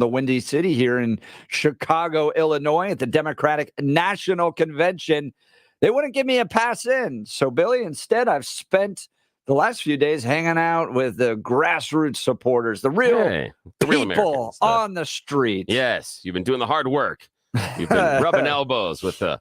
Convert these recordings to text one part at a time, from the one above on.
the Windy City here in Chicago, Illinois at the Democratic National Convention. They wouldn't give me a pass in. So, Billy, instead, I've spent the last few days hanging out with the grassroots supporters, the real people on the street. Yes, you've been doing the hard work. You've been rubbing elbows with the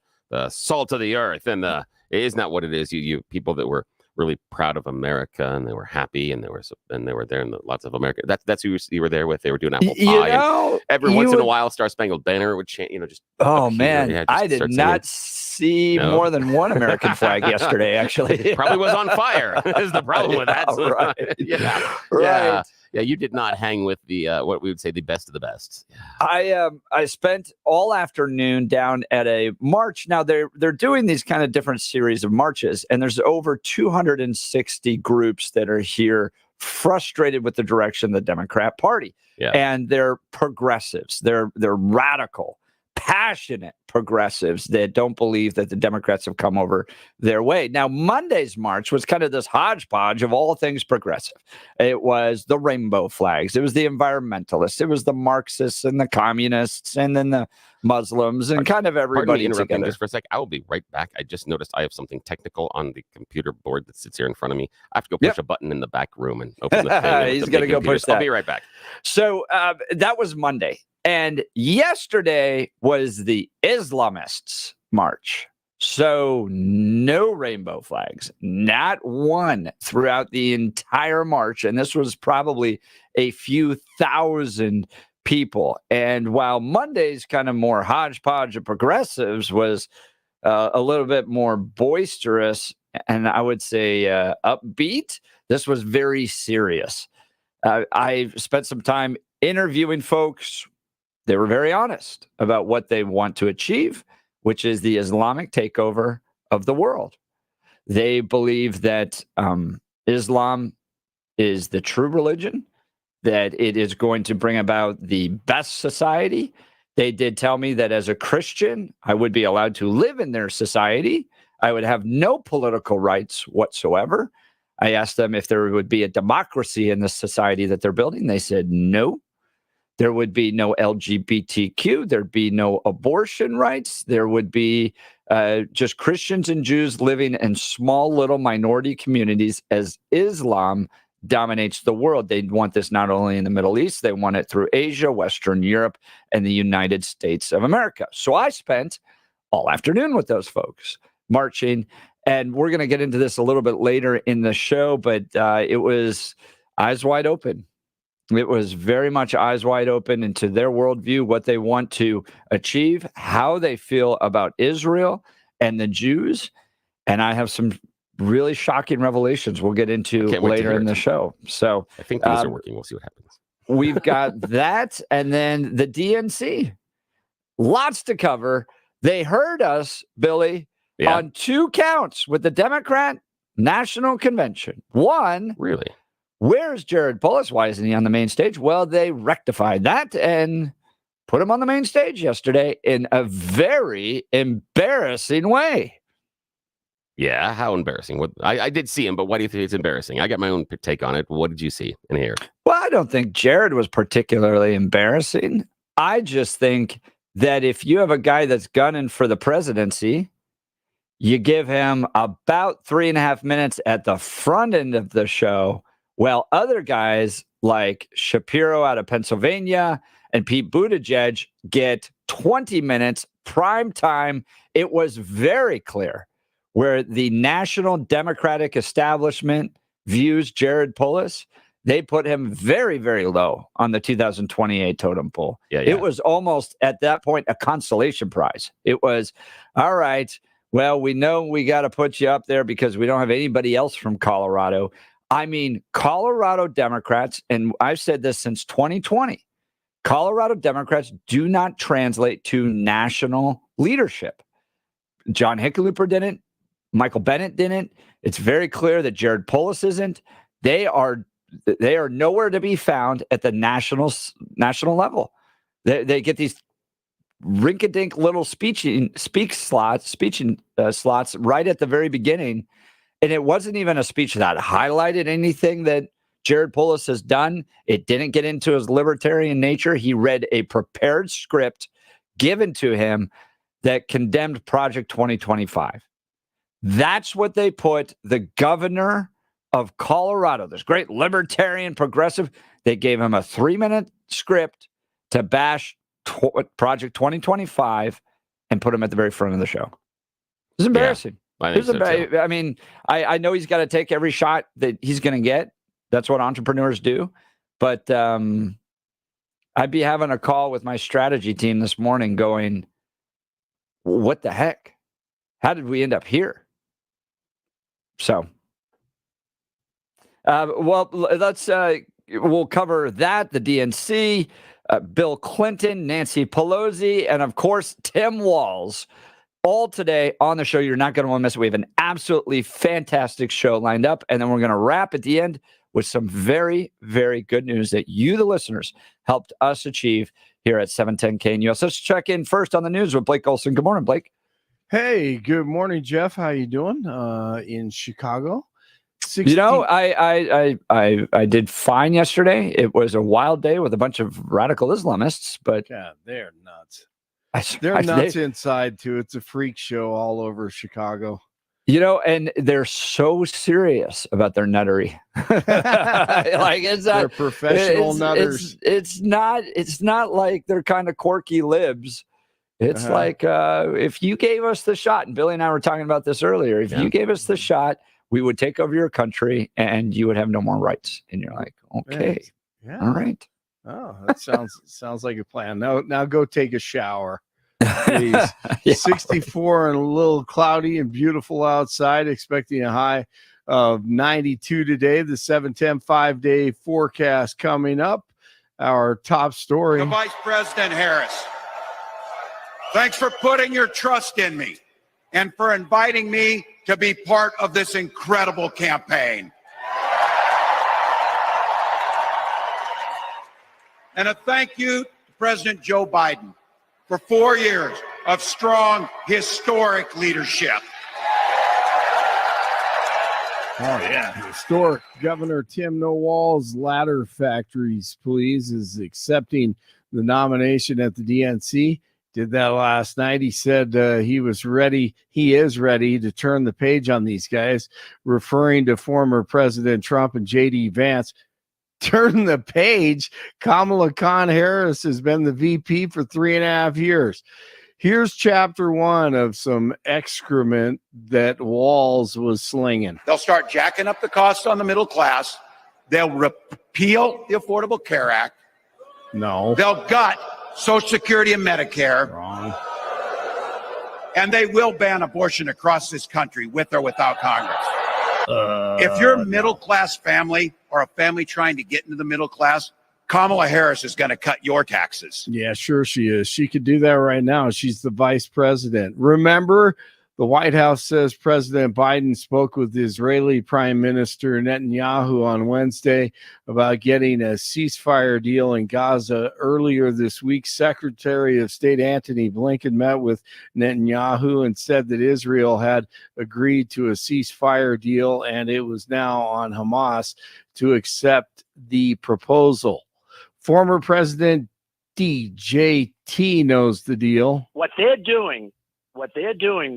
salt of the earth. And isn't that what it is? You people that were really proud of America, and they were happy, and they were there, and lots of America. That's who you were there with. They were doing apple pie. And every once in a while, Star Spangled Banner would change. Just man, I did not see more than one American flag yesterday. Actually, it probably was on fire. Is the problem with that? Right. Right. Yeah, you did not hang with the what we would say the best of the best. I spent all afternoon down at a march. Now they're doing these kind of different series of marches, and there's over 260 groups that are here, frustrated with the direction of the Democrat Party. Yeah. And they're progressives. They're radical, passionate progressives that don't believe that the Democrats have come over their way. Now, Monday's march was kind of this hodgepodge of all things progressive. It was the rainbow flags. It was the environmentalists. It was the Marxists and the communists, and then the Muslims, and kind of everybody together. Just for a sec, I will be right back. I just noticed I have something technical on the computer board that sits here in front of me. I have to go push a button in the back room and open the thing. He's going to go push that. I'll be right back. So that was Monday. And yesterday was the Islamists' march. So no rainbow flags, not one throughout the entire march. And this was probably a few thousand people. And while Monday's kind of more hodgepodge of progressives was a little bit more boisterous and I would say upbeat, this was very serious. I spent some time interviewing folks. They were very honest about what they want to achieve, which is the Islamic takeover of the world. They believe that Islam is the true religion, that it is going to bring about the best society. They did tell me that as a Christian, I would be allowed to live in their society. I would have no political rights whatsoever. I asked them if there would be a democracy in the society that they're building. They said no. There would be no LGBTQ. There'd be no abortion rights. There would be just Christians and Jews living in small little minority communities as Islam dominates the world. They want this not only in the Middle East, they want it through Asia, Western Europe, and the United States of America. So I spent all afternoon with those folks marching, and we're going to get into this a little bit later in the show, but it was eyes wide open. It was very much eyes wide open into their worldview, what they want to achieve, how they feel about Israel and the Jews. And I have some really shocking revelations we'll get into later in the show. So I think these are working. We'll see what happens. We've got that. And then the DNC. Lots to cover. They heard us, Billy, on 2 counts with the Democrat National Convention. One. Really? Where's Jared Polis? Why isn't he on the main stage? Well, they rectified that and put him on the main stage yesterday in a very embarrassing way. Yeah, how embarrassing? I did see him, but why do you think it's embarrassing? I got my own take on it. What did you see and hear? Well, I don't think Jared was particularly embarrassing. I just think that if you have a guy that's gunning for the presidency, you give him about 3.5 minutes at the front end of the show. Well, other guys like Shapiro out of Pennsylvania and Pete Buttigieg get 20 minutes prime time. It was very clear where the national Democratic establishment views Jared Polis. They put him very, very low on the 2028 totem pole. It was almost at that point a consolation prize. It was, all right, well, we know we got to put you up there because we don't have anybody else from Colorado. I mean, Colorado Democrats, and I've said this since 2020, Colorado Democrats do not translate to national leadership. John Hickenlooper didn't. Michael Bennett didn't. It's very clear that Jared Polis isn't. They are nowhere to be found at the national level. They get these rink-a-dink little speeching slots right at the very beginning. And it wasn't even a speech that highlighted anything that Jared Polis has done. It didn't get into his libertarian nature. He read a prepared script given to him that condemned Project 2025. That's what they put the governor of Colorado, this great libertarian progressive, they gave him a 3-minute script to bash Project 2025 and put him at the very front of the show. It's embarrassing. Yeah, I think so too. I mean, I know he's got to take every shot that he's going to get. That's what entrepreneurs do. But I'd be having a call with my strategy team this morning going, what the heck? How did we end up here? So, well, let's we'll cover that, the DNC, Bill Clinton, Nancy Pelosi, and of course, Tim Walz, all today on the show. You're not going to want to miss it. We have an absolutely fantastic show lined up, and then we're going to wrap at the end with some very, very good news that you, the listeners, helped us achieve here at 710 KNUS. Let's check in first on the news with Blake Olson. Good morning, Blake. Hey, good morning, Jeff. How you doing in Chicago? 16... You know, I did fine yesterday. It was a wild day with a bunch of radical Islamists, but yeah, they're nuts. They're nuts inside too. It's a freak show all over Chicago. You know, and they're so serious about their nuttery. Like they're professional nutters. It's not like they're kind of quirky libs. It's like if you gave us the shot, and Billy and I were talking about this earlier, if you gave us the shot, we would take over your country and you would have no more rights. And you're like, okay, all right. Oh, that sounds like a plan. Now go take a shower, please. 64 and a little cloudy and beautiful outside, expecting a high of 92 today. The 710 5-day forecast coming up. Our top story. To Vice President Harris. Thanks for putting your trust in me and for inviting me to be part of this incredible campaign. And a thank you to President Joe Biden for 4 years of strong, historic leadership. Oh, yeah. Historic. Governor Tim No Walz, Ladder Factories, please, is accepting the nomination at the DNC. Did that last night. He said he was ready. He is ready to turn the page on these guys, referring to former President Trump and J.D. Vance. Turn the page. Kamala Khan Harris has been the VP for 3.5 years. Here's chapter 1 of some excrement that Walz was slinging. They'll start jacking up the costs on the middle class. They'll repeal the Affordable Care Act. No. They'll gut Social Security and Medicare. Wrong. And they will ban abortion across this country with or without Congress. If you're a middle-class family or a family trying to get into the middle class, Kamala Harris is going to cut your taxes. Yeah, sure she is. She could do that right now. She's the vice president. Remember, the White House says President Biden spoke with Israeli Prime Minister Netanyahu on Wednesday about getting a ceasefire deal in Gaza. Earlier this week, Secretary of State Antony Blinken met with Netanyahu and said that Israel had agreed to a ceasefire deal, and it was now on Hamas to accept the proposal. Former President DJT knows the deal. What they're doing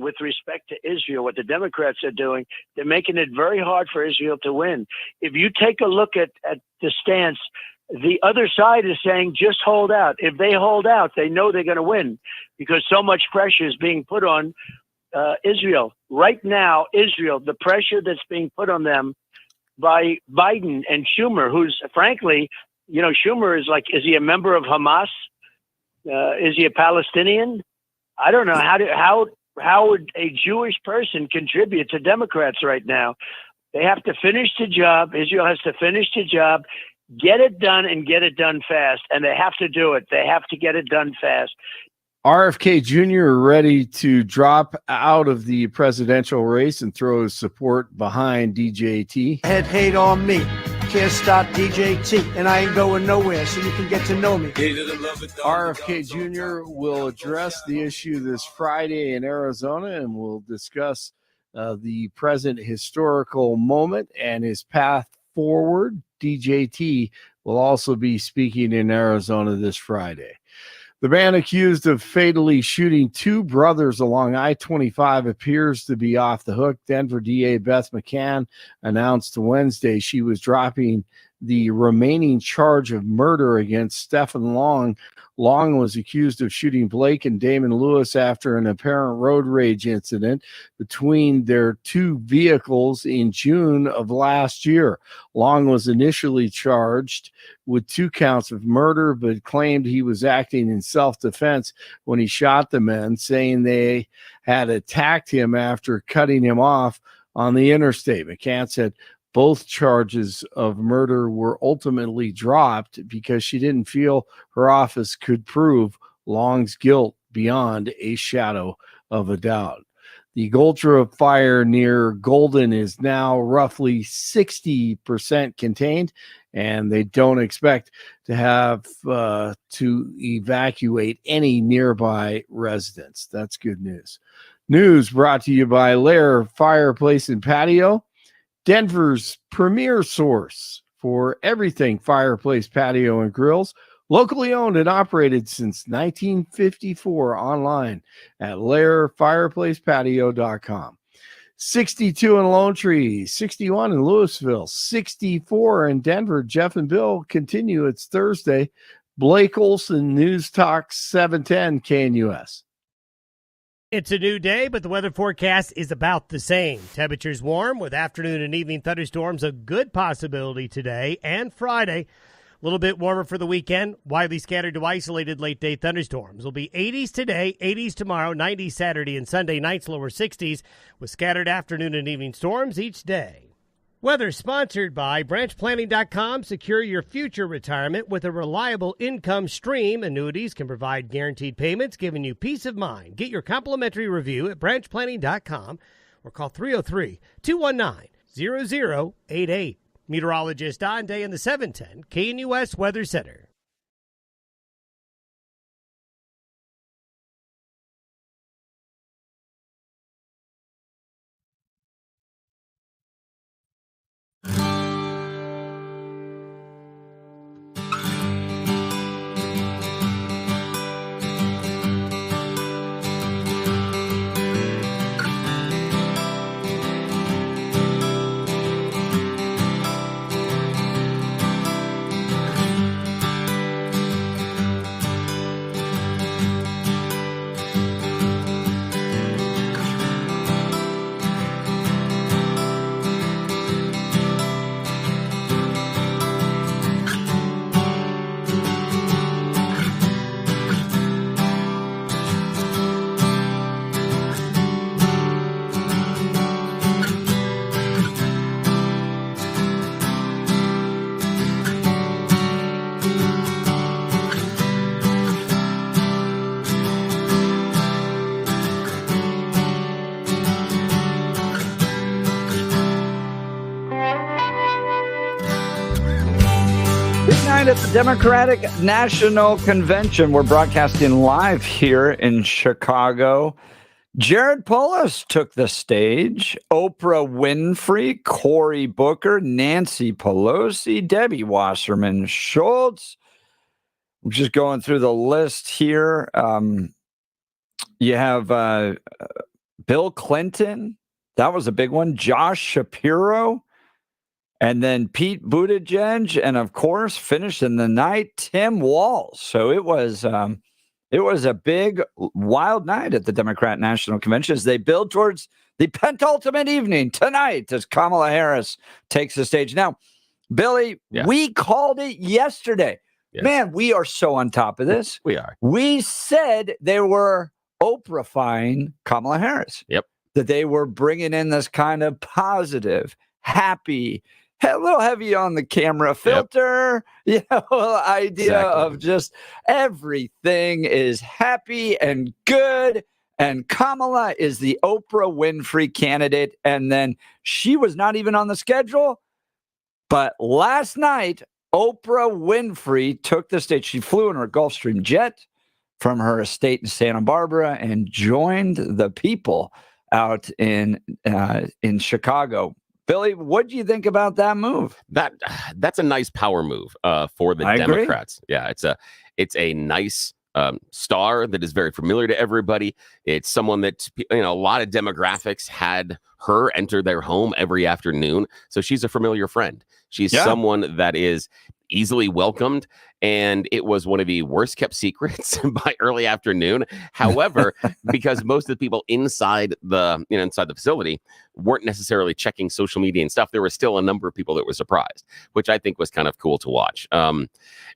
with respect to Israel, what the Democrats are doing, they're making it very hard for Israel to win. If you take a look at the stance, the other side is saying, just hold out. If they hold out, they know they're going to win because so much pressure is being put on Israel. Right now, Israel, the pressure that's being put on them by Biden and Schumer, who's frankly, Schumer is is he a member of Hamas? Is he a Palestinian? I don't know. How would a Jewish person contribute to Democrats right now? They have to finish the job. Israel has to finish the job, get it done, and get it done fast. And they have to do it. They have to get it done fast. RFK Jr. ready to drop out of the presidential race and throw his support behind DJT. Hate on me. Can't stop DJT, and I ain't going nowhere, so you can get to know me. RFK Jr. will address the issue this Friday in Arizona, and we'll discuss the present historical moment and his path forward. DJT will also be speaking in Arizona this Friday. The man accused of fatally shooting two brothers along I-25 appears to be off the hook. Denver DA Beth McCann announced Wednesday she was dropping the remaining charge of murder against Stephen Long. Long was accused of shooting Blake and Damon Lewis after an apparent road rage incident between their two vehicles in June of last year. Long was initially charged with 2 counts of murder, but claimed he was acting in self-defense when he shot the men, saying they had attacked him after cutting him off on the interstate. McCann said both charges of murder were ultimately dropped because she didn't feel her office could prove Long's guilt beyond a shadow of a doubt. The Gultra fire near Golden is now roughly 60% contained, and they don't expect to have to evacuate any nearby residents. That's good news. News brought to you by Lair Fireplace and Patio, Denver's premier source for everything fireplace, patio, and grills. Locally owned and operated since 1954, online at lairfireplacepatio.com. 62 in Lone Tree, 61 in Louisville, 64 in Denver. Jeff and Bill continue. It's Thursday. Blake Olson, News Talk 710 KNUS. It's a new day, but the weather forecast is about the same. Temperatures warm with afternoon and evening thunderstorms, a good possibility today and Friday. A little bit warmer for the weekend, widely scattered to isolated late-day thunderstorms. It'll be 80s today, 80s tomorrow, 90s Saturday and Sunday nights, lower 60s, with scattered afternoon and evening storms each day. Weather sponsored by branchplanning.com. Secure your future retirement with a reliable income stream. Annuities can provide guaranteed payments, giving you peace of mind. Get your complimentary review at branchplanning.com or call 303-219-0088. Meteorologist Don Day in the 710 KNUS Weather Center. At the Democratic National Convention. We're broadcasting live here in Chicago. Jared Polis took the stage. Oprah Winfrey, Cory Booker, Nancy Pelosi, Debbie Wasserman Schultz. I'm just going through the list here. You have Bill Clinton. That was a big one. Josh Shapiro. And then Pete Buttigieg, and of course, finishing the night, Tim Walz. So it was a big, wild night at the Democrat National Convention as they build towards the penultimate evening tonight as Kamala Harris takes the stage. Now, Billy, we called it yesterday. Yes. Man, we are so on top of this. We are. We said they were Oprahifying Kamala Harris. Yep. That they were bringing in this kind of positive, happy, a little heavy on the camera filter, idea of just everything is happy and good. And Kamala is the Oprah Winfrey candidate. And then she was not even on the schedule. But last night, Oprah Winfrey took the stage. She flew in her Gulfstream jet from her estate in Santa Barbara and joined the people out in Chicago. Billy, what do you think about that move? That's a nice power move for the I agree. Democrats. Yeah, it's a nice star that is very familiar to everybody. It's someone that a lot of demographics had her enter their home every afternoon, so she's a familiar friend. She's someone that is easily welcomed, and it was one of the worst kept secrets by early afternoon. However, because most of the people inside the facility weren't necessarily checking social media and stuff, there were still a number of people that were surprised, which I think was kind of cool to watch.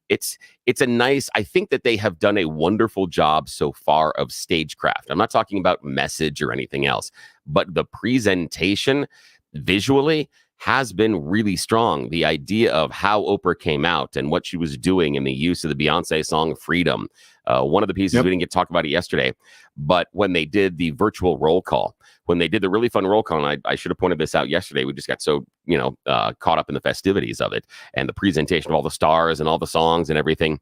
It's a nice, I think that they have done a wonderful job so far of stagecraft. I'm not talking about message or anything else, but the presentation visually has been really strong. The idea of how Oprah came out and what she was doing and the use of the Beyonce song Freedom. One of the pieces we didn't get to talk about it yesterday, but when they did the virtual roll call, when they did the really fun roll call, and I should have pointed this out yesterday, we just got so, caught up in the festivities of it and the presentation of all the stars and all the songs and everything.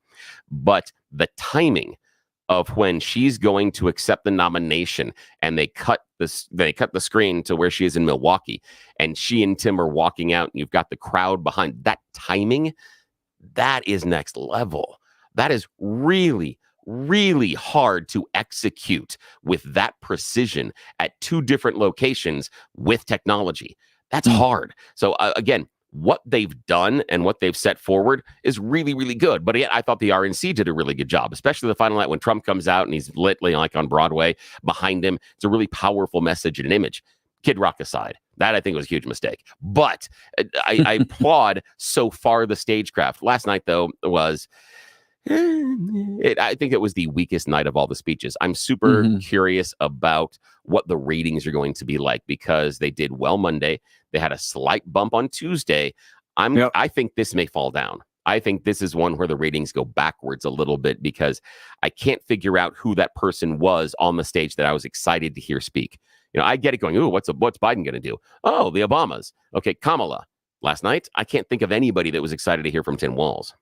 But the timing of when she's going to accept the nomination and they cut the screen to where she is in Milwaukee and she and Tim are walking out and you've got the crowd behind that timing, that is next level. That is really, really hard to execute with that precision at two different locations with technology. That's hard. So again, what they've done and what they've set forward is really, really good. But yet I thought the RNC did a really good job, especially the final night when Trump comes out and he's lit like on Broadway behind him. It's a really powerful message and an image. Kid Rock aside, that I think was a huge mistake. But I applaud so far the stagecraft. Last night, though, was... I think it was the weakest night of all the speeches. I'm super curious about what the ratings are going to be like because they did well Monday. They had a slight bump on Tuesday. I think this may fall down. I think this is one where the ratings go backwards a little bit because I can't figure out who that person was on the stage that I was excited to hear speak. I get it going, ooh, what's Biden going to do? Oh, the Obamas. Okay, Kamala. Last night, I can't think of anybody that was excited to hear from Tim Walz.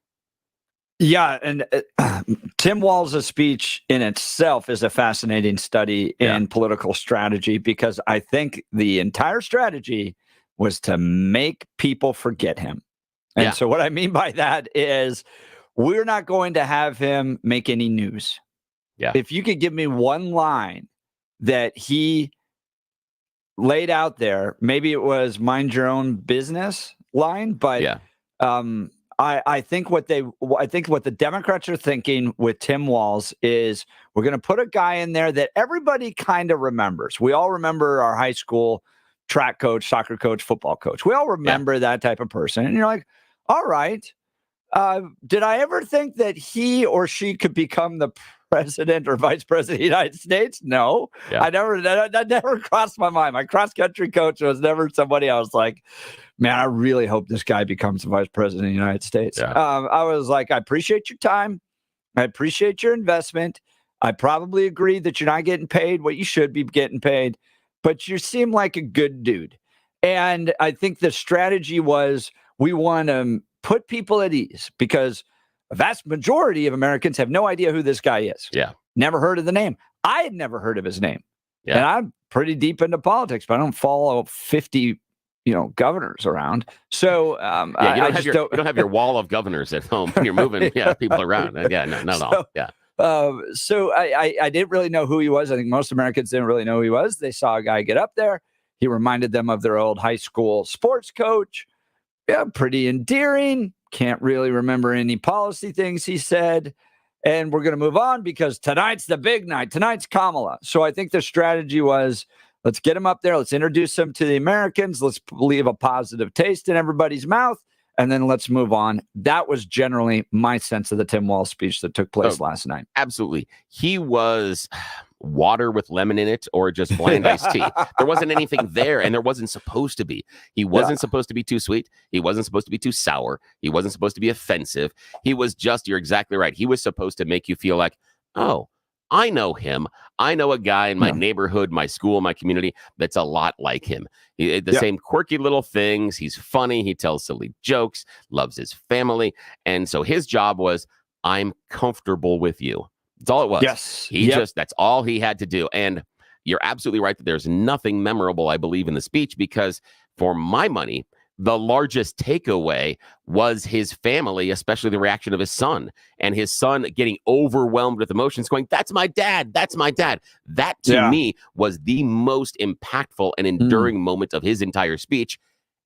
Yeah, and Tim Walz's speech in itself is a fascinating study in political strategy because I think the entire strategy was to make people forget him. And so what I mean by that is we're not going to have him make any news. Yeah. If you could give me one line that he laid out there, maybe it was mind your own business line, but I think what the Democrats are thinking with Tim Walz is we're going to put a guy in there that everybody kind of remembers. We all remember our high school track coach, soccer coach, football coach. We all remember that type of person. And you're like, all right, did I ever think that he or she could become the president or vice president of the United States? No, that never crossed my mind. My cross country coach was never somebody I was like, man, I really hope this guy becomes the vice president of the United States. I was like, I appreciate your time. I appreciate your investment. I probably agree that you're not getting paid what you should be getting paid, but you seem like a good dude. And I think the strategy was we want to put people at ease because a vast majority of Americans have no idea who this guy is. Yeah. Never heard of the name. I had never heard of his name. Yeah. And I'm pretty deep into politics, but I don't follow 50 governors around. So you don't have your wall of governors at home when you're moving people around. Not at all. Yeah. So I didn't really know who he was. I think most Americans didn't really know who he was. They saw a guy get up there. He reminded them of their old high school sports coach. Yeah, pretty endearing. Can't really remember any policy things he said. And we're going to move on because tonight's the big night. Tonight's Kamala. So I think the strategy was, let's get him up there. Let's introduce him to the Americans. Let's leave a positive taste in everybody's mouth. And then let's move on. That was generally my sense of the Tim Walz speech that took place last night. Absolutely. He was water with lemon in it or just bland iced tea. There wasn't anything there, and there wasn't supposed to be. He wasn't supposed to be too sweet. He wasn't supposed to be too sour. He wasn't supposed to be offensive. He was just, you're exactly right. He was supposed to make you feel like, oh, I know him. I know a guy in my neighborhood, my school, my community that's a lot like him. Same quirky little things. He's funny. He tells silly jokes, loves his family. And so his job was, I'm comfortable with you. That's all it was. Yes. That's all he had to do. And you're absolutely right that there's nothing memorable, I believe, in the speech because for my money, the largest takeaway was his family, especially the reaction of his son, and his son getting overwhelmed with emotions, going, "That's my dad. That's my dad." That to me was the most impactful and enduring moment of his entire speech,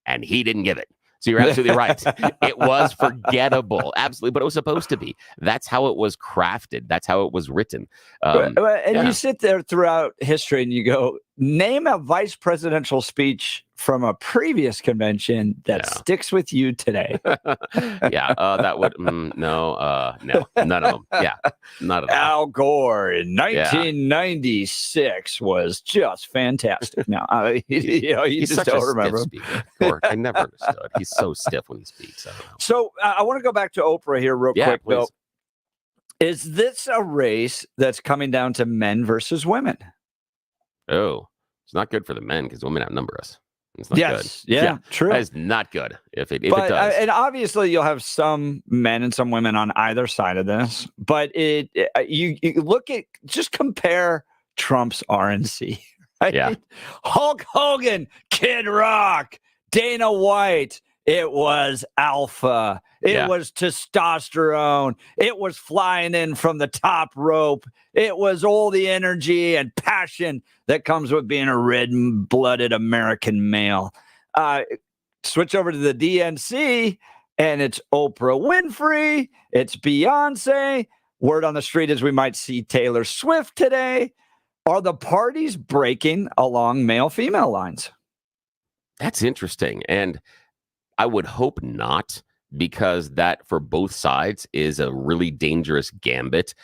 and he didn't give it. So you're absolutely right. It was forgettable. Absolutely. But it was supposed to be. That's how it was crafted. That's how it was written. You sit there throughout history and you go, name a vice presidential speech from a previous convention that sticks with you today. That would, no, none of them. Yeah, not at all. Al Gore in 1996 was just fantastic. No, you just don't remember. Speaker. I never understood. He's so stiff when he speaks. I don't know. So I want to go back to Oprah here real quick, please. Bill. Is this a race that's coming down to men versus women? Oh, it's not good for the men because women outnumber us. It's not good. Yeah, true. That is not good if it does. And obviously, you'll have some men and some women on either side of this. But you look at, just compare Trump's RNC. Right? Yeah. Hulk Hogan, Kid Rock, Dana White. It was alpha. It was testosterone. It was flying in from the top rope. It was all the energy and passion that comes with being a red-blooded American male. Switch over to the DNC, and it's Oprah Winfrey. It's Beyonce. Word on the street is we might see Taylor Swift today. Are the parties breaking along male-female lines? That's interesting. And I would hope not, because that for both sides is a really dangerous gambit.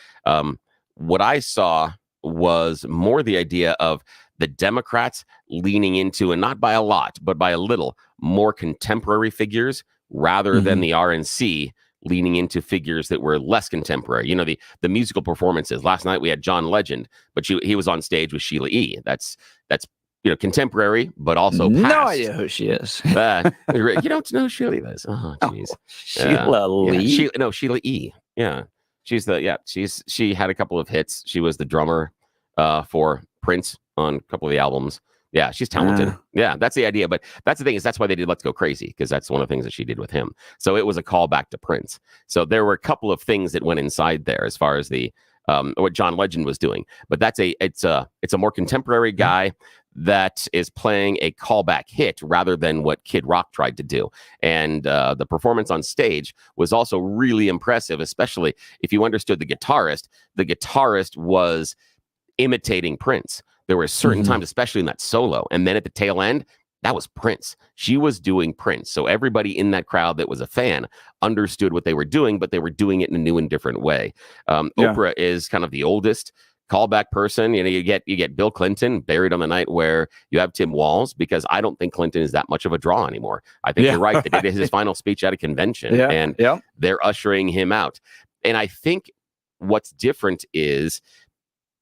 What I saw was more the idea of the Democrats leaning into, and not by a lot, but by a little, more contemporary figures rather than the RNC leaning into figures that were less contemporary. You know, the musical performances. Last night we had John Legend, but he was on stage with Sheila E. That's contemporary, but also past. No idea who she is. You don't know who Sheila E. is. Oh, jeez. Sheila Lee? Sheila E. Yeah. She had a couple of hits. She was the drummer for Prince on a couple of the albums. Yeah, she's talented. Yeah, that's the idea. But that's the thing, is that's why they did Let's Go Crazy, because that's one of the things that she did with him. So it was a callback to Prince. So there were a couple of things that went inside there as far as the what John Legend was doing. But it's a more contemporary guy that is playing a callback hit rather than what Kid Rock tried to do. And the performance on stage was also really impressive, especially if you understood the guitarist. The guitarist was imitating Prince. There were certain times, especially in that solo, and then at the tail end, that was Prince. She was doing Prince. So everybody in that crowd that was a fan understood what they were doing, but they were doing it in a new and different way. Oprah is kind of the oldest callback person. You know, you get Bill Clinton buried on the night where you have Tim Walz, because I don't think Clinton is that much of a draw anymore. I think you're right. That it is his final speech at a convention, and they're ushering him out. And I think what's different is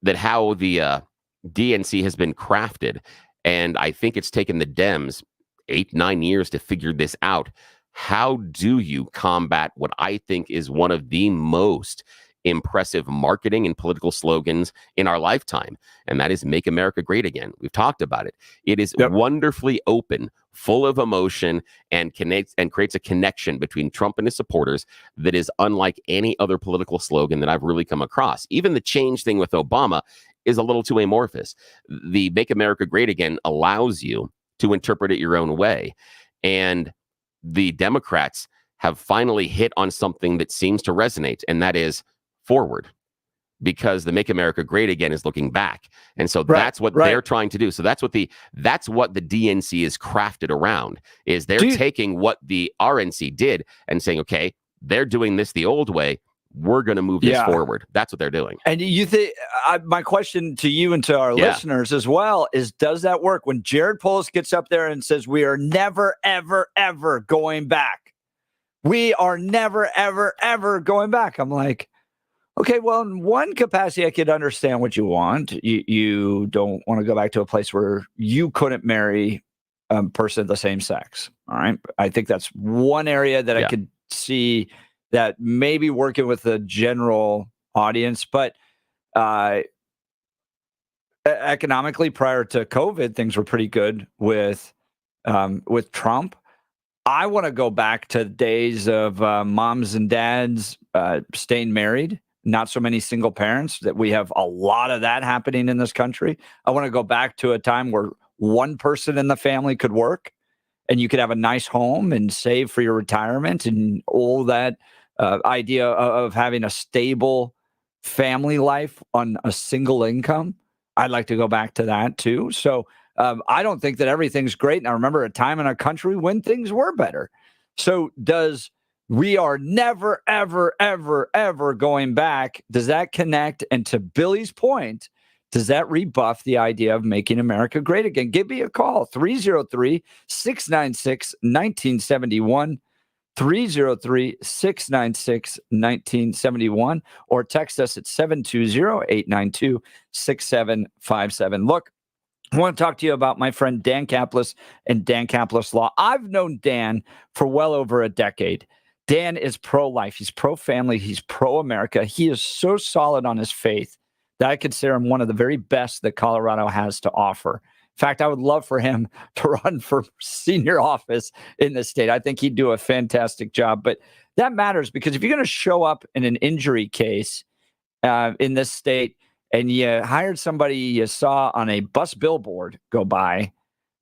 that how the DNC has been crafted. And I think it's taken the Dems 8-9 years to figure this out. How do you combat what I think is one of the most impressive marketing and political slogans in our lifetime? And that is Make America Great Again. We've talked about it. It is wonderfully open, full of emotion, and creates a connection between Trump and his supporters that is unlike any other political slogan that I've really come across. Even the change thing with Obama is a little too amorphous. The Make America Great Again allows you to interpret it your own way. And the Democrats have finally hit on something that seems to resonate, and that is forward, because the Make America Great Again is looking back. And so that's what they're trying to do. So that's what the DNC is crafted around, is they're taking what the RNC did and saying, okay, they're doing this the old way. We're going to move this forward. That's what they're doing. And you think, my question to you and to our listeners as well is, does that work? When Jared Polis gets up there and says, we are never, ever, ever going back. We are never, ever, ever going back. I'm like, okay, well, in one capacity, I could understand what you want. You don't want to go back to a place where you couldn't marry a person of the same sex. All right. I think that's one area that I could see that maybe working with the general audience, but economically, prior to COVID, things were pretty good with with Trump. I want to go back to days of moms and dads staying married, not so many single parents, that we have a lot of that happening in this country. I want to go back to a time where one person in the family could work and you could have a nice home and save for your retirement and all that idea of having a stable family life on a single income. I'd like to go back to that too. So I don't think that everything's great. And I remember a time in our country when things were better. So we are never, ever, ever, ever going back. Does that connect? And to Billy's point, does that rebuff the idea of making America great again? Give me a call, 303-696-1971, 303-696-1971, or text us at 720-892-6757. Look, I want to talk to you about my friend Dan Caplis and Dan Caplis Law. I've known Dan for well over a decade. Dan is pro-life. He's pro-family. He's pro-America. He is so solid on his faith that I consider him one of the very best that Colorado has to offer. In fact, I would love for him to run for senior office in the state. I think he'd do a fantastic job. But that matters because if you're going to show up in an injury case in this state, and you hired somebody you saw on a bus billboard go by,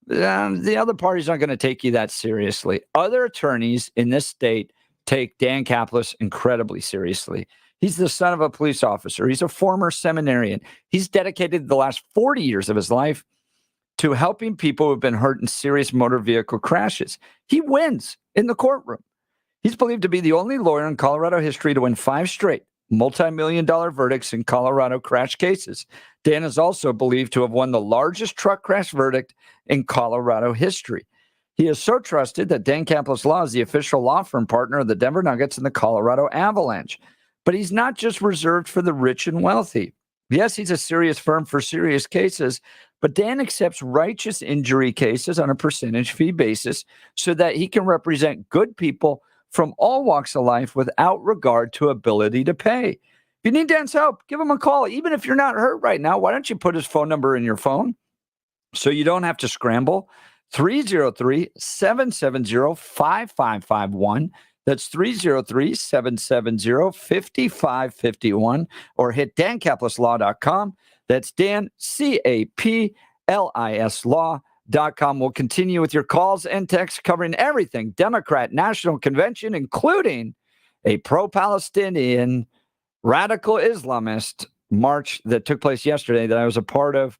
the other party's not going to take you that seriously. Other attorneys in this state take Dan Caplis incredibly seriously. He's the son of a police officer. He's a former seminarian. He's dedicated the last 40 years of his life to helping people who have been hurt in serious motor vehicle crashes. He wins in the courtroom. He's believed to be the only lawyer in Colorado history to win 5 straight multi-million-dollar verdicts in Colorado crash cases. Dan is also believed to have won the largest truck crash verdict in Colorado history. He is so trusted that Dan Caplis Law is the official law firm partner of the Denver Nuggets and the Colorado Avalanche. But he's not just reserved for the rich and wealthy. Yes, he's a serious firm for serious cases, but Dan accepts righteous injury cases on a percentage fee basis so that he can represent good people from all walks of life without regard to ability to pay. If you need Dan's help, give him a call. Even if you're not hurt right now, why don't you put his phone number in your phone so you don't have to scramble? 303-770-5551. That's 303-770-5551. Or hit dancaplislaw.com. That's Dan, C-A-P-L-I-S law.com. We'll continue with your calls and texts covering everything Democrat National Convention, including a pro-Palestinian radical Islamist march that took place yesterday that I was a part of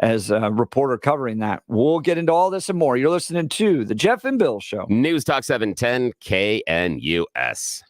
as a reporter covering that. We'll get into all this and more. You're listening to The Jeff and Bill Show. News Talk 710 KNUS.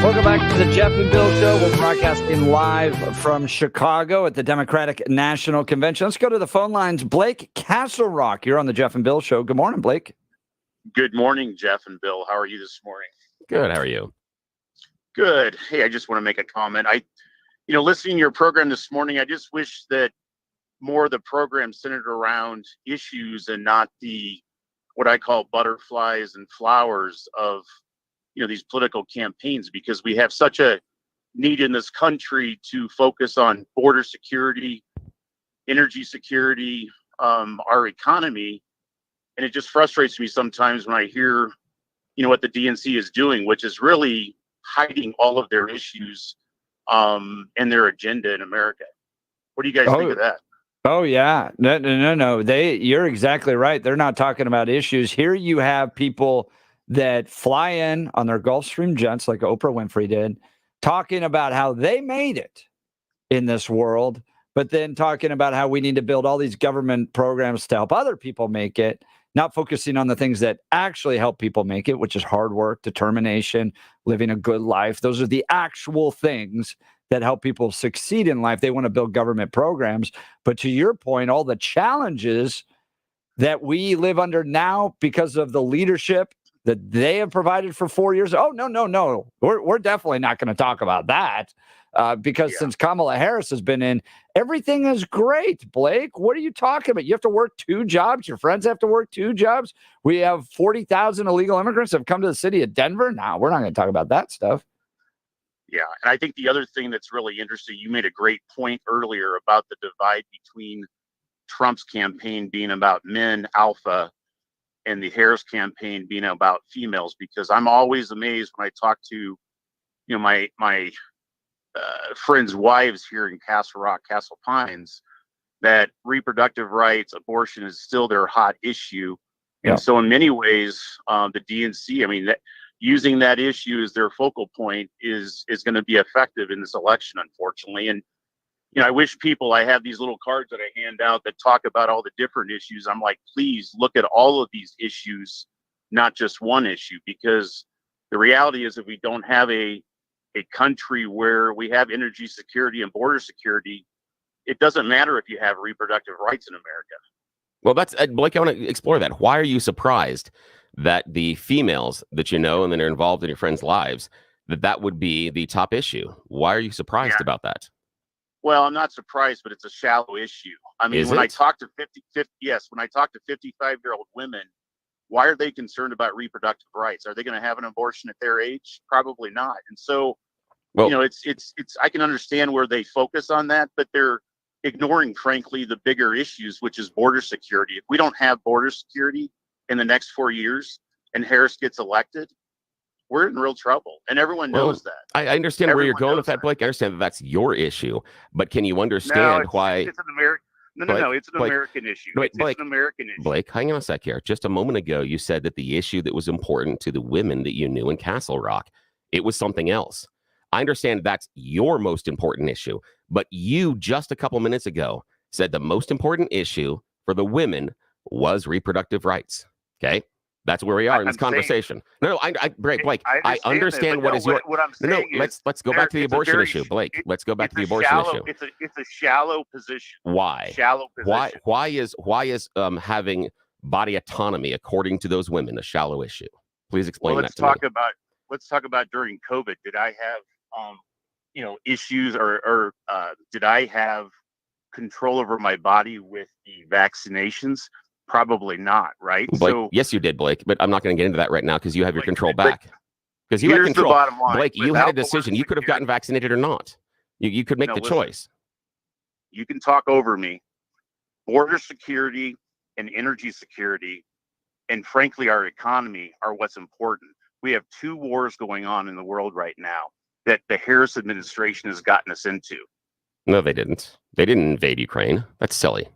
Welcome back to the Jeff and Bill Show. We're broadcasting live from Chicago at the Democratic National Convention. Let's go to the phone lines. Blake Castle Rock, you're on the Jeff and Bill Show. Good morning, Blake. Good morning, Jeff and Bill. How are you this morning? Good. How are you? Good. Hey, I just want to make a comment. Listening to your program this morning, I just wish that more of the program centered around issues and not what I call butterflies and flowers of, these political campaigns, because we have such a need in this country to focus on border security, energy security, our economy. And it just frustrates me sometimes when I hear, what the DNC is doing, which is really hiding all of their issues and their agenda in America. What do you guys think of that? Oh, yeah. No. You're exactly right. They're not talking about issues. Here you have people that fly in on their Gulfstream jets like Oprah Winfrey did, talking about how they made it in this world, but then talking about how we need to build all these government programs to help other people make it, not focusing on the things that actually help people make it, which is hard work, determination, living a good life. Those are the actual things that help people succeed in life. They want to build government programs. But to your point, all the challenges that we live under now because of the leadership that they have provided for 4 years. Oh, no. We're definitely not going to talk about that because since Kamala Harris has been in, everything is great, Blake. What are you talking about? You have to work 2 jobs. Your friends have to work 2 jobs. We have 40,000 illegal immigrants have come to the city of Denver. No, we're not going to talk about that stuff. Yeah, and I think the other thing that's really interesting, you made a great point earlier about the divide between Trump's campaign being about men, alpha, and the Harris campaign being about females, because I'm always amazed when I talk to, my friends' wives here in Castle Rock, Castle Pines, that reproductive rights, abortion is still their hot issue. Yeah. And so in many ways, the DNC, using that issue as their focal point is going to be effective in this election, unfortunately. And I wish I have these little cards that I hand out that talk about all the different issues. I'm like, please look at all of these issues, not just one issue, because the reality is if we don't have a country where we have energy security and border security, it doesn't matter if you have reproductive rights in America. Well, that's Blake. I want to explore that. Why are you surprised that the females that and that are involved in your friends' lives, that would be the top issue? Why are you surprised about that? Well, I'm not surprised, but it's a shallow issue. I talk to 55-year-old women, why are they concerned about reproductive rights? Are they going to have an abortion at their age? Probably not. And so, it's I can understand where they focus on that, but they're ignoring, frankly, the bigger issues, which is border security. If we don't have border security in the next 4 years and Harris gets elected, we're in real trouble, and everyone knows that. I understand where you're going with that, Blake. I understand that that's your issue, but can you understand why? It's an American. No. It's an American issue. It's an American issue. Blake, hang on a sec here. Just a moment ago, you said that the issue that was important to the women that you knew in Castle Rock, it was something else. I understand that's your most important issue, but you just a couple minutes ago said the most important issue for the women was reproductive rights. Okay. That's where we are in this conversation. Blake, I understand what is your. What I'm saying let's go back to the abortion issue, Blake. Let's go back to the abortion issue. It's a shallow position. Why? Shallow position. Why is having body autonomy according to those women a shallow issue? Please explain that to me. Let's talk about during COVID. Did I have issues or did I have control over my body with the vaccinations? Probably not, right? Blake, so yes, you did, Blake, but I'm not going to get into that right now because you have your control back. Because you had control. The bottom line. Blake, you had a decision. You could have gotten vaccinated or not. You could make the choice. You can talk over me. Border security and energy security, and frankly, our economy are what's important. We have 2 wars going on in the world right now that the Harris administration has gotten us into. No, they didn't. They didn't invade Ukraine. That's silly.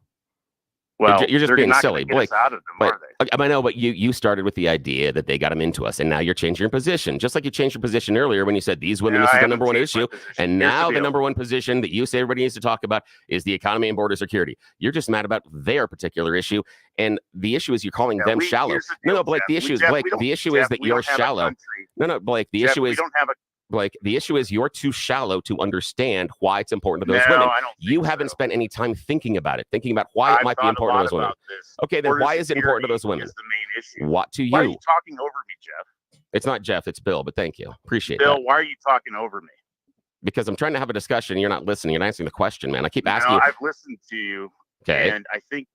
Well, you're just being silly, Blake. Out of them, are they? I know, but you started with the idea that they got them into us, and now you're changing your position. Just like you changed your position earlier when you said these women, this is the number one issue, and now the number one position that you say everybody needs to talk about is the economy and border security. You're just mad about their particular issue, and the issue is you're calling them shallow. No, Blake. The issue is Blake. The issue is that you're shallow. No, Blake. The issue is Blake, the issue is you're too shallow to understand why it's important to those women. I don't You think haven't so. spent any time thinking about it, thinking about why it might be important to those women. Okay, then why is it important to those women? Is the main issue. What to Why are you? you talking over me, Jeff? It's not Jeff, it's Bill, but thank you. Appreciate Bill, that. why are you talking over me? Because I'm trying to have a discussion. You're not listening. You're not answering the question, man. I keep asking you. I've listened to you, and I think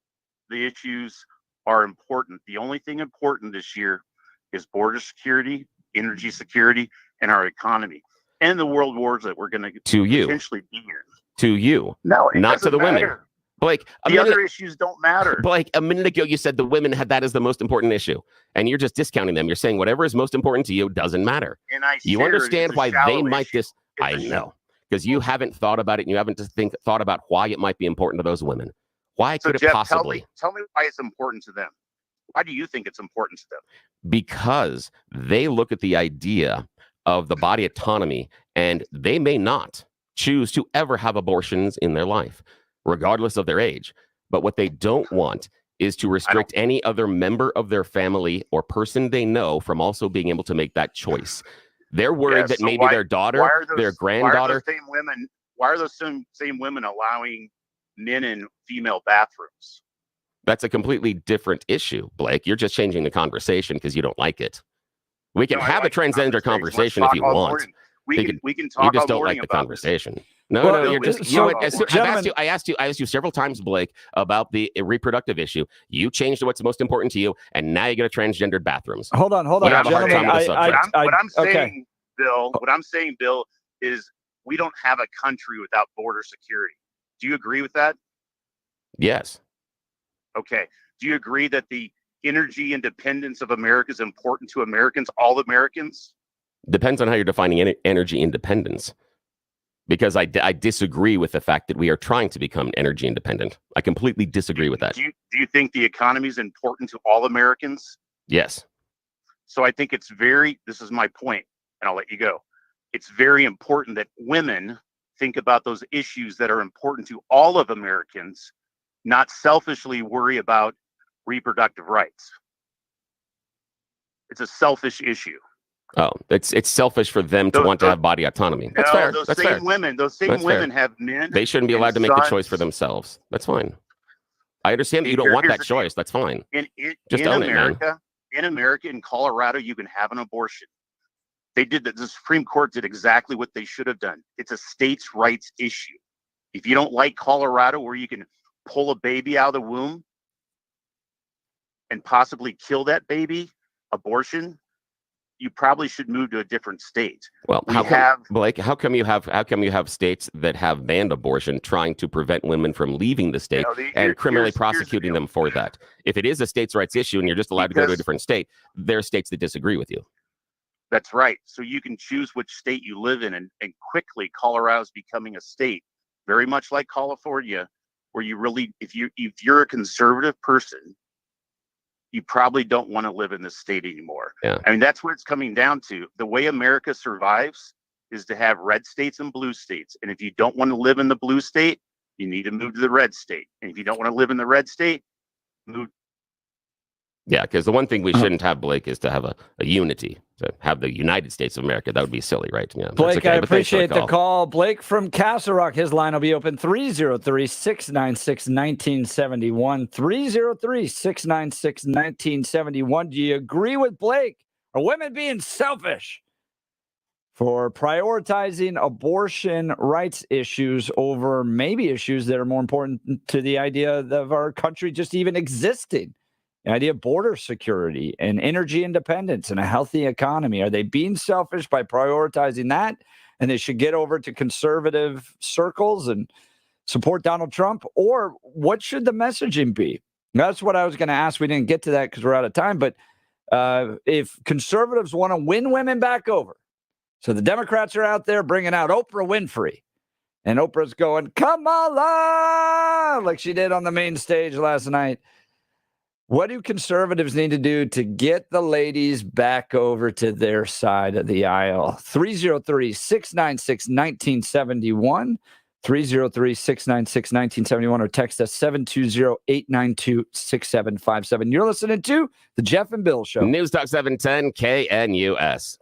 the issues are important. The only thing important this year is border security, energy security, and our economy, and the world wars that we're going to potentially be in. To you. No, not to the women. Blake, the other issues don't matter. Blake, a minute ago you said the women had that as the most important issue, and you're just discounting them. You're saying whatever is most important to you doesn't matter. And you understand why they might issue. I know, because you haven't thought about it, and you haven't thought about why it might be important to those women. Why could it possibly? Tell me why it's important to them. Why do you think it's important to them? Because they look at the idea of the body autonomy, and they may not choose to ever have abortions in their life, regardless of their age. But what they don't want is to restrict any other member of their family or person they know from also being able to make that choice. They're worried that maybe their daughter, their granddaughter. Why are those same women allowing men in female bathrooms? That's a completely different issue, Blake. You're just changing the conversation because you don't like it. We can have a transgender conversation if you want. We can talk. You just don't like the conversation. No, you're just. I asked you several times, Blake, about the reproductive issue. You changed to what's most important to you, and now you go to transgendered bathrooms. Hold on, gentlemen. What I'm saying, Bill, is we don't have a country without border security. Do you agree with that? Yes. Okay. Do you agree that the energy independence of America is important to Americans, all Americans? Depends on how you're defining energy independence. Because I disagree with the fact that we are trying to become energy independent. I completely disagree with that. Do you think the economy is important to all Americans? Yes. So I think this is my point, and I'll let you go. It's very important that women think about those issues that are important to all of Americans, not selfishly worry about reproductive rights. It's a selfish issue. Oh, it's selfish for them to want to have body autonomy. That's fair. Those same women have men. They shouldn't be allowed to make the choice for themselves. That's fine. I understand that you don't want that choice. That's fine. Just own it, man. In America, in Colorado, you can have an abortion. They did that. The Supreme Court did exactly what they should have done. It's a states' rights issue. If you don't like Colorado, where you can pull a baby out of the womb and possibly kill that baby, abortion, you probably should move to a different state. Well, Blake, how come you have states that have banned abortion, trying to prevent women from leaving the state and criminally prosecuting them for that? If it is a states' rights issue and you're just allowed to go to a different state, there are states that disagree with you. That's right. So you can choose which state you live in, and quickly Colorado's becoming a state, very much like California, where you really, if you're a conservative person, you probably don't want to live in this state anymore. Yeah. I mean, that's what it's coming down to. The way America survives is to have red states and blue states. And if you don't want to live in the blue state, you need to move to the red state. And if you don't want to live in the red state, move. Yeah, because the one thing we shouldn't have, Blake, is to have a unity, to have the United States of America. That would be silly, right? Yeah, Blake, okay, I appreciate the call. Blake from Castle Rock, his line will be open 303-696-1971. 303-696-1971. Do you agree with Blake? Are women being selfish for prioritizing abortion rights issues over maybe issues that are more important to the idea of our country just even existing? The idea of border security and energy independence and a healthy economy. Are they being selfish by prioritizing that? And they should get over to conservative circles and support Donald Trump? Or what should the messaging be? That's what I was going to ask. We didn't get to that because we're out of time. But if conservatives want to win women back over, so the Democrats are out there bringing out Oprah Winfrey, and Oprah's going, Kamala, like she did on the main stage last night. What do conservatives need to do to get the ladies back over to their side of the aisle? 303-696-1971, 303-696-1971, or text us 720-892-6757. You're listening to The Jeff and Bill Show. News Talk 710 KNUS.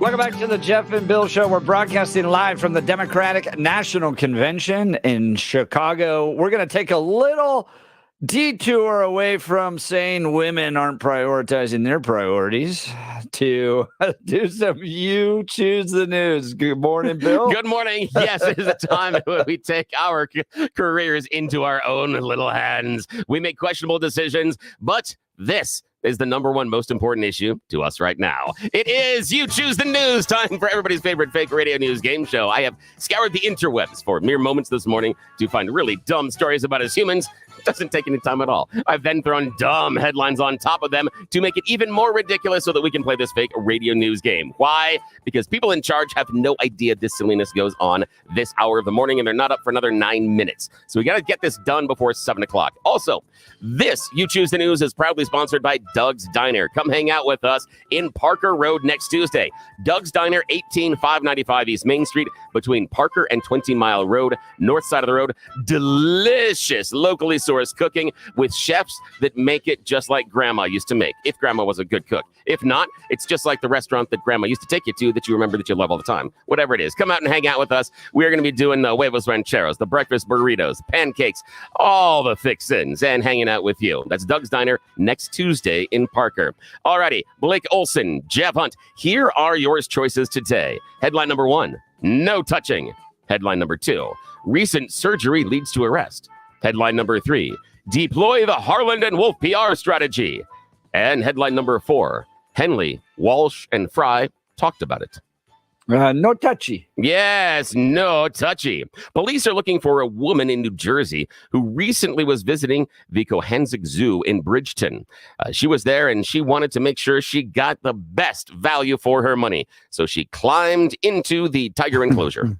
Welcome back to the Jeff and Bill Show. We're broadcasting live from the Democratic National Convention in Chicago. We're going to take a little detour away from saying women aren't prioritizing their priorities to do some You Choose the News. Good morning, Bill. Good morning. Yes, it is a time when we take our careers into our own little hands. We make questionable decisions, but this is the number one most important issue to us right now. It is You Choose the News, time for everybody's favorite fake radio news game show. I have scoured the interwebs for mere moments this morning to find really dumb stories about us humans. It doesn't take any time at all. I've then thrown dumb headlines on top of them to make it even more ridiculous so that we can play this fake radio news game. Why? Because people in charge have no idea this silliness goes on this hour of the morning, and they're not up for another 9 minutes. So we got to get this done before 7 o'clock. Also, this You Choose the News is proudly sponsored by Doug's Diner. Come hang out with us in Parker Road next Tuesday. Doug's Diner, 18595 East Main Street, between Parker and 20 Mile Road, north side of the road. Delicious, locally sourced cooking with chefs that make it just like Grandma used to make, if Grandma was a good cook. If not, it's just like the restaurant that Grandma used to take you to that you remember that you love all the time. Whatever it is, come out and hang out with us. We're going to be doing the huevos rancheros, the breakfast burritos, pancakes, all the fixins, and hanging out with you. That's Doug's Diner next Tuesday in Parker. Alrighty, Blake Olson, Jeff Hunt, here are yours choices today. Headline number 1, no touching. Headline number 2, recent surgery leads to arrest. Headline number 3, deploy the Harland and Wolf PR strategy. And headline number 4, Henley, Walsh, and Fry talked about it. No touchy. Yes, no touchy. Police are looking for a woman in New Jersey who recently was visiting the Cohanzic Zoo in Bridgeton. She was there and she wanted to make sure she got the best value for her money. So she climbed into the tiger enclosure.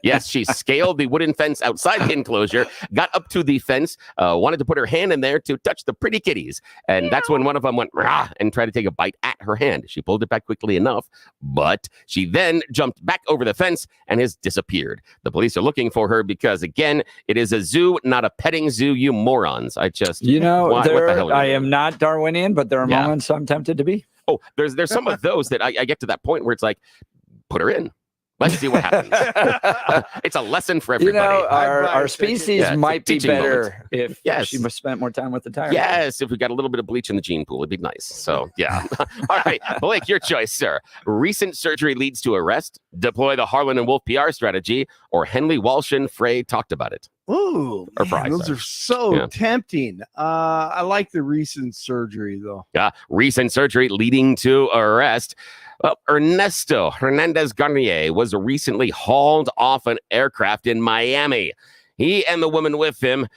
Yes, she scaled the wooden fence outside the enclosure, got up to the fence, wanted to put her hand in there to touch the pretty kitties. And that's when one of them went rah and tried to take a bite at her hand. She pulled it back quickly enough, but she then jumped back over the fence and has disappeared. The police are looking for her because, again, it is a zoo, not a petting zoo, you morons. I just, You know, what the hell are I you am doing? not Darwinian, but there are moments I'm tempted to be. Oh, there's some of those that I get to that point where it's like, put her in. Let's see what happens. It's a lesson for everybody. You know, our species Yeah, it's a might be teaching better if Yes. she spent more time with the tiger. Yes, if we got a little bit of bleach in the gene pool, it'd be nice. So, yeah. All right, Blake, your choice, sir. Recent surgery leads to arrest, deploy the Harlan and Wolf PR strategy, or Henley, Walsh, and Frey talked about it. Ooh, Or man, Fry, those sorry. are so Yeah. tempting. I like the recent surgery, though. Recent surgery leading to arrest. Well, Ernesto Hernandez Garnier was recently hauled off an aircraft in Miami. He and the woman with him,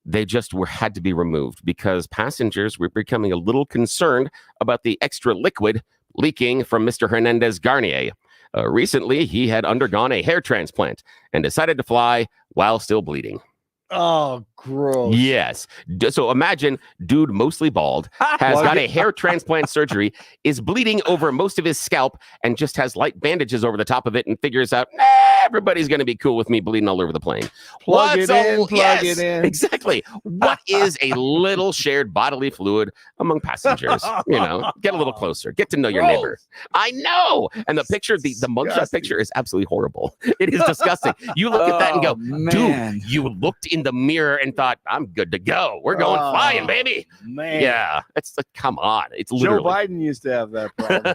they just had to be removed because passengers were becoming a little concerned about the extra liquid leaking from Mr. Hernandez Garnier. Recently, he had undergone a hair transplant and decided to fly while still bleeding. Oh, gross. Yes. So imagine dude mostly bald, has got a hair transplant surgery, is bleeding over most of his scalp, and just has light bandages over the top of it and figures out, everybody's going to be cool with me bleeding all over the plane. Plug it in. Exactly. What is a little shared bodily fluid among passengers? You know, get a little closer. Get to know your neighbor. I know. And the picture, the mugshot picture is absolutely horrible. It is disgusting. You look at that and go, man. dude, you looked in the mirror and thought, I'm good to go. We're going flying, baby. Man. Yeah. It's like, come on. It's Joe literally. Biden used to have that problem.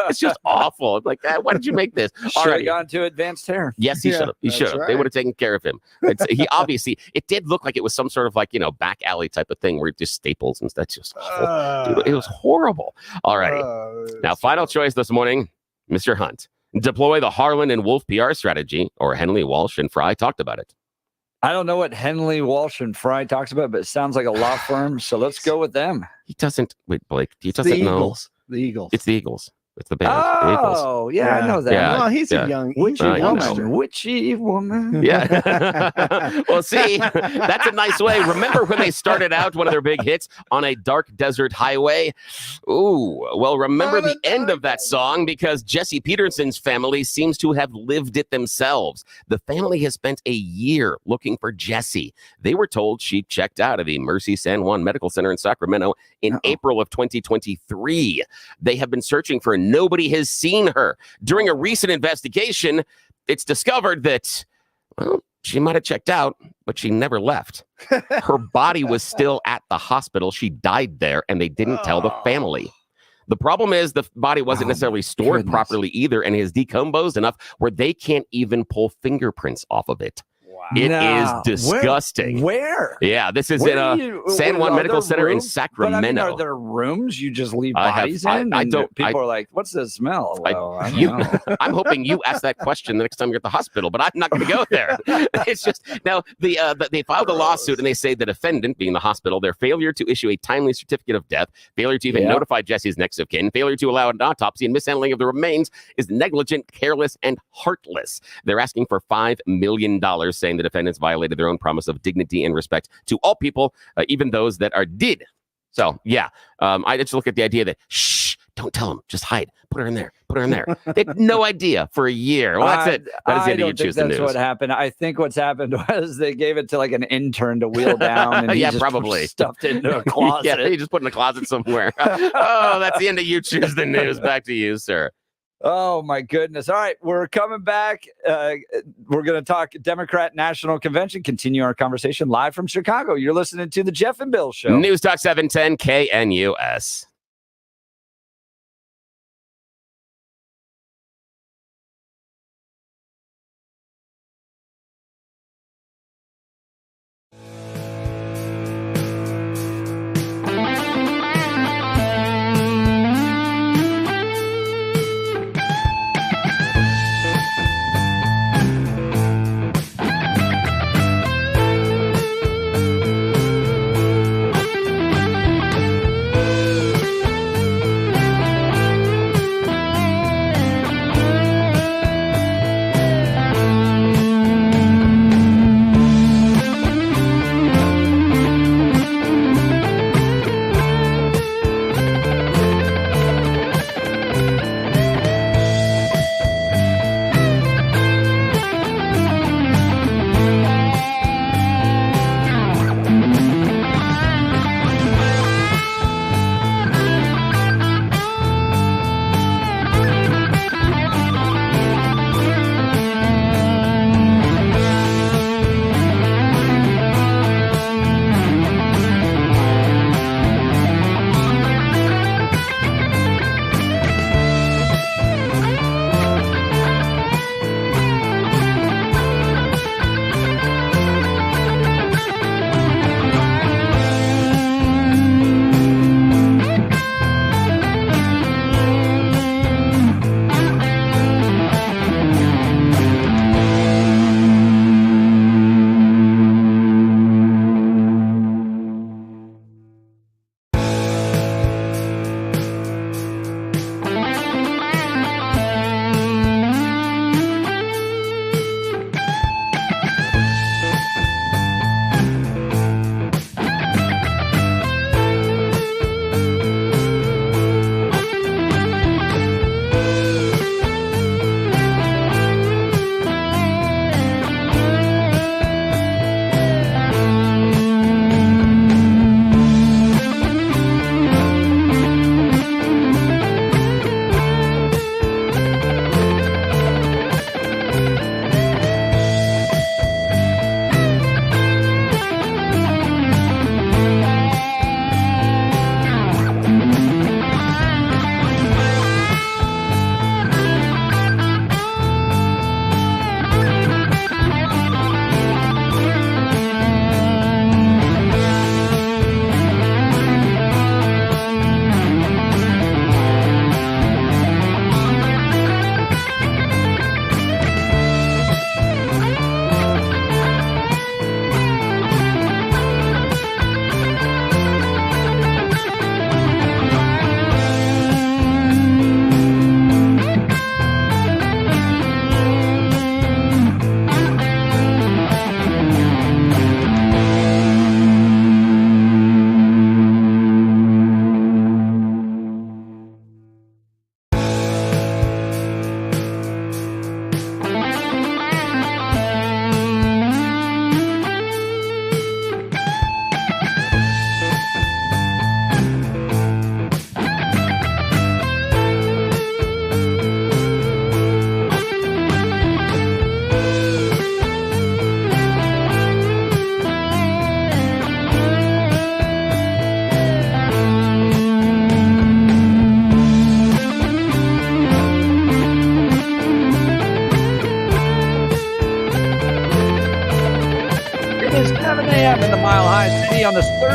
It's just awful. It's like, why did you make this? Should All have right. gone to advanced hair. Yes, he Yeah, should have. He that's should have. They right. would have taken care of him. He obviously, it did look like it was some sort of like, back alley type of thing where it just staples and that's just awful. Dude, it was horrible. All righty. Now, final choice this morning, Mr. Hunt. Deploy the Harlan and Wolf PR strategy, or Henley, Walsh, and Fry talked about it. I don't know what Henley, Walsh, and Fry talks about, but it sounds like a law firm. So let's go with them. He doesn't. Wait, Blake. He The doesn't know. Eagles. The Eagles. It's the Eagles. It's the band. The Eagles. Oh, yeah, I know that. Yeah. Well, he's yeah. a young Witchy I know. woman. Witchy woman. Yeah. Well, see, that's a nice way. Remember when they started out one of their big hits on a dark desert highway? Ooh, well, remember the end of that song because Jesse Peterson's family seems to have lived it themselves. The family has spent a year looking for Jesse. They were told she checked out of the Mercy San Juan Medical Center in Sacramento in April of 2023. They have been searching for her. Nobody has seen her. During a recent investigation, it's discovered that, Well, she might have checked out, but she never left. Her body was still at the hospital. She died there, and they didn't tell the family. The problem is the body wasn't necessarily stored properly either, and is decomposed enough where they can't even pull fingerprints off of it. It is disgusting. Where? Yeah, this is in San Juan Medical Center in Sacramento. But, I mean, are there rooms you just leave bodies in? People are like, "What's the smell?" Well, I don't know. I'm hoping you ask that question the next time you're at the hospital, but I'm not going to go there. It's just now they filed a lawsuit and they say the defendant, being the hospital, their failure to issue a timely certificate of death, failure to even notify Jesse's next of kin, failure to allow an autopsy, and mishandling of the remains is negligent, careless, and heartless. They're asking for $5 million, saying the defendants violated their own promise of dignity and respect to all people, even those that are dead. So, yeah, I just look at the idea that, shh, don't tell them, just hide. Put her in there. Put her in there. They had no idea for a year. Well, that's it. That is the end of You Choose the News. That's what happened. I think what's happened was they gave it to like an intern to wheel down, and he just probably stuffed it into a closet. Yeah, he just put it in a closet somewhere. Oh, that's the end of You Choose the News. Back to you, sir. Oh, my goodness. All right. We're coming back. We're going to talk Democrat National Convention, continue our conversation live from Chicago. You're listening to the Jeff and Bill Show. News Talk 710 KNUS.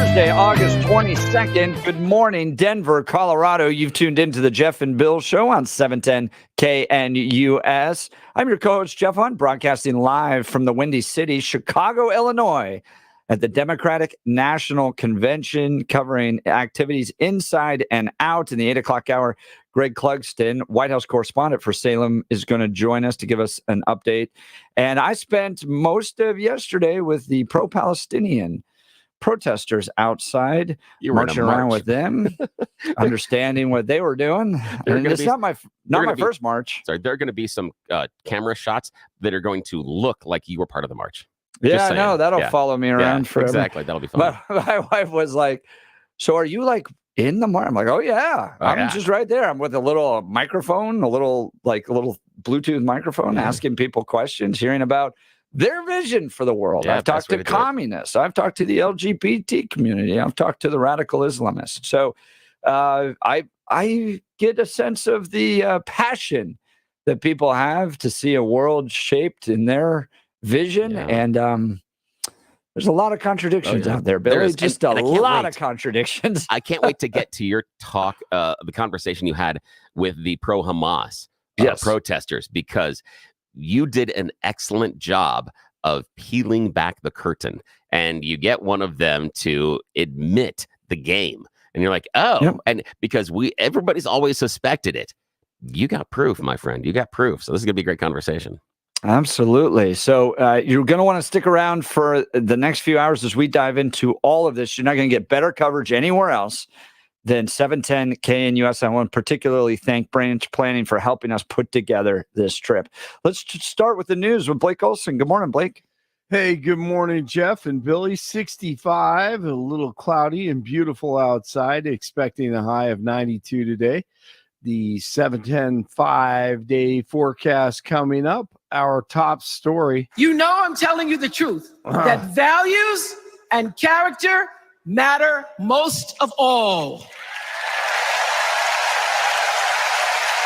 Thursday, August 22nd. Good morning, Denver, Colorado. You've tuned into the Jeff and Bill Show on 710 KNUS. I'm your co-host, Jeff Hunt, broadcasting live from the Windy City, Chicago, Illinois, at the Democratic National Convention, covering activities inside and out in the 8 o'clock hour. Greg Clugston, White House correspondent for Salem, is going to join us to give us an update. And I spent most of yesterday with the pro-Palestinian protesters outside, marching around with them, understanding what they were doing. And it's not my first march. Sorry, there are going to be some camera shots that are going to look like you were part of the march. Yeah, I know. That'll follow me around forever. Exactly. That'll be fun. My wife was like, so are you like in the march? I'm like, oh yeah. I'm just right there. I'm with a little microphone, a little Bluetooth microphone, asking people questions, hearing about their vision for the world. I've talked to communists. I've talked to the LGBT community. I've talked to the radical Islamists. So I get a sense of the passion that people have to see a world shaped in their vision. And there's a lot of contradictions out there, Billy. Just a lot of contradictions. I can't wait to get to your talk, the conversation you had with the pro-Hamas protesters, because you did an excellent job of peeling back the curtain, and you get one of them to admit the game, and you're like, and because everybody's always suspected it. You got proof, my friend. You got proof. So this is gonna be a great conversation. Absolutely. So you're going to want to stick around for the next few hours as we dive into all of this. You're not going to get better coverage anywhere else than 710 KNUS. I want to particularly thank Branch Planning for helping us put together this trip. Let's start with the news with Blake Olson. Good morning, Blake. Hey, good morning, Jeff and Billy. 65, a little cloudy and beautiful outside, expecting a high of 92 today. The 710 5-day forecast coming up. Our top story. You know I'm telling you the truth, that values and character matter most of all.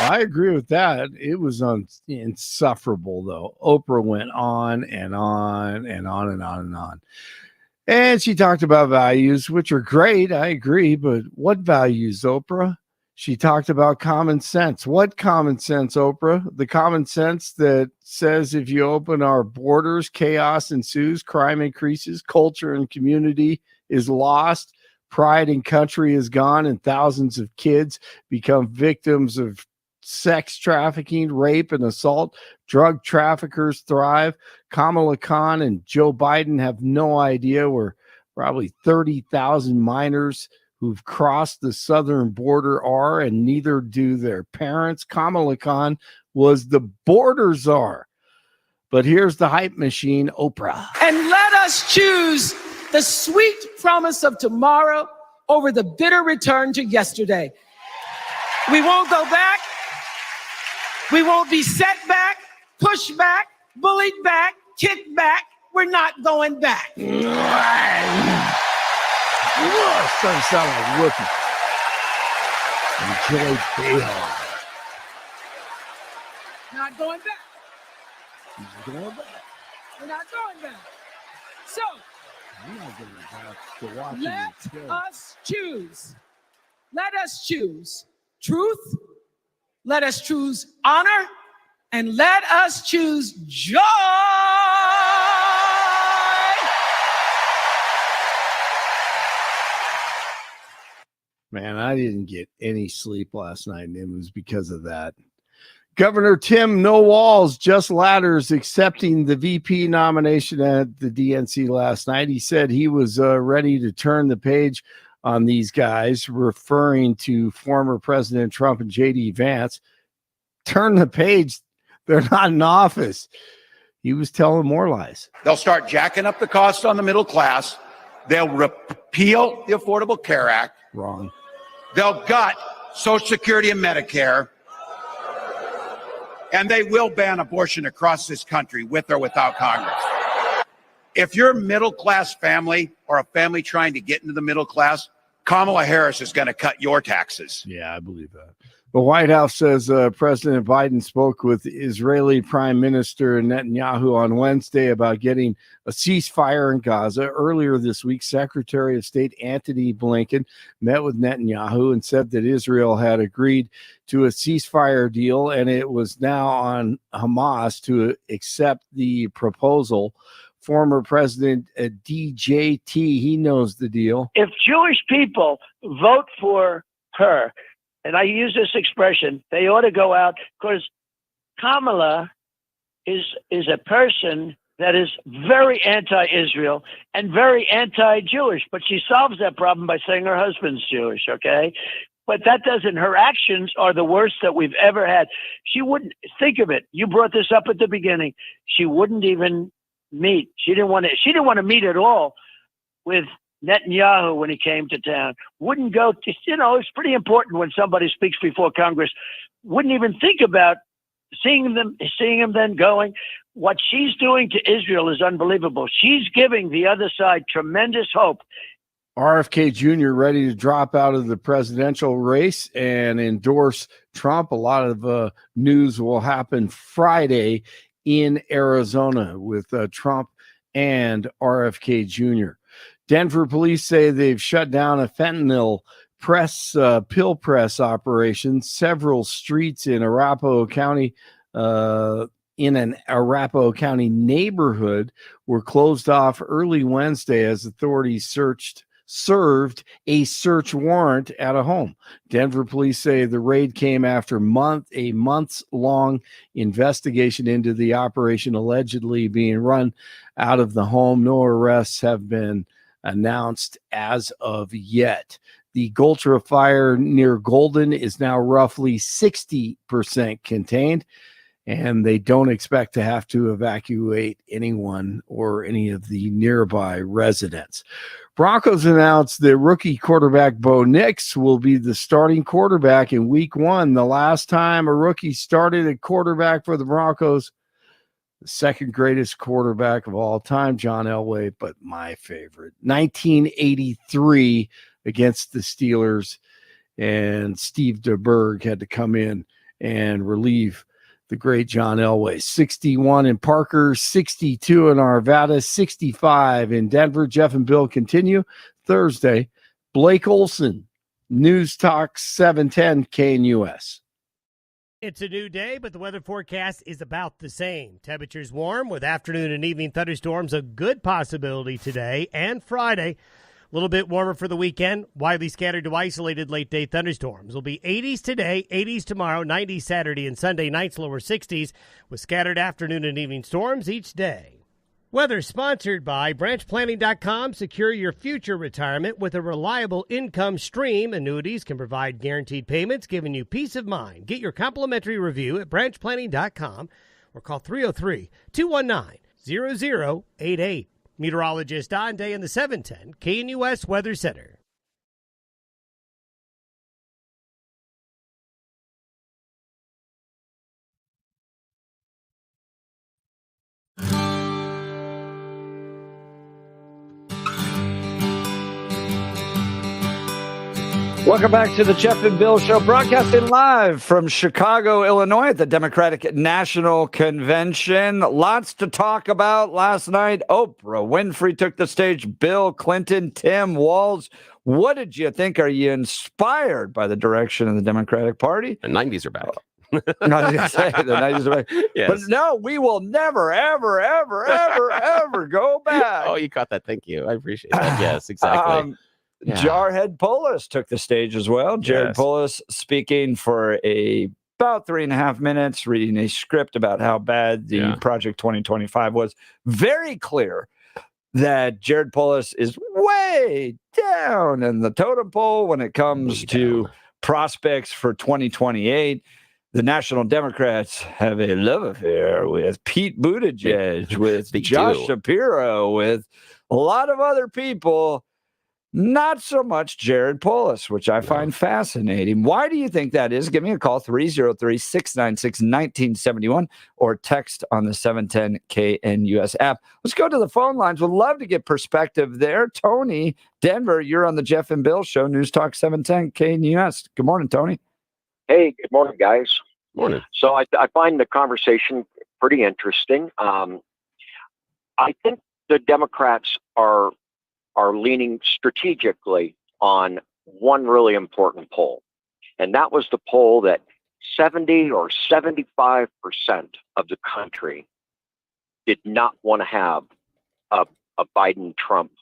I agree with that. It was insufferable, though. Oprah went on and on and on and on and on. And she talked about values, which are great. I agree. But what values, Oprah? She talked about common sense. What common sense, Oprah? The common sense that says if you open our borders, chaos ensues, crime increases, culture and community is lost, pride in country is gone, and thousands of kids become victims of sex trafficking, rape, and assault. Drug traffickers thrive. Kamala Khan and Joe Biden have no idea where probably 30,000 minors who've crossed the southern border are, and neither do their parents. Kamala Khan was the border czar. But here's the hype machine, Oprah. And let us choose the sweet promise of tomorrow over the bitter return to yesterday. We won't go back. We won't be set back, pushed back, bullied back, kicked back. We're not going back. Starting to sound like Whoopi. Enjoy Bayhawk. Not going back. We're not going back. So, let us choose. Let us choose truth. Let us choose honor. And let us choose joy. Man, I didn't get any sleep last night, and it was because of that. Governor Tim No Walls, just ladders, accepting the VP nomination at the DNC last night. He said he was ready to turn the page on these guys, referring to former President Trump and J.D. Vance. Turn the page. They're not in office. He was telling more lies. They'll start jacking up the cost on the middle class. They'll repeal the Affordable Care Act. Wrong. They'll gut Social Security and Medicare. And they will ban abortion across this country with or without Congress. If you're a middle-class family or a family trying to get into the middle class, Kamala Harris is going to cut your taxes. Yeah, I believe that. The White House says President Biden spoke with Israeli Prime Minister Netanyahu on Wednesday about getting a ceasefire in Gaza. Earlier this week, Secretary of State Antony Blinken met with Netanyahu and said that Israel had agreed to a ceasefire deal, and it was now on Hamas to accept the proposal. Former President DJT, he knows the deal. If Jewish people vote for her, and I use this expression, they ought to go out, because Kamala is a person that is very anti-Israel and very anti-Jewish, but she solves that problem by saying her husband's Jewish, okay? But that doesn't, her actions are the worst that we've ever had. She wouldn't, think of it, you brought this up at the beginning, she wouldn't even meet. She didn't want to meet at all with Netanyahu when he came to town. Wouldn't go to, it's pretty important when somebody speaks before Congress. Wouldn't even think about seeing him then going. What she's doing to Israel is unbelievable. She's giving the other side tremendous hope. RFK Jr. ready to drop out of the presidential race and endorse Trump. A lot of news will happen Friday in Arizona with Trump and RFK Jr. Denver police say they've shut down a fentanyl pill press operation. Several streets in Arapahoe County, in an Arapahoe County neighborhood, were closed off early Wednesday as authorities served a search warrant at a home. Denver police say the raid came after a months-long investigation into the operation allegedly being run out of the home. No arrests have been announced as of yet. The Gultra fire near Golden is now roughly 60% contained, and they don't expect to have to evacuate anyone or any of the nearby residents. Broncos announced that rookie quarterback Bo Nix will be the starting quarterback in Week 1. The last time a rookie started at quarterback for the Broncos, the second greatest quarterback of all time, John Elway, but my favorite, 1983 against the Steelers, and Steve DeBerg had to come in and relieve the great John Elway. 61 in Parker, 62 in Arvada, 65 in Denver. Jeff and Bill continue Thursday. Blake Olson, News Talk 710 KNUS. It's a new day, but the weather forecast is about the same. Temperatures warm with afternoon and evening thunderstorms, a good possibility today and Friday. A little bit warmer for the weekend. Widely scattered to isolated late-day thunderstorms. Will be 80s today, 80s tomorrow, 90s Saturday and Sunday nights, lower 60s, with scattered afternoon and evening storms each day. Weather sponsored by branchplanning.com. Secure your future retirement with a reliable income stream. Annuities can provide guaranteed payments, giving you peace of mind. Get your complimentary review at branchplanning.com or call 303-219-0088. Meteorologist Don Day in the 710 KNUS Weather Center. Welcome back to the Jeff and Bill Show, broadcasting live from Chicago, Illinois at the Democratic National Convention. Lots to talk about last night. Oprah Winfrey took the stage, Bill Clinton, Tim Walz. What did you think? Are you inspired by the direction of the Democratic Party? The 90s are back. No, I was gonna say, the 90s are back. Yes. But no, we will never, ever, ever, ever, ever go back. Oh, you caught that. Thank you. I appreciate that. Yes, exactly. Yeah. Jarhead Polis took the stage as well. Jared Polis speaking for about 3.5 minutes, reading a script about how bad the Project 2025 was. Very clear that Jared Polis is way down in the totem pole when it comes to prospects for 2028. The National Democrats have a love affair with Pete Buttigieg, with Josh Shapiro, with a lot of other people. Not so much Jared Polis, which I find fascinating. Why do you think that is? Give me a call, 303-696-1971, or text on the 710 KNUS app. Let's go to the phone lines. We'd love to get perspective there. Tony, Denver, you're on the Jeff and Bill Show, News Talk 710 KNUS. Good morning, Tony. Hey, good morning, guys. Morning. So I find the conversation pretty interesting. I think the Democrats are leaning strategically on one really important poll, and that was the poll that 70 or 75% of the country did not want to have a Biden-Trump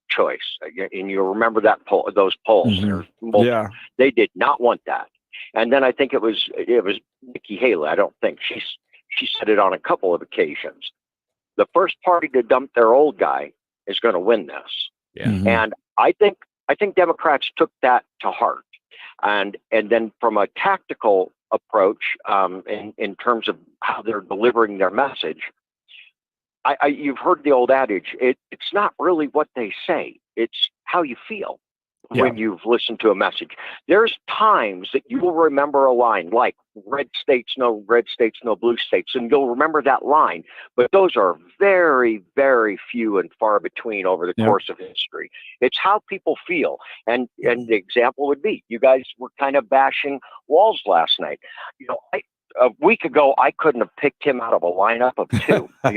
choice. And you remember that poll, those polls. Yeah. They did not want that. And then I think it was Nikki Haley. I don't think she said it on a couple of occasions. The first party to dump their old guy is going to win this. Yeah. And I think Democrats took that to heart. And then from a tactical approach, in terms of how they're delivering their message, you've heard the old adage, it's not really what they say, it's how you feel when you've listened to a message. There's times that you will remember a line like red states, no blue states, and you'll remember that line. But those are very, very few and far between over the course of history. It's how people feel. And the example would be, you guys were kind of bashing Walz last night. A week ago, I couldn't have picked him out of a lineup of two. I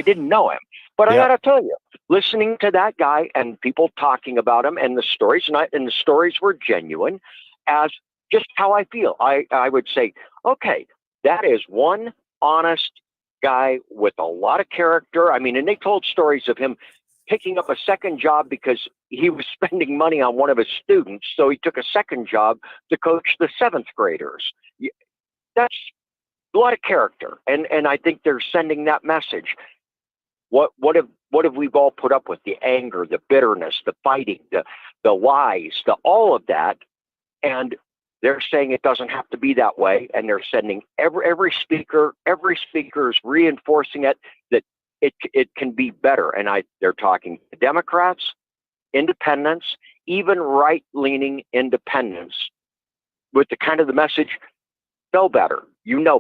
didn't know him, but I got to tell you, listening to that guy and people talking about him and the stories, and the stories were genuine, as just how I feel. I would say, okay, that is one honest guy with a lot of character. I mean, and they told stories of him picking up a second job because he was spending money on one of his students. So he took a second job to coach the 7th graders. That's a lot of character. And I think they're sending that message. What have we all put up with? The anger, the bitterness, the fighting, the lies, all of that. And they're saying it doesn't have to be that way. And they're sending every speaker is reinforcing it, that it can be better. And they're talking to Democrats, independents, even right-leaning independents, with the kind of the message, know better,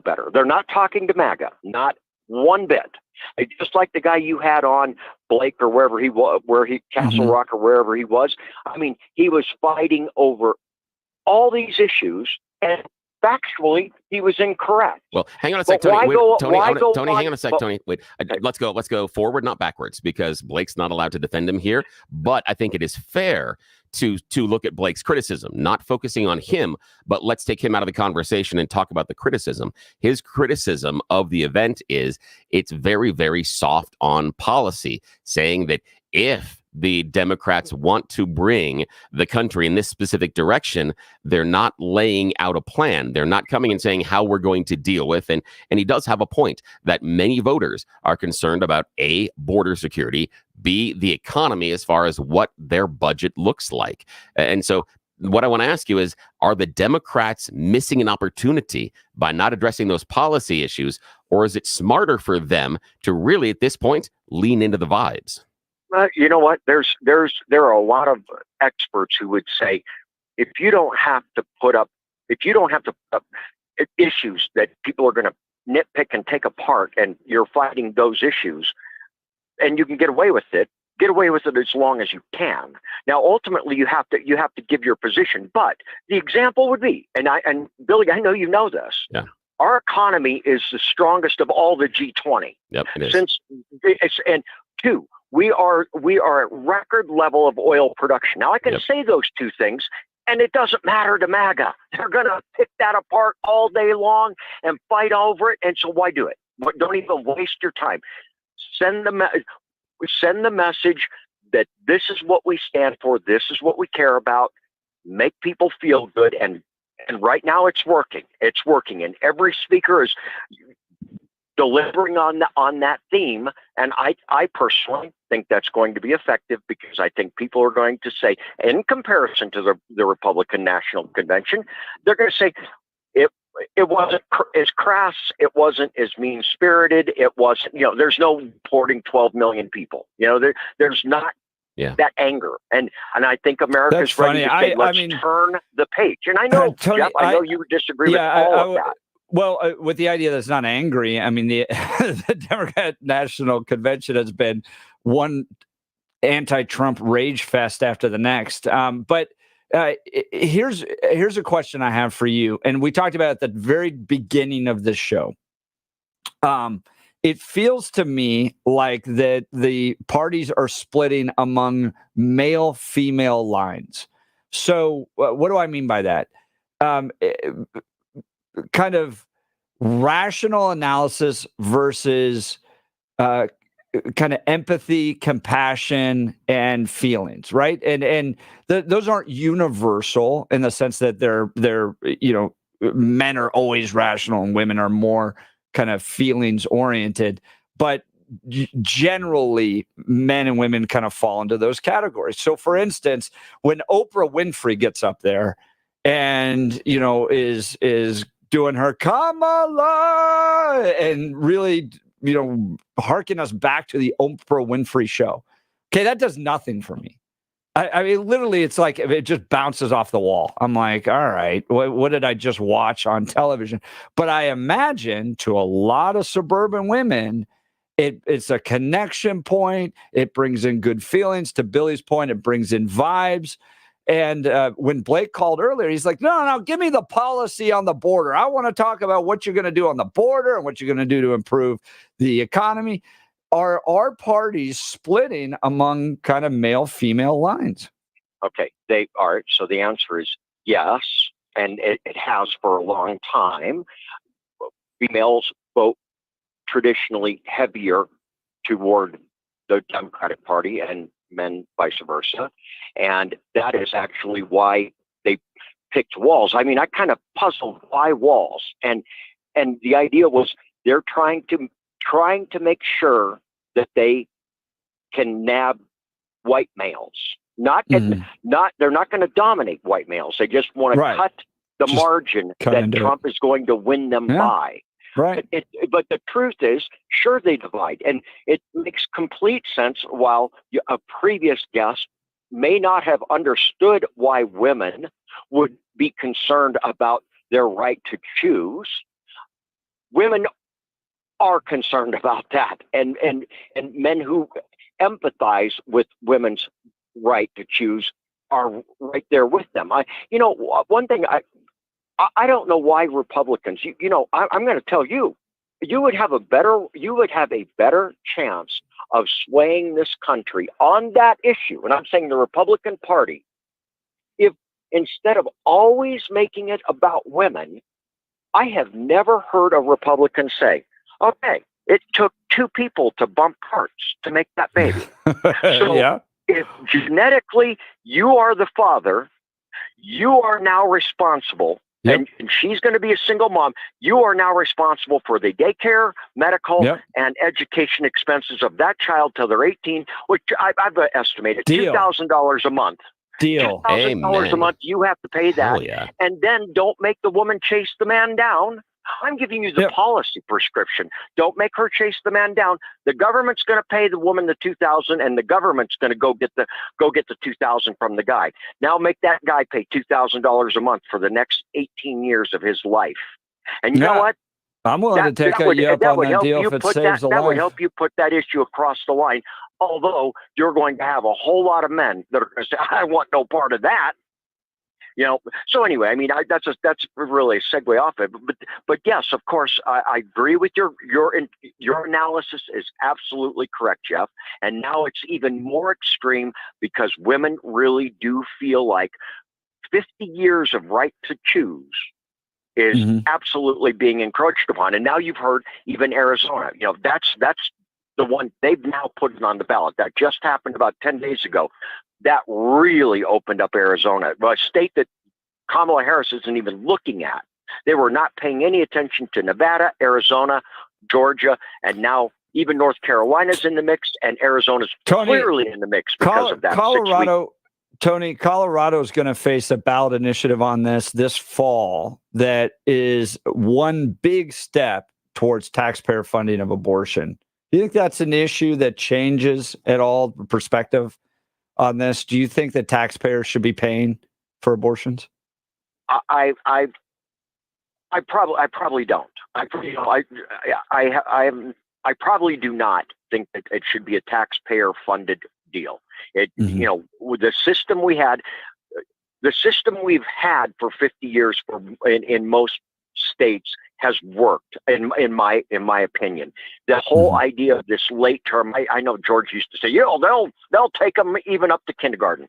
better. They're not talking to MAGA, not one bit. Just like the guy you had on, Blake, or wherever he was, Castle Rock or wherever he was. I mean, he was fighting over all these issues, and factually, he was incorrect. Well, hang on a sec, Tony. Tony, hang on a sec, Tony. Wait, let's go forward, not backwards, because Blake's not allowed to defend him here. But I think it is fair to look at Blake's criticism, not focusing on him, but let's take him out of the conversation and talk about the criticism. His criticism of the event is it's very, very soft on policy, saying that if the Democrats want to bring the country in this specific direction, they're not laying out a plan. They're not coming and saying how we're going to deal with. And he does have a point that many voters are concerned about A, border security, B, the economy as far as what their budget looks like. And so what I want to ask you is, are the Democrats missing an opportunity by not addressing those policy issues, or is it smarter for them to really, at this point, lean into the vibes? You know what? There are a lot of experts who would say, if you don't have to put up issues that people are going to nitpick and take apart, and you're fighting those issues, and you can get away with it as long as you can. Now, ultimately, you have to give your position. But the example would be, and Billy, I know you know this. Yeah. Our economy is the strongest of all the G20. Yep, it is. And two, we are at record level of oil production. Now, I can say those two things, and it doesn't matter to MAGA. They're going to pick that apart all day long and fight over it. And so why do it? Don't even waste your time. Send the message that this is what we stand for. This is what we care about. Make people feel good. And right now it's working. It's working. And every speaker is delivering on that theme. And I personally think that's going to be effective, because I think people are going to say, in comparison to the Republican National Convention, they're going to say it wasn't as crass, it wasn't as mean-spirited, it wasn't, there's no deporting 12 million people. There's not that anger. And I think America's ready to say, let's turn the page. And I know, Tony, Jeff, I know you would disagree with all of that. Well, with the idea that it's not angry, I mean, the Democrat National Convention has been one anti-Trump rage fest after the next. But Here's a question I have for you, and we talked about it at the very beginning of this show. It feels to me like that the parties are splitting among male-female lines. So, what do I mean by that? Kind of rational analysis versus kind of empathy, compassion, and feelings, right? And those aren't universal in the sense that they're men are always rational and women are more kind of feelings oriented, but generally men and women kind of fall into those categories. So for instance, when Oprah Winfrey gets up there and is doing her Kamala and really harken us back to the Oprah Winfrey show, okay, that does nothing for me. I mean, literally, it's like it just bounces off the wall. I'm like, all right, what did I just watch on television? But I imagine to a lot of suburban women, it's a connection point. It brings in good feelings. To Billy's point, it brings in vibes. And when Blake called earlier, he's like, no, give me the policy on the border. I want to talk about what you're going to do on the border and what you're going to do to improve the economy. Are our parties splitting among kind of male-female lines? Okay, they are. So the answer is yes, and it has for a long time. Females vote traditionally heavier toward the Democratic Party and men vice versa. And that is actually why they picked walls. I mean, I kind of puzzled why walls. And the idea was they're trying to make sure that they can nab white males. They're not going to dominate white males. They just want to cut the margin that Trump is going to win them by. Right. But the truth is, sure, they divide. And it makes complete sense. While a previous guest may not have understood why women would be concerned about their right to choose, women are concerned about that. And men who empathize with women's right to choose are right there with them. One thing I don't know why Republicans, I'm going to tell you, you would have a better chance of swaying this country on that issue. And I'm saying the Republican Party, if instead of always making it about women, I have never heard a Republican say, okay, it took two people to bump carts to make that baby. So if genetically you are the father, you are now responsible. And she's going to be a single mom. You are now responsible for the daycare, medical, and education expenses of that child till they're 18, which I've estimated $2,000 a month. $2,000 a month. You have to pay that. And then don't make the woman chase the man down. I'm giving you the policy prescription. Don't make her chase the man down. The government's going to pay the woman the $2,000, and the government's going to go get the $2,000 from the guy. Now make that guy pay $2,000 a month for the next 18 years of his life. And you know what? I'm willing to take you up on that deal if it saves a life. That would help you put that issue across the line. Although you're going to have a whole lot of men that are going to say, "I want no part of that." So anyway, I mean, that's really a segue off it. But yes, of course, I agree with your analysis is absolutely correct, Jeff. And now it's even more extreme because women really do feel like 50 years of right to choose is absolutely being encroached upon. And now you've heard even Arizona. That's the one they've now put it on the ballot. That just happened about 10 days ago. That really opened up Arizona, a state that Kamala Harris isn't even looking at. They were not paying any attention to Nevada, Arizona, Georgia, and now even North Carolina's in the mix, and Arizona's clearly in the mix because of that. Colorado is going to face a ballot initiative on this fall that is one big step towards taxpayer funding of abortion. Do you think that's an issue that changes at all the perspective on this? Do you think that taxpayers should be paying for abortions? I probably don't. I probably do not think that it should be a taxpayer funded deal. With the system we had, The system we've had for 50 years in most states has worked, in my opinion. The whole idea of this late term, I know George used to say, they'll take them even up to kindergarten.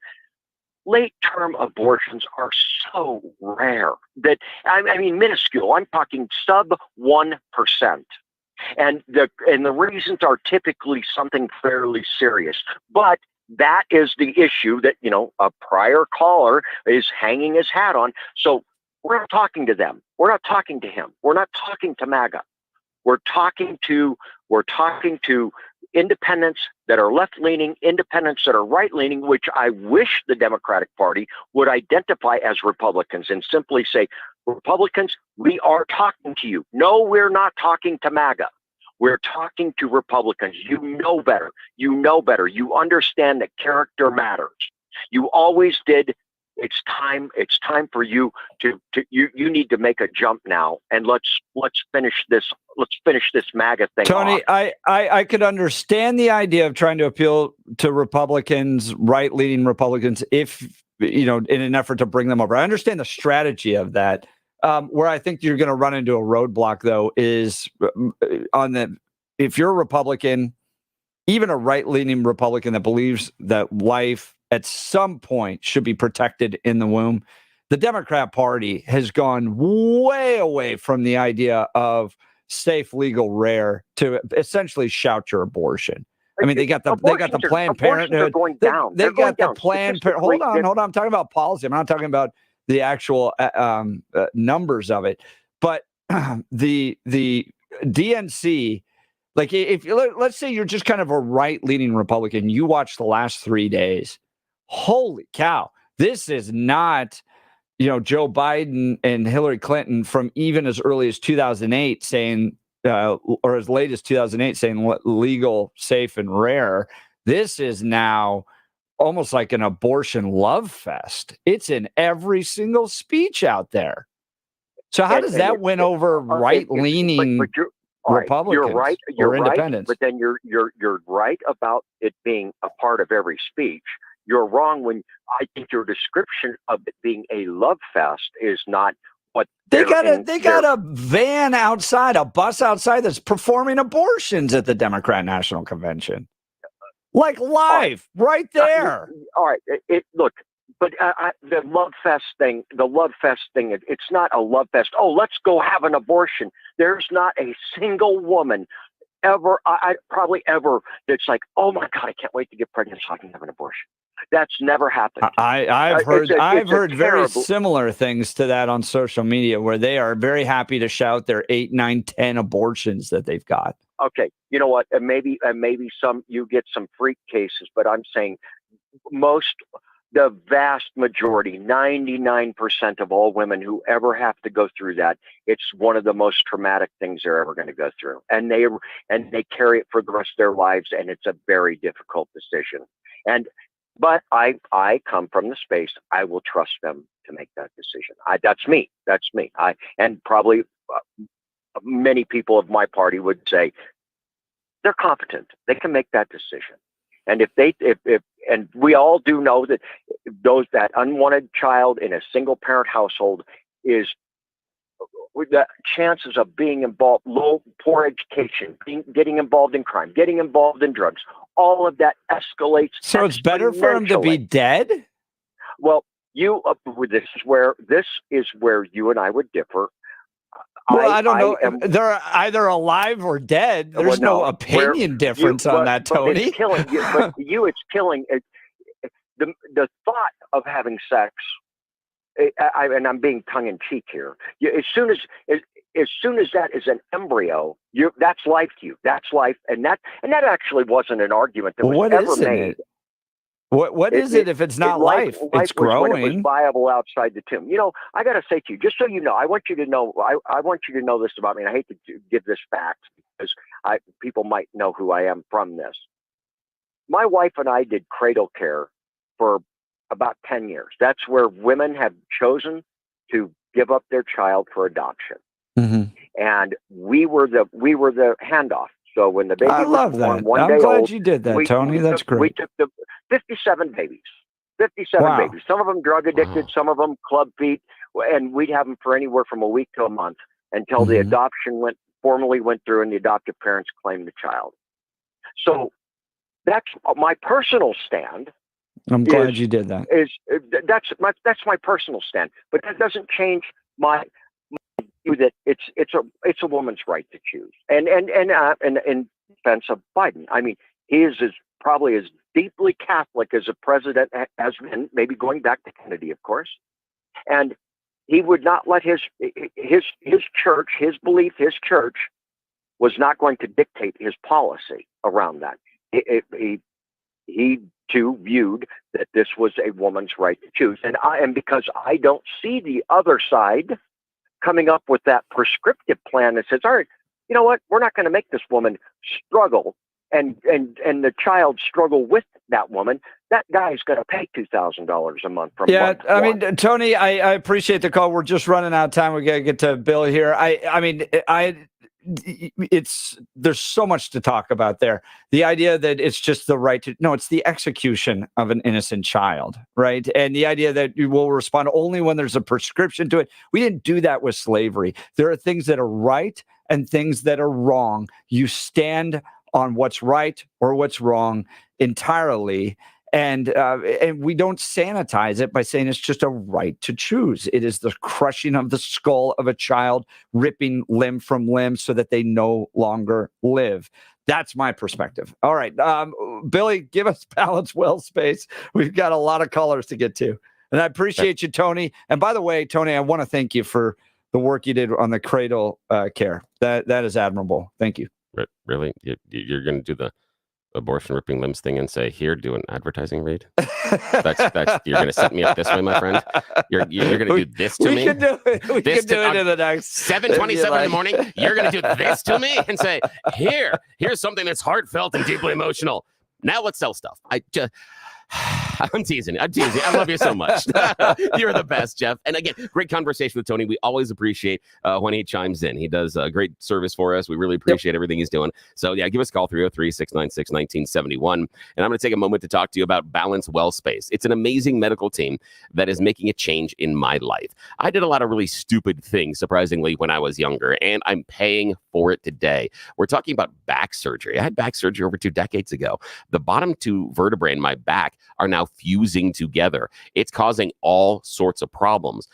Late term abortions are so rare that, I mean, minuscule. I'm talking sub 1%. And the reasons are typically something fairly serious. But that is the issue that, a prior caller is hanging his hat on. So we're not talking to them. We're not talking to him. We're not talking to MAGA. We're talking to independents that are left-leaning, independents that are right-leaning, which I wish the Democratic Party would identify as Republicans and simply say, Republicans, we are talking to you. No, we're not talking to MAGA. We're talking to Republicans. You know better. You know better. You understand that character matters. You always did. It's time for you you need to make a jump now, and let's finish this MAGA thing. Tony, off. I could understand the idea of trying to appeal to Republicans, right-leaning Republicans, if in an effort to bring them over. I understand the strategy of that. Where I think you're going to run into a roadblock, though, is if you're a Republican, even a right-leaning Republican that believes that life at some point should be protected in the womb, the Democrat Party has gone way away from the idea of safe, legal, rare to essentially shout your abortion. I mean, they got the Planned Parenthood going down. They got the Planned Parenthood. Hold on. I'm talking about policy. I'm not talking about the actual numbers of it. But the DNC, like if let's say you're just kind of a right-leaning Republican, you watch the last 3 days. Holy cow! This is not, Joe Biden and Hillary Clinton from even as early as 2008 saying, or as late as 2008 saying legal, safe, and rare. This is now almost like an abortion love fest. It's in every single speech out there. So how does that win over right-leaning Republicans? You're right, independents? but then you're right about it being a part of every speech. You're wrong when I think your description of it being a love fest is not what they got a van outside, a bus outside that's performing abortions at the Democrat National Convention, like live right there. All right, look, but the love fest thing, it's not a love fest. Oh, let's go have an abortion. There's not a single woman ever, probably ever, that's like, oh my God, I can't wait to get pregnant so I can have an abortion. That's never happened. I've heard very similar things to that on social media, where they are very happy to shout their 8, 9, 10 abortions that they've got. Okay, you know what? And maybe you get some freak cases, but I'm saying the vast majority, 99% of all women who ever have to go through that, it's one of the most traumatic things they're ever going to go through, and they carry it for the rest of their lives, and it's a very difficult decision. But I come from the space. I will trust them to make that decision. That's me. And probably many people of my party would say they're competent. They can make that decision. And and we all do know that that unwanted child in a single parent household is, the chances of being involved, poor education, getting involved in crime, getting involved in drugs, all of that escalates. So it's better for him to be dead? Well, this is where you and I would differ. Well, I don't know. They're either alive or dead. There's no opinion difference on that, Tony. It's killing you. But it's killing it. The thought of having sex, and I'm being tongue in cheek here. As soon as that is an embryo, that's life to you. That's life, and that actually wasn't an argument that was ever made. What is it if it's not life? It's growing. When it was viable outside the tomb. I got to say to you, just so you know, I want you to know. I want you to know this about me. And I hate to give this fact because people might know who I am from this. My wife and I did cradle care for about 10 years. That's where women have chosen to give up their child for adoption. Mm-hmm. And we were the handoff. So when the baby I love was born, that. one I'm day glad old, you did that, Tony. That's great. We took the 57 babies. 57 Wow. babies. Some of them drug addicted, Wow. some of them club feet, and we'd have them for anywhere from a week to a month until the adoption formally went through and the adoptive parents claimed the child. So that's my personal stand. I'm glad you did that. That's my personal stand, but that doesn't change my view that it's a woman's right to choose. And in defense of Biden, I mean, he is probably as deeply Catholic as a president has been, maybe going back to Kennedy, of course, and he would not let his church, his belief, his church was not going to dictate his policy around that. He too viewed that this was a woman's right to choose, and because I don't see the other side coming up with that prescriptive plan that says, all right, you know what, we're not going to make this woman struggle and the child struggle with that woman. That guy's going to pay $2,000 a month from month I one. mean, Tony, I appreciate the call. We're just running out of time. We got to get to Bill here. There's so much to talk about there. The idea that it's just the right to, no, it's the execution of an innocent child, right? And the idea that you will respond only when there's a prescription to it. We didn't do that with slavery. There are things that are right and things that are wrong. You stand on what's right or what's wrong entirely. And we don't sanitize it by saying it's just a right to choose. It is the crushing of the skull of a child, ripping limb from limb so that they no longer live. That's my perspective. All right. Billy, give us Balance Well Space. We've got a lot of callers to get to. And I appreciate you, Tony. And by the way, Tony, I want to thank you for the work you did on the cradle care. That is admirable. Thank you. Really? You're going to do the abortion ripping limbs thing and say, here, do an advertising read? That's you're going to set me up this way, my friend? You're going to do this to me? We can do it. We can do it in the next 7:27 in the morning. You're going to do this to me and say, here's something that's heartfelt and deeply emotional. Now let's sell stuff. I'm teasing. I love you so much. You're the best, Jeff. And again, great conversation with Tony. We always appreciate when he chimes in. He does a great service for us. We really appreciate everything he's doing. So yeah, give us a call, 303-696-1971. And I'm going to take a moment to talk to you about Balance Well Space. It's an amazing medical team that is making a change in my life. I did a lot of really stupid things, surprisingly, when I was younger, and I'm paying for it today. We're talking about back surgery. I had back surgery over 2 decades ago. The bottom 2 vertebrae in my back are now fusing together. It's causing all sorts of problems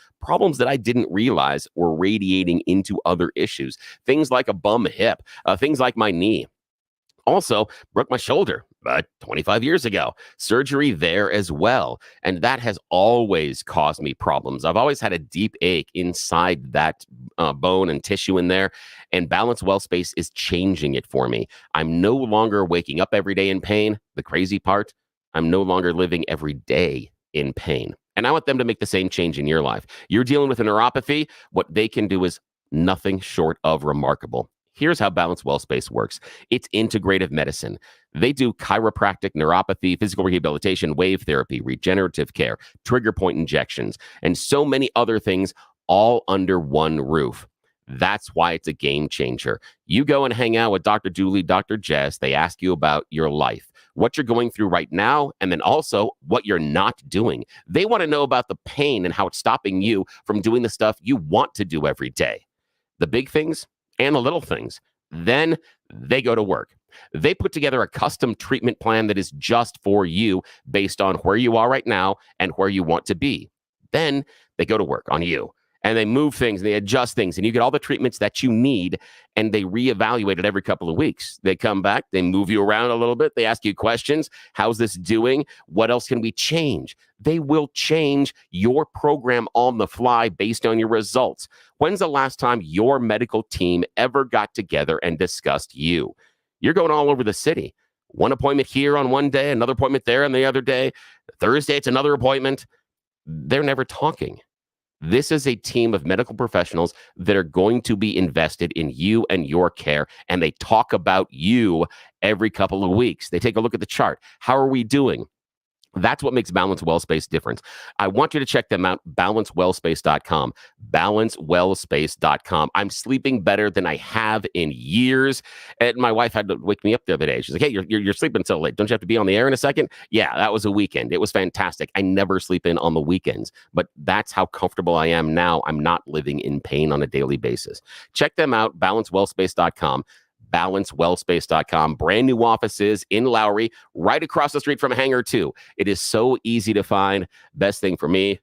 that I didn't realize were radiating into other issues. Things like a bum hip, things like my knee. Also, broke my shoulder 25 years ago. Surgery there as well. And that has always caused me problems. I've always had a deep ache inside that bone and tissue in there. And Balance Well Space is changing it for me. I'm no longer waking up every day in pain. The crazy part, I'm no longer living every day in pain. And I want them to make the same change in your life. You're dealing with a neuropathy. What they can do is nothing short of remarkable. Here's how Balance Well Space works. It's integrative medicine. They do chiropractic, neuropathy, physical rehabilitation, wave therapy, regenerative care, trigger point injections, and so many other things all under one roof. That's why it's a game changer. You go and hang out with Dr. Julie, Dr. Jess. They ask you about your life, what you're going through right now, and then also what you're not doing. They want to know about the pain and how it's stopping you from doing the stuff you want to do every day. The big things and the little things. Then they go to work. They put together a custom treatment plan that is just for you based on where you are right now and where you want to be. Then they go to work on you. And they move things, they adjust things, and you get all the treatments that you need, and they reevaluate it every couple of weeks. They come back, they move you around a little bit, they ask you questions. How's this doing? What else can we change? They will change your program on the fly based on your results. When's the last time your medical team ever got together and discussed you? You're going all over the city. One appointment here on one day, another appointment there on the other day. Thursday, it's another appointment. They're never talking. This is a team of medical professionals that are going to be invested in you and your care, and they talk about you every couple of weeks. They take a look at the chart. How are we doing? That's what makes Balance Wellspace different. I want you to check them out, balancewellspace.com, balancewellspace.com. I'm sleeping better than I have in years. And my wife had to wake me up the other day. She's like, hey, you're sleeping so late. Don't you have to be on the air in a second? Yeah, that was a weekend. It was fantastic. I never sleep in on the weekends, but that's how comfortable I am now. I'm not living in pain on a daily basis. Check them out, balancewellspace.com. balancewellspace.com. Brand new offices in Lowry, right across the street from Hangar 2. It is so easy to find. Best thing for me,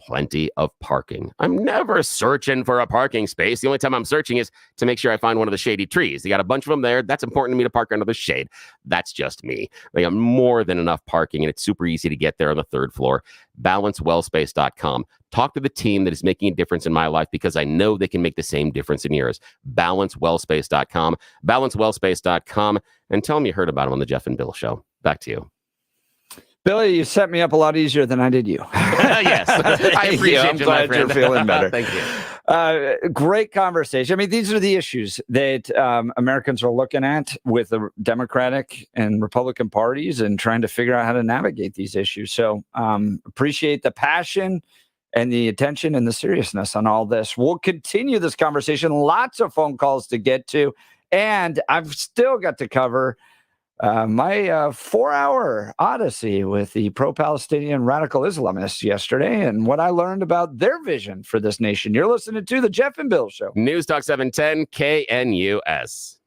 plenty of parking. I'm never searching for a parking space. The only time I'm searching is to make sure I find one of the shady trees. They got a bunch of them there. That's important to me to park under the shade. That's just me. They have more than enough parking, and it's super easy to get there on the 3rd floor. balancewellspace.com. Talk to the team that is making a difference in my life because I know they can make the same difference in yours. balancewellspace.com. balancewellspace.com. And tell them you heard about them on the Jeff and Bill Show. Back to you. Billy, you set me up a lot easier than I did you. Yes. I appreciate I'm you, glad my you're friend. feeling better. Thank you. Great conversation. I mean, these are the issues that Americans are looking at with the Democratic and Republican parties and trying to figure out how to navigate these issues. So appreciate the passion and the attention and the seriousness on all this. We'll continue this conversation. Lots of phone calls to get to. And I've still got to cover my 4-hour odyssey with the pro-Palestinian radical Islamists yesterday and what I learned about their vision for this nation. You're listening to the Jeff and Bill Show. News Talk 710 KNUS.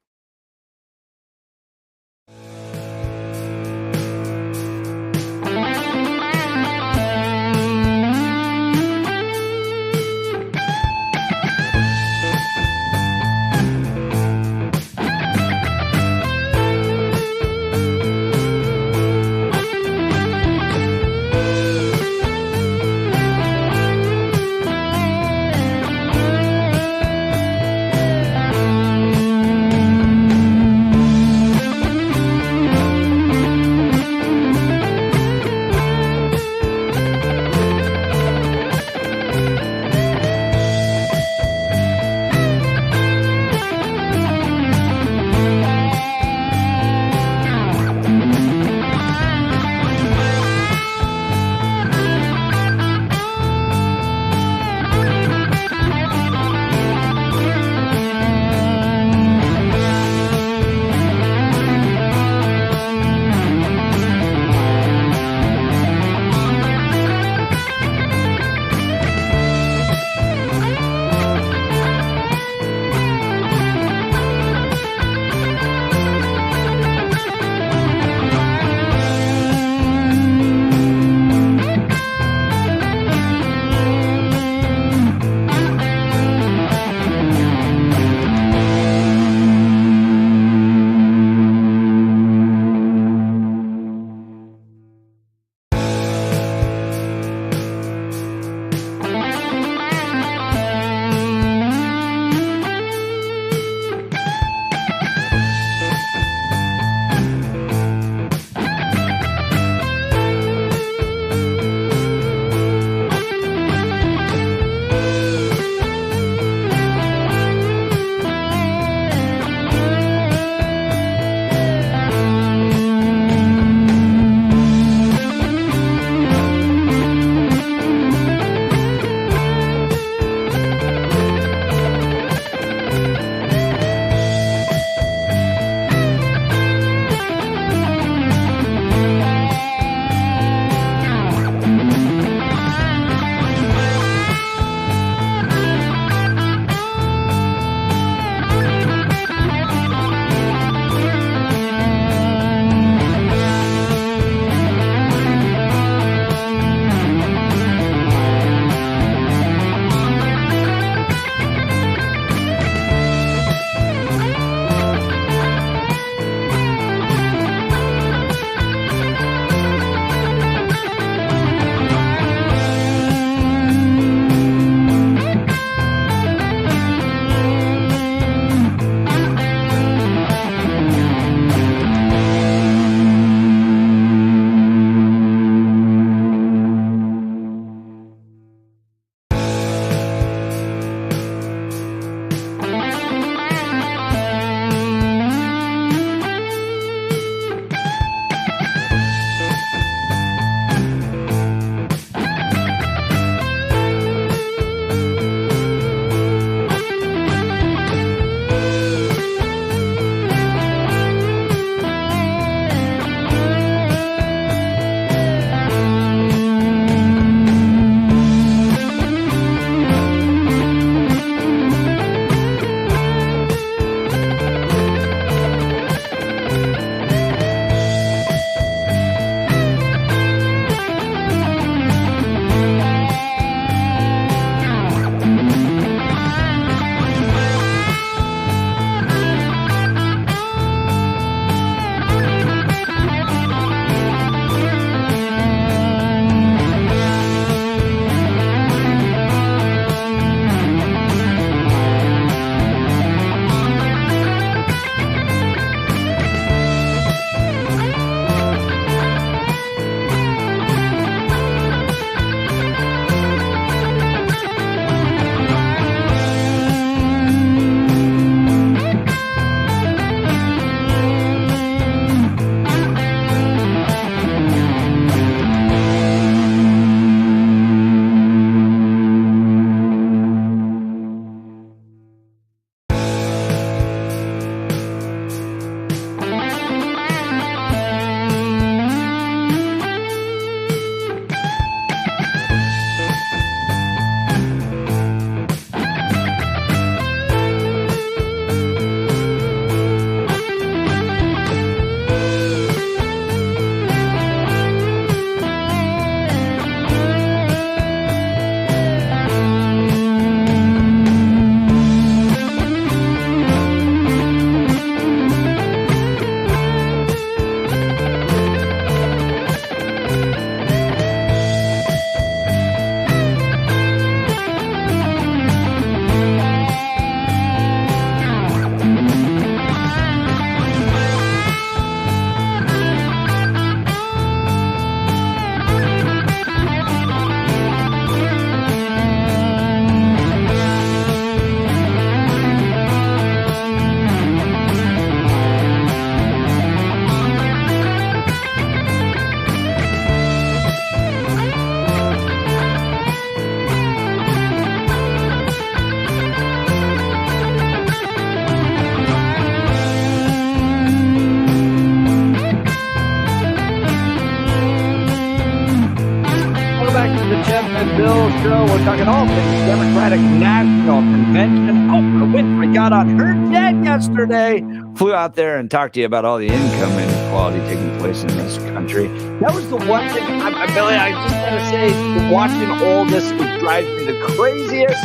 show. We're talking all things Democratic National Convention. Oprah Winfrey got on her jet yesterday, flew out there and talked to you about all the income inequality taking place in this country. That was the one thing, Billy, I just got to say, watching all this, it drives me the craziest,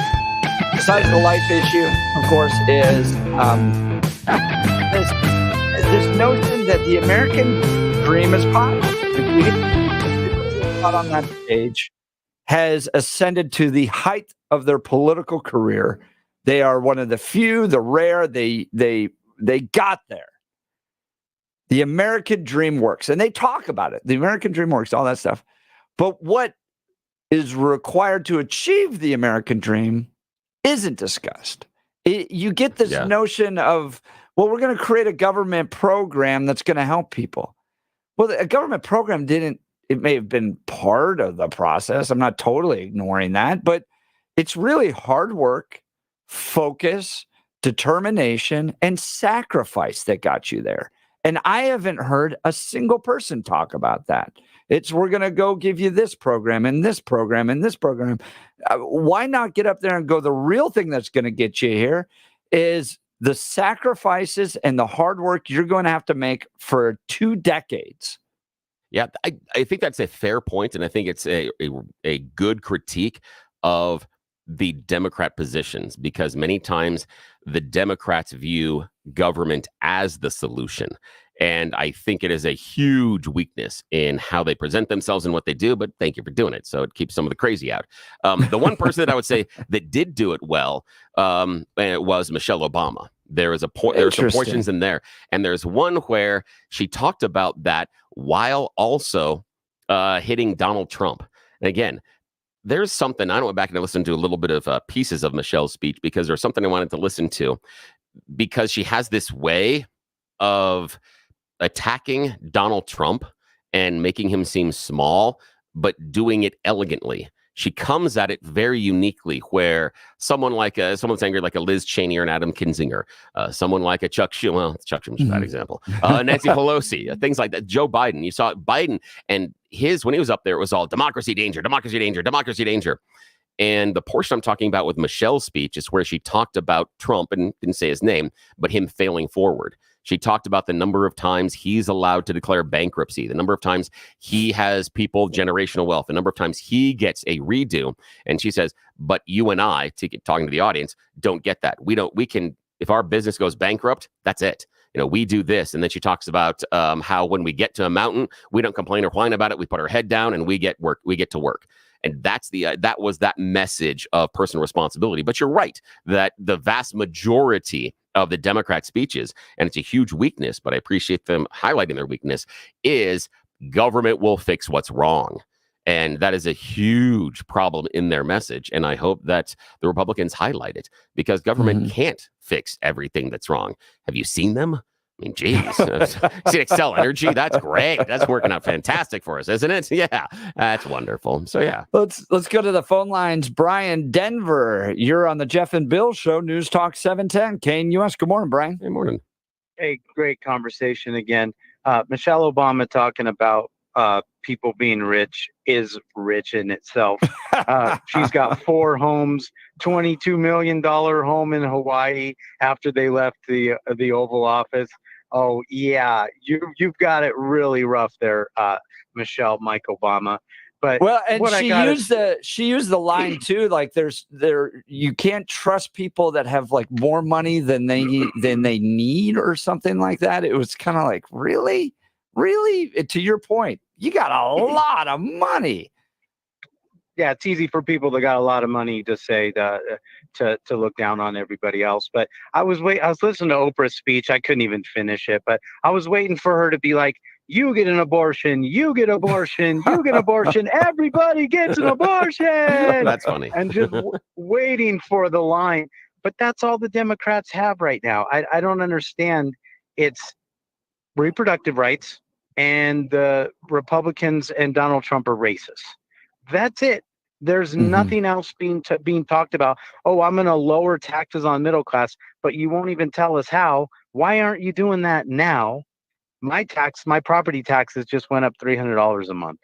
besides the life issue, of course, is this notion that the American dream is possible. On that page has ascended to the height of their political career. They are one of the few, the rare. They got there. The American dream works, and they talk about it. The American dream works, all that stuff. But what is required to achieve the American dream isn't discussed. You get this notion of, well, we're going to create a government program that's going to help people. Well, a government program didn't. It may have been part of the process. I'm not totally ignoring that, but it's really hard work, focus, determination, and sacrifice that got you there. And I haven't heard a single person talk about that. It's, we're going to go give you this program and this program and this program. Why not get up there and go, the real thing that's going to get you here is the sacrifices and the hard work you're going to have to make for 2 decades. Yeah, I think that's a fair point, and I think it's a good critique of the Democrat positions, because many times the Democrats view government as the solution. And I think it is a huge weakness in how they present themselves and what they do, but thank you for doing it. So it keeps some of the crazy out. The one person that I would say that did do it well was Michelle Obama. There was there are some portions in there. And there's one where she talked about that while also hitting Donald Trump. And again, there's something, I went back and listened to a little bit of pieces of Michelle's speech, because there's something I wanted to listen to, because she has this way of attacking Donald Trump and making him seem small, but doing it elegantly. She comes at it very uniquely, where someone like someone's angry, like a Liz Cheney or an Adam Kinzinger, someone like a Chuck Schumer, well, Chuck Schumer's a bad example, Nancy Pelosi, things like that. Joe Biden, you saw Biden, and when he was up there, it was all democracy danger, democracy danger, democracy danger. And the portion I'm talking about with Michelle's speech is where she talked about Trump, and didn't say his name, but him failing forward. She talked about the number of times he's allowed to declare bankruptcy, the number of times he has people generational wealth, the number of times he gets a redo. And she says, but you and I, talking to the audience, don't get that. We can, if our business goes bankrupt, that's it. We do this. And then she talks about how when we get to a mountain, we don't complain or whine about it. We put our head down and we get to work. And that's that was that message of personal responsibility. But you're right that the vast majority of the Democrat speeches, and it's a huge weakness, but I appreciate them highlighting their weakness, is government will fix what's wrong. And that is a huge problem in their message. And I hope that the Republicans highlight it, because government can't fix everything that's wrong. Have you seen them? I mean, geez, see Excel Energy? That's great. That's working out fantastic for us, isn't it? Yeah, that's wonderful. So, yeah. Let's go to the phone lines. Brian, Denver, you're on the Jeff and Bill Show, News Talk 710, KNUS. Good morning, Brian. Good morning. Hey, great conversation again. Michelle Obama talking about people being rich is rich in itself. She's got 4 homes, $22 million home in Hawaii after they left the Oval Office. Oh yeah, you've got it really rough there, Michelle, Mike Obama. But well, and she used the line too, like you can't trust people that have like more money than they need or something like that. It was kind of like, really, to your point, you got a lot of money. Yeah, it's easy for people that got a lot of money to say to look down on everybody else. But I was listening to Oprah's speech. I couldn't even finish it, but I was waiting for her to be like, you get an abortion, you get abortion, you get abortion, everybody gets an abortion. That's funny. And just waiting for the line. But that's all the Democrats have right now. I don't understand. It's reproductive rights, and the Republicans and Donald Trump are racist. That's it. There's nothing else being talked about. Oh, I'm going to lower taxes on middle class, but you won't even tell us how. Why aren't you doing that now? My property taxes just went up $300 a month.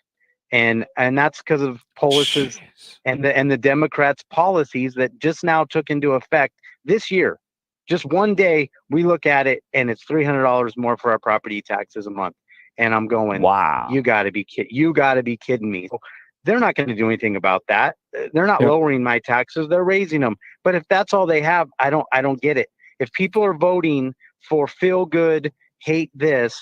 and that's because of Polis's and the Democrats' policies that just now took into effect this year. Just one day, we look at it, and it's $300 more for our property taxes a month. And I'm going, wow, you got to be kidding me. They're not going to do anything about that. They're not lowering my taxes; they're raising them. But if that's all they have, I don't get it. If people are voting for feel good, hate this,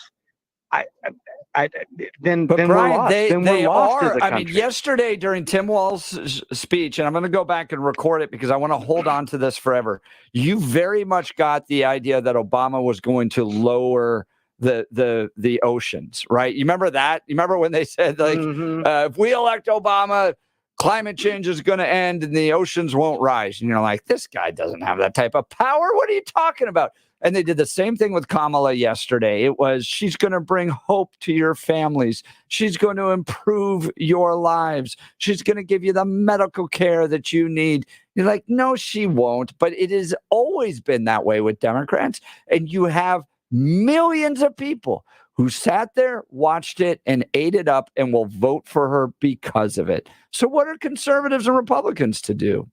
then Brian, we're lost. They we're lost are. as a I country. mean, yesterday during Tim Walz's speech, and I'm going to go back and record it because I want to hold on to this forever. You very much got the idea that Obama was going to lower the oceans, right? You remember that? You remember when they said, like, if we elect Obama, climate change is going to end and the oceans won't rise? And you're like, this guy doesn't have that type of power. What are you talking about? And they did the same thing with Kamala yesterday. It was, she's going to bring hope to your families. She's going to improve your lives. She's going to give you the medical care that you need. You're like, no, she won't. But it has always been that way with Democrats. And you have millions of people who sat there, watched it, and ate it up and will vote for her because of it. So what are conservatives and Republicans to do?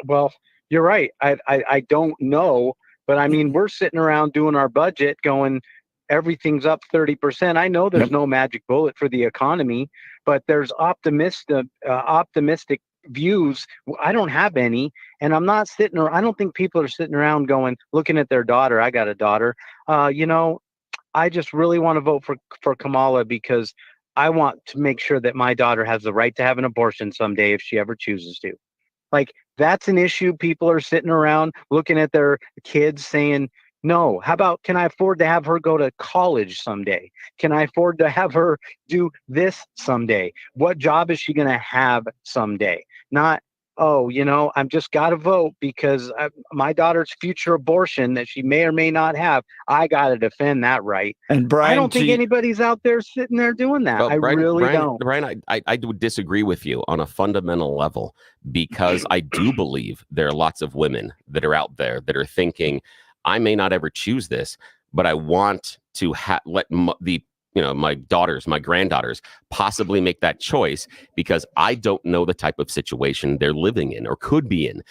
Well, you're right. I don't know. But I mean, we're sitting around doing our budget going, everything's up 30%. I know there's no magic bullet for the economy, but there's optimistic views. I don't have any. And I'm not sitting around. I don't think people are sitting around going, looking at their daughter. I got a daughter. I just really want to vote for Kamala because I want to make sure that my daughter has the right to have an abortion someday if she ever chooses to. Like, that's an issue. People are sitting around looking at their kids saying, no, how about, can I afford to have her go to college someday? Can I afford to have her do this someday? What job is she going to have someday? Not, I'm just got to vote because my daughter's future abortion that she may or may not have, I got to defend that right. And Brian, I don't think anybody's out there sitting there doing that. Well, Brian, don't. Brian, I would disagree with you on a fundamental level because I do believe there are lots of women that are out there that are thinking, I may not ever choose this, but I want to let my daughters, my granddaughters possibly make that choice because I don't know the type of situation they're living in or could be in.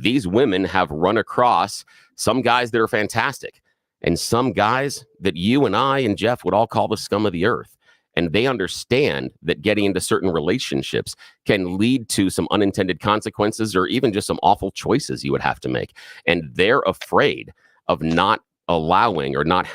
These women have run across some guys that are fantastic and some guys that you and I and Jeff would all call the scum of the earth. And they understand that getting into certain relationships can lead to some unintended consequences or even just some awful choices you would have to make. And they're afraid of not allowing or not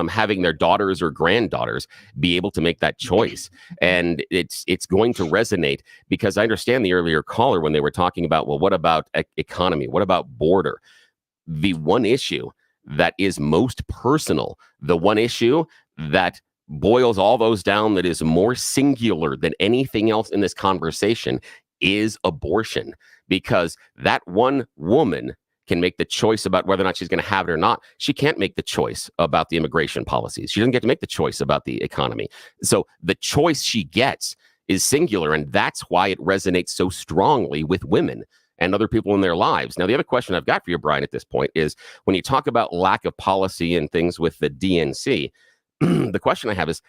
having their daughters or granddaughters be able to make that choice. And it's going to resonate because I understand the earlier caller when they were talking about, well, what about economy? What about border? The one issue that is most personal, the one issue that boils all those down, that is more singular than anything else in this conversation, is abortion. Because that one woman can make the choice about whether or not she's going to have it or not. She can't make the choice about the immigration policies. She doesn't get to make the choice about the economy. So the choice she gets is singular, and that's why it resonates so strongly with women and other people in their lives. Now, the other question I've got for you, Brian, at this point is when you talk about lack of policy and things with the DNC, the question I have is,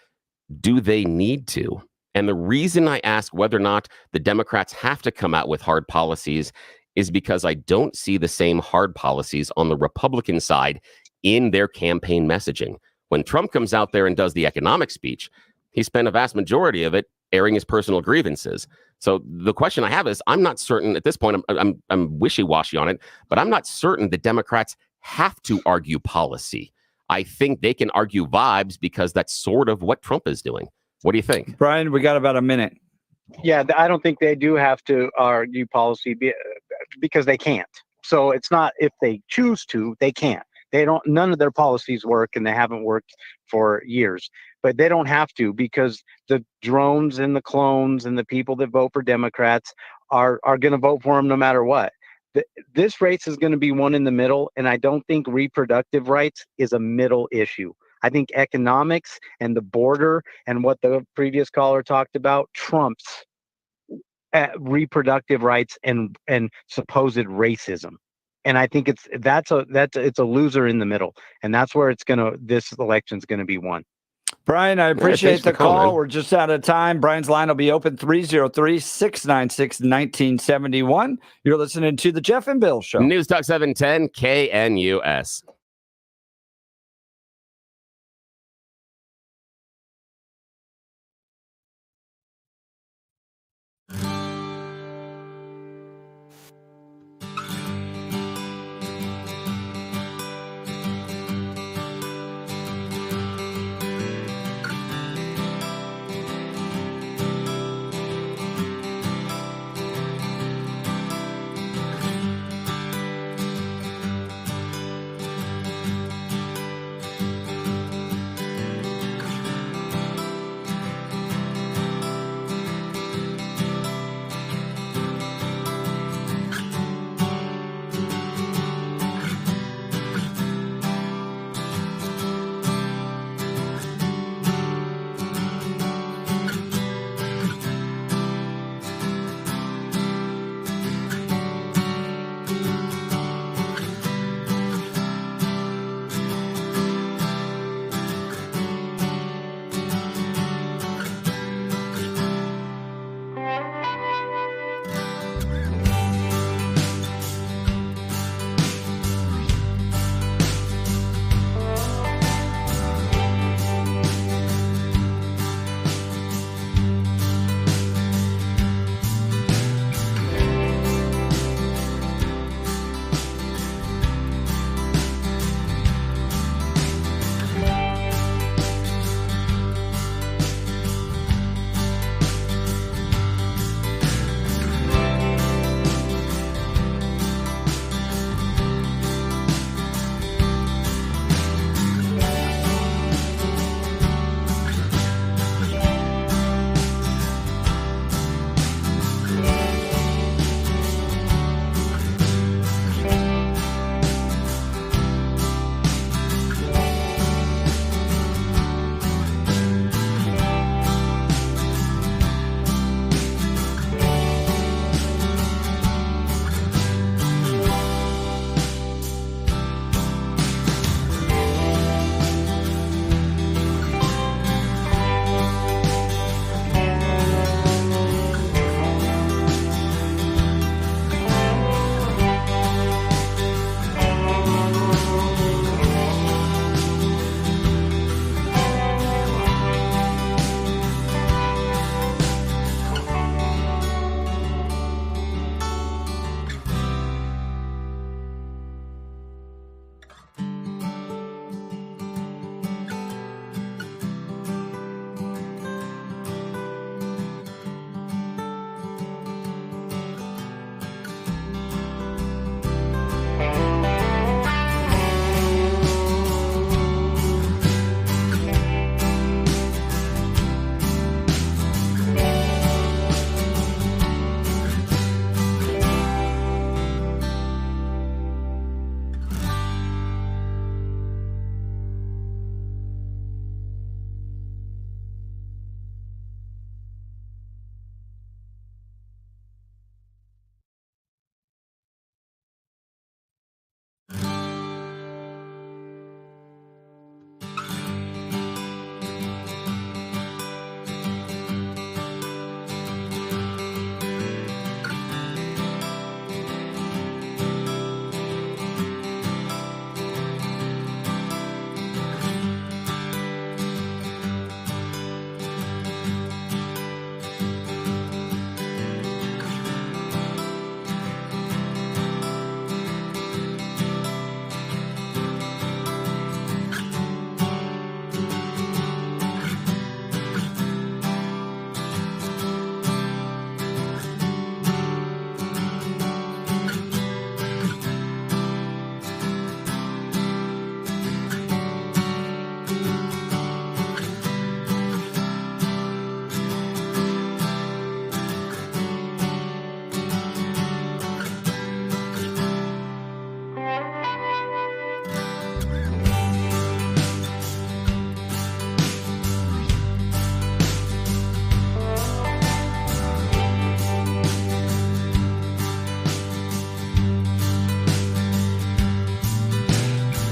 do they need to? And the reason I ask whether or not the Democrats have to come out with hard policies is because I don't see the same hard policies on the Republican side in their campaign messaging. When Trump comes out there and does the economic speech, he spent a vast majority of it airing his personal grievances. So the question I have is, I'm not certain at this point, I'm wishy-washy on it, but I'm not certain the Democrats have to argue policy. I think they can argue vibes because that's sort of what Trump is doing. What do you think? Brian, we got about a minute. Yeah, I don't think they do have to argue policy because they can't. So it's not if they choose to, they can't. They don't. None of their policies work, and they haven't worked for years. But they don't have to because the drones and the clones and the people that vote for Democrats are going to vote for them no matter what. This race is going to be one in the middle, and I don't think reproductive rights is a middle issue. I think economics and the border and what the previous caller talked about trumps reproductive rights and supposed racism. And I think it's a loser in the middle, and that's where this election's going to be won. Brian, I appreciate thanks for the call. calling. We're just out of time. Brian's line will be open 303-696-1971. You're listening to the Jeff and Bill Show. News Talk 710 KNUS.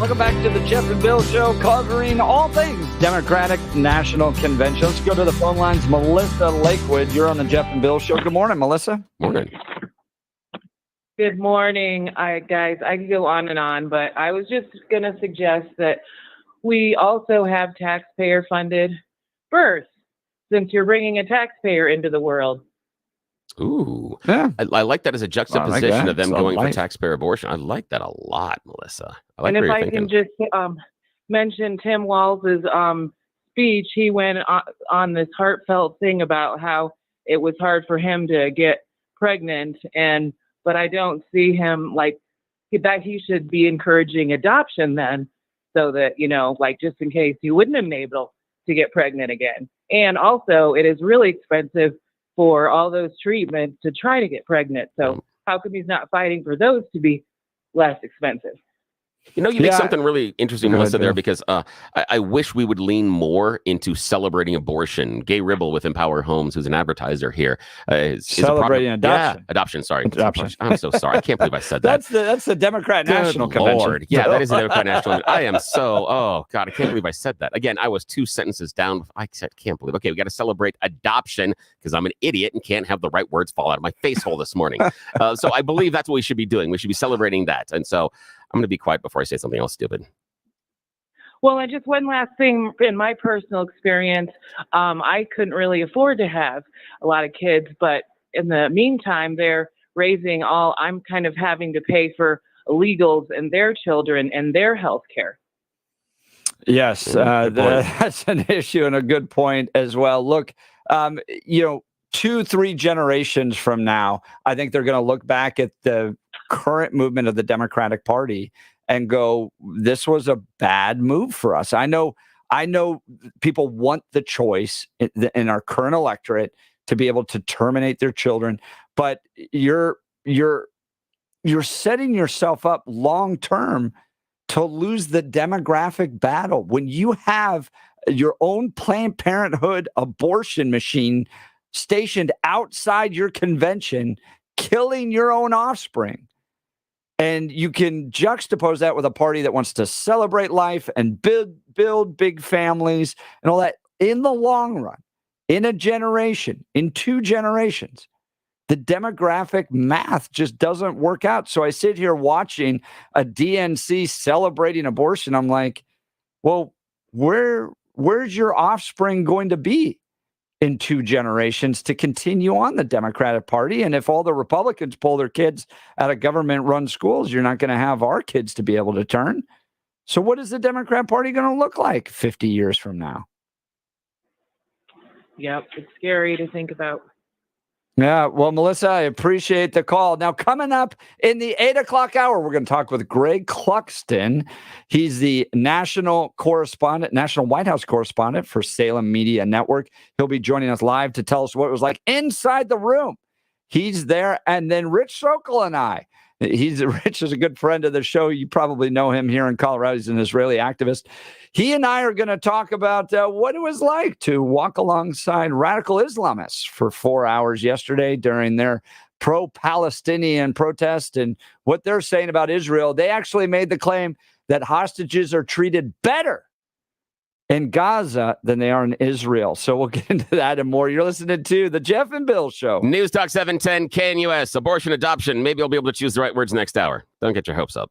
Welcome back to the Jeff and Bill Show, covering all things Democratic National Convention. Let's go to the phone lines. Melissa Lakewood, you're on the Jeff and Bill Show. Good morning, Melissa. Morning. Good morning, guys. I could go on and on, but I was just going to suggest that we also have taxpayer-funded births, since you're bringing a taxpayer into the world. Ooh. Yeah. I like that as a juxtaposition of them It's going for light. taxpayer abortion. I like that a lot, Melissa. I like And where if you're I thinking. can just mention Tim Walls's speech, he went on this heartfelt thing about how it was hard for him to get pregnant, but I don't see him that he should be encouraging adoption then, so that, just in case he wouldn't have been able to get pregnant again. And also, it is really expensive for all those treatments to try to get pregnant. So how come he's not fighting for those to be less expensive? You make something really interesting, Go ahead, Melissa, there, Bill. because I wish we would lean more into celebrating abortion. Gay Ribble with Empower Homes, who's an advertiser here, is Celebrating adoption. Yeah, adoption. Sorry, Adoption. I'm so sorry. I can't believe I said that. That's the Democrat National Good Convention. Lord. Yeah, that is the Democrat National. I am so. Oh God, I can't believe I said that. Again, I was 2 sentences down. I said, can't believe. Okay, we got to celebrate adoption because I'm an idiot and can't have the right words fall out of my face hole this morning. So I believe that's what we should be doing. We should be celebrating that. And so I'm going to be quiet before I say something else stupid. Well, and just one last thing, in my personal experience, I couldn't really afford to have a lot of kids, but in the meantime, they're raising I'm kind of having to pay for illegals and their children and their health care. Yes, that's an issue and a good point as well. Look, 2-3 generations from now, I think they're going to look back at the current movement of the Democratic Party and go, this was a bad move for us. I know people want the choice in our current electorate to be able to terminate their children, but you're setting yourself up long term to lose the demographic battle. When you have your own Planned Parenthood abortion machine stationed outside your convention, killing your own offspring, and you can juxtapose that with a party that wants to celebrate life and build big families and all that, in the long run, in a generation, in 2 generations, the demographic math just doesn't work out. So I sit here watching a DNC celebrating abortion. I'm like, well, where's your offspring going to be in 2 generations to continue on the Democratic Party? And if all the Republicans pull their kids out of government-run schools, you're not going to have our kids to be able to turn. So what is the Democrat Party going to look like 50 years from now? Yep, it's scary to think about. Yeah, well, Melissa, I appreciate the call. Now, coming up in the 8 o'clock hour, we're going to talk with Greg Cluxton. He's the national White House correspondent for Salem Media Network. He'll be joining us live to tell us what it was like inside the room. He's there. And then Rich Sokol and I. Rich is a good friend of the show. You probably know him here in Colorado. He's an Israeli activist. He and I are going to talk about what it was like to walk alongside radical Islamists for 4 hours yesterday during their pro-Palestinian protest and what they're saying about Israel. They actually made the claim that hostages are treated better in Gaza than they are in Israel. So we'll get into that and more. You're listening to the Jeff and Bill Show. News Talk 710 KNUS, abortion, adoption. Maybe I'll be able to choose the right words next hour. Don't get your hopes up.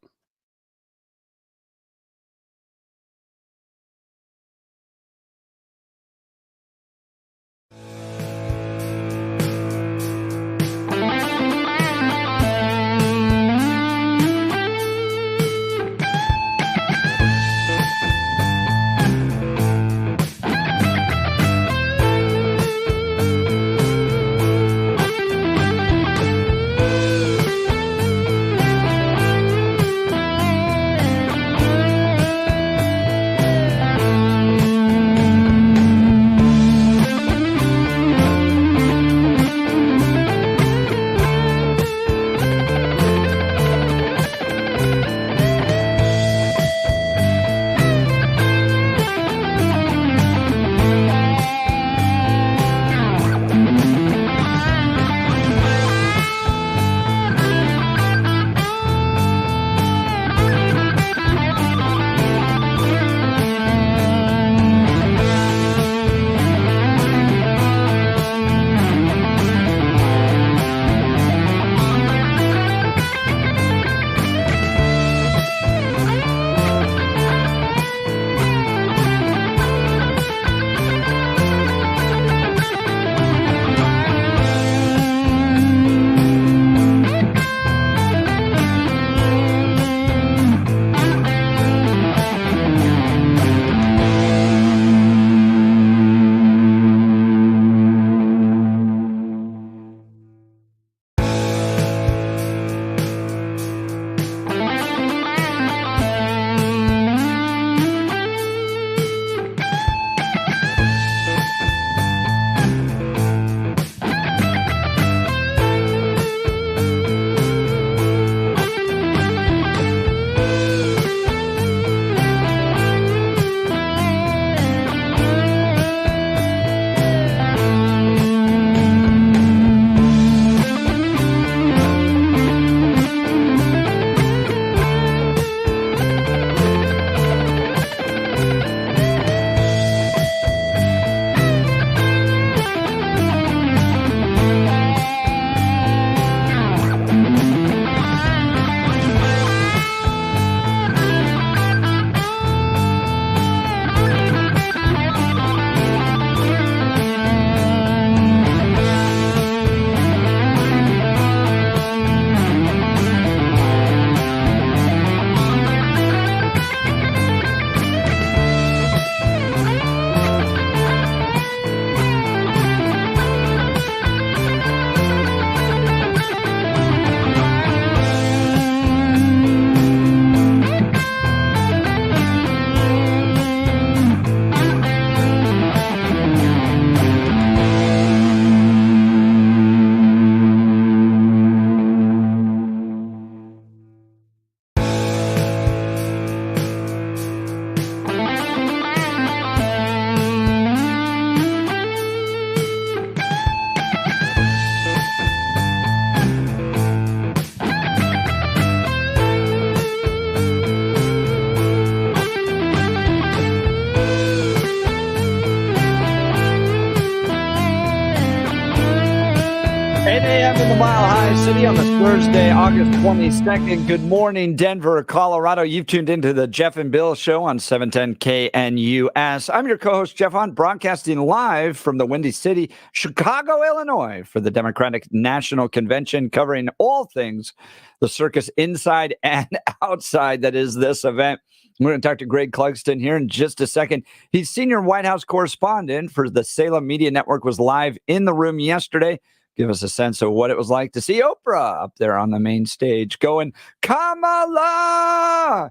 the Mile High City on this Thursday, August 22nd. Good morning, Denver, Colorado. You've tuned into the Jeff and Bill Show on 710 KNUS. I'm your co-host, Jeff Hunt, broadcasting live from the Windy City, Chicago, Illinois, for the Democratic National Convention, covering all things the circus inside and outside that is this event. We're going to talk to Greg Clugston here in just a second. He's senior White House correspondent for the Salem Media Network, was live in the room yesterday. Give us a sense of what it was like to see Oprah up there on the main stage going, Kamala!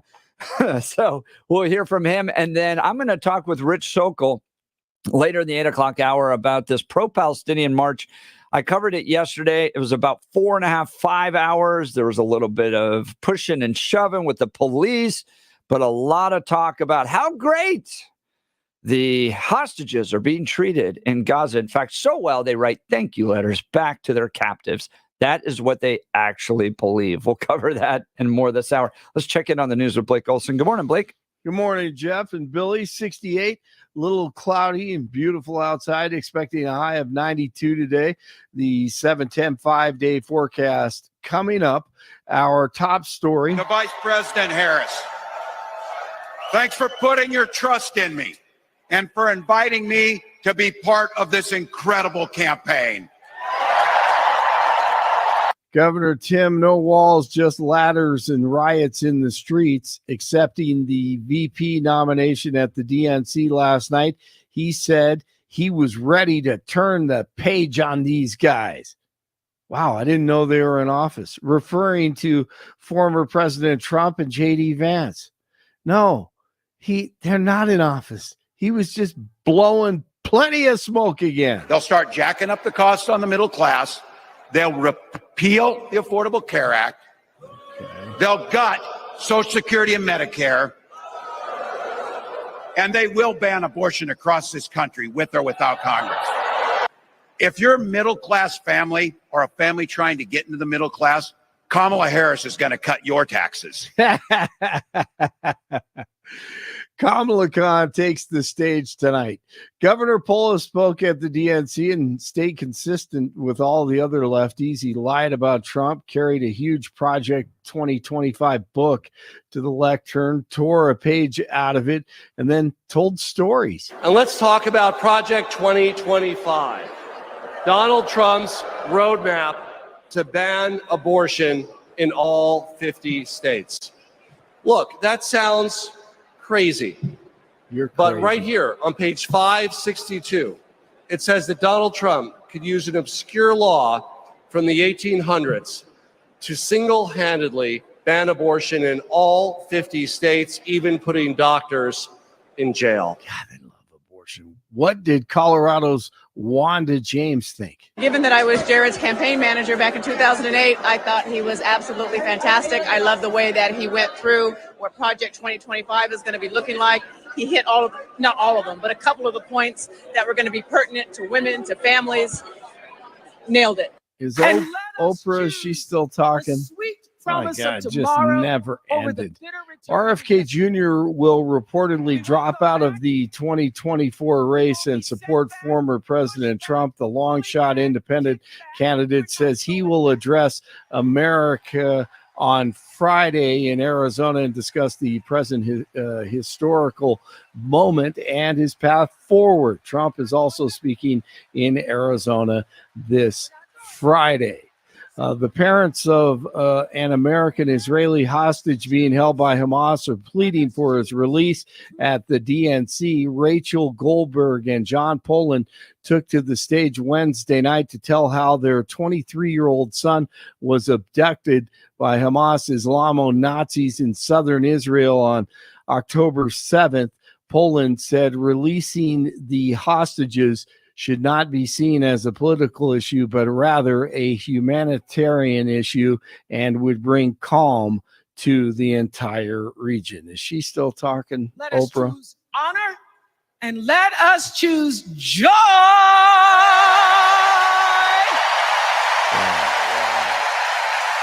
So we'll hear from him. And then I'm going to talk with Rich Sokol later in the 8 o'clock hour about this pro-Palestinian march. I covered it yesterday. It was about 4.5, 5 hours. There was a little bit of pushing and shoving with the police, but a lot of talk about how great the hostages are being treated in Gaza. In fact, so well, they write thank you letters back to their captives. That is what they actually believe. We'll cover that and more this hour. Let's check in on the news with Blake Olson. Good morning, Blake. Good morning, Jeff and Billy. 68, a little cloudy and beautiful outside, expecting a high of 92 today. The 7-10 5-day forecast coming up. Our top story. To Vice President Harris, thanks for putting your trust in me and for inviting me to be part of this incredible campaign. Governor Tim, no walls, just ladders and riots in the streets, accepting the VP nomination at the DNC last night. He said he was ready to turn the page on these guys. Wow, I didn't know they were in office. Referring to former President Trump and J.D. Vance. No, they're not in office. He was just blowing plenty of smoke again. They'll start jacking up the costs on the middle class. They'll repeal the Affordable Care Act. Okay. They'll gut Social Security and Medicare. And they will ban abortion across this country with or without Congress. If you're a middle-class family or a family trying to get into the middle class, Kamala Harris is going to cut your taxes. Kamala Khan takes the stage tonight. Governor Polis spoke at the DNC and stayed consistent with all the other lefties. He lied about Trump, carried a huge Project 2025 book to the lectern, tore a page out of it, and then told stories. And let's talk about Project 2025. Donald Trump's roadmap to ban abortion in all 50 states. Look, that sounds crazy. But right here on page 562, it says that Donald Trump could use an obscure law from the 1800s to single-handedly ban abortion in all 50 states, even putting doctors in jail. God, I love abortion. What did Colorado's Wanda James think? Given that I was Jared's campaign manager back in 2008, I thought he was absolutely fantastic. I love the way that he went through what Project 2025 is going to be looking like. He hit not all of them, but a couple of the points that were going to be pertinent to women, to families. Nailed it. Is Oprah, is she still talking? Oh my God, just never ended. RFK Jr. will reportedly drop out of the 2024 race and support former President Trump. The long shot independent candidate says he will address America on Friday in Arizona and discuss the present historical moment and his path forward. Trump is also speaking in Arizona this Friday. The parents of an American-Israeli hostage being held by Hamas are pleading for his release at the DNC. Rachel Goldberg and John Poland took to the stage Wednesday night to tell how their 23-year-old son was abducted by Hamas Islamo-Nazis in southern Israel on October 7th. Poland said releasing the hostages should not be seen as a political issue, but rather a humanitarian issue and would bring calm to the entire region. Is she still talking, let Oprah? Us choose honor and let us choose joy.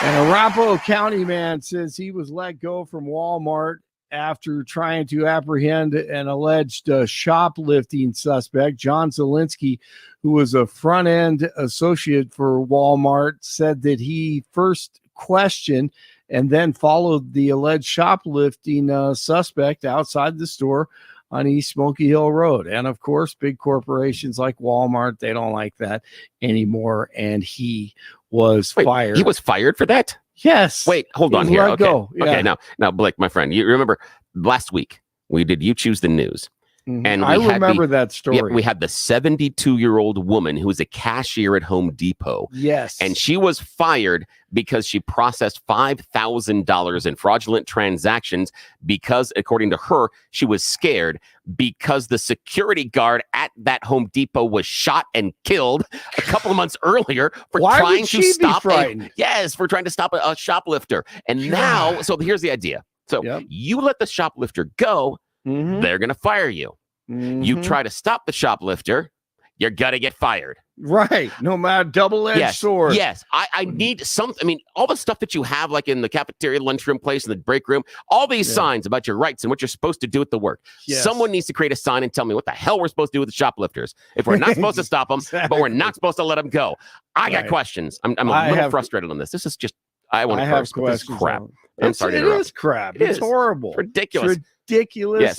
And Arapahoe County man says he was let go from Walmart after trying to apprehend an alleged shoplifting suspect. John Zielinski, who was a front-end associate for Walmart, said that he first questioned and then followed the alleged shoplifting suspect outside the store on East Smoky Hill Road. And of course, big corporations like Walmart, they don't like that anymore. And he was fired. He was fired for that? Yes. Wait, hold on here. Okay. Go. Yeah. Okay. Now, Blake, my friend, you remember last week we did You Choose the News. And I remember that story. We had the 72-year-old woman who was a cashier at Home Depot. Yes. And she was fired because she processed $5,000 in fraudulent transactions because, according to her, she was scared because the security guard at that Home Depot was shot and killed a couple of months earlier for trying to stop for trying to stop a shoplifter. And now, so here's the idea. So you let the shoplifter go, they're going to fire you. You try to stop the shoplifter, you're going to get fired. Right. No matter, double-edged sword. Yes. I need something. I mean, all the stuff that you have, like in the cafeteria, lunchroom place, in the break room, all these signs about your rights and what you're supposed to do with the work. Yes. Someone needs to create a sign and tell me what the hell we're supposed to do with the shoplifters. If we're not supposed to stop them, but we're not supposed to let them go. I got questions. I'm a little frustrated on this. This is just, I want to curse, but this is crap. I'm sorry to interrupt. It is crap. It's horrible. It's ridiculous. It's ridiculous. Yes.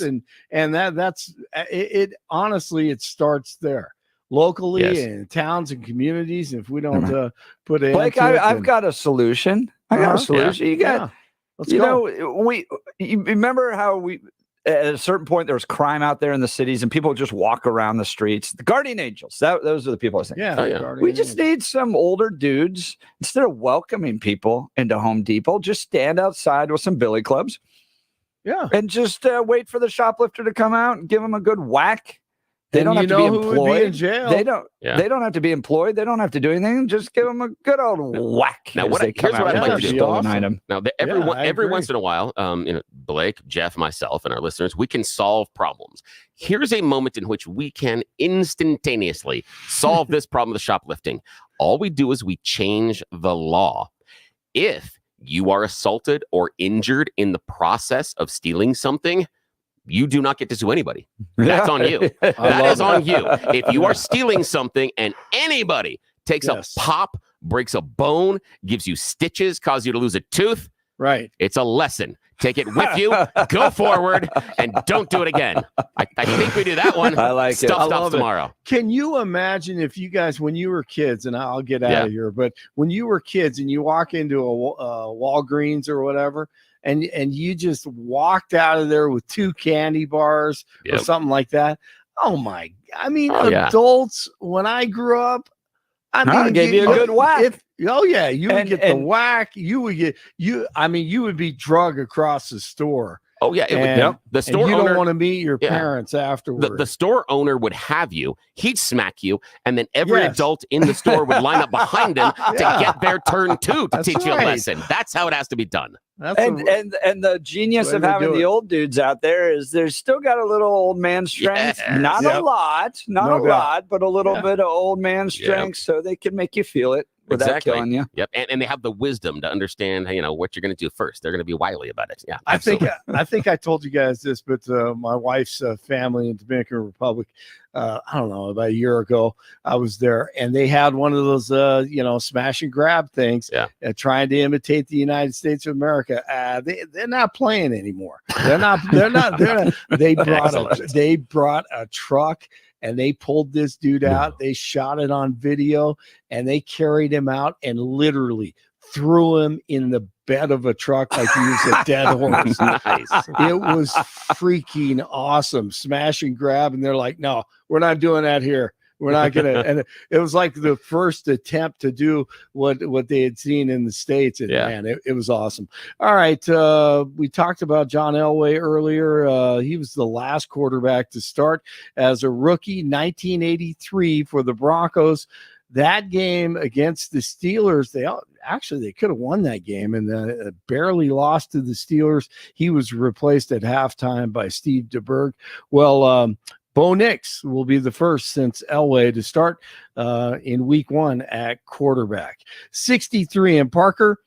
And that's it. Honestly, it starts there. Locally and towns and communities. If we don't put it, Blake, I've got a solution. I got a solution. You got, you remember how we at a certain point there was crime out there in the cities and people just walk around the streets. The guardian angels. Those are the people I was thinking. Yeah, we just need some older dudes instead of welcoming people into Home Depot. Just stand outside with some billy clubs. Yeah, and just wait for the shoplifter to come out and give them a good whack. They don't have to be employed. In jail. They don't. They don't have to be employed. They don't have to do anything. Just give them a good old whack. Now, here's what I'd like to do. Item. Now, every once in a while, Blake, Jeff, myself, and our listeners, we can solve problems. Here's a moment in which we can instantaneously solve this problem of shoplifting. All we do is we change the law. If you are assaulted or injured in the process of stealing something, you do not get to sue anybody. That's on you. That is on you. If you are stealing something and anybody takes a pop, breaks a bone, gives you stitches, causes you to lose a tooth, right? It's a lesson. Take it with you, go forward, and don't do it again. I think we do that one. I like Stuff it. stops tomorrow. Can you imagine if you guys, when you were kids, and I'll get out of here, but when you were kids and you walk into a Walgreens or whatever, and you just walked out of there with 2 candy bars or something like that. Oh my! I mean, adults. When I grew up, I gave you a good whack. You would get the whack. You would get you would be drug across the store. Oh yeah, it would. The store and you owner don't want to meet your parents afterwards. The store owner would have you. He'd smack you, and then every adult in the store would line up behind him to get their turn too to teach you a lesson. That's how it has to be be done. And the genius of having the old dudes out there is they're still got a little old man strength. Yes. Not a lot, but a little bit of old man strength, so they can make you feel it without killing you. Yep. And they have the wisdom to understand, what you're going to do first. They're going to be wily about it. Yeah. I think I told you guys this, but my wife's family in Dominican Republic, I don't know, about a year ago, I was there, and they had one of those, smash and grab things, trying to imitate the United States of America. They're not playing anymore. They're not. They brought a truck. And they pulled this dude out. They shot it on video, and they carried him out and literally threw him in the bed of a truck like he was a dead horse. Nice. It was freaking awesome. Smash and grab, and they're like, "No, we're not doing that here. We're not gonna." And it was like the first attempt to do what they had seen in the States. And man, it was awesome. All right, we talked about John Elway earlier. He was the last quarterback to start as a rookie, 1983 for the Broncos. That game against the Steelers, they could have won that game and barely lost to the Steelers. He was replaced at halftime by Steve DeBerg. Well, Bo Nix will be the first since Elway to start in week 1 at quarterback. 63. And Parker,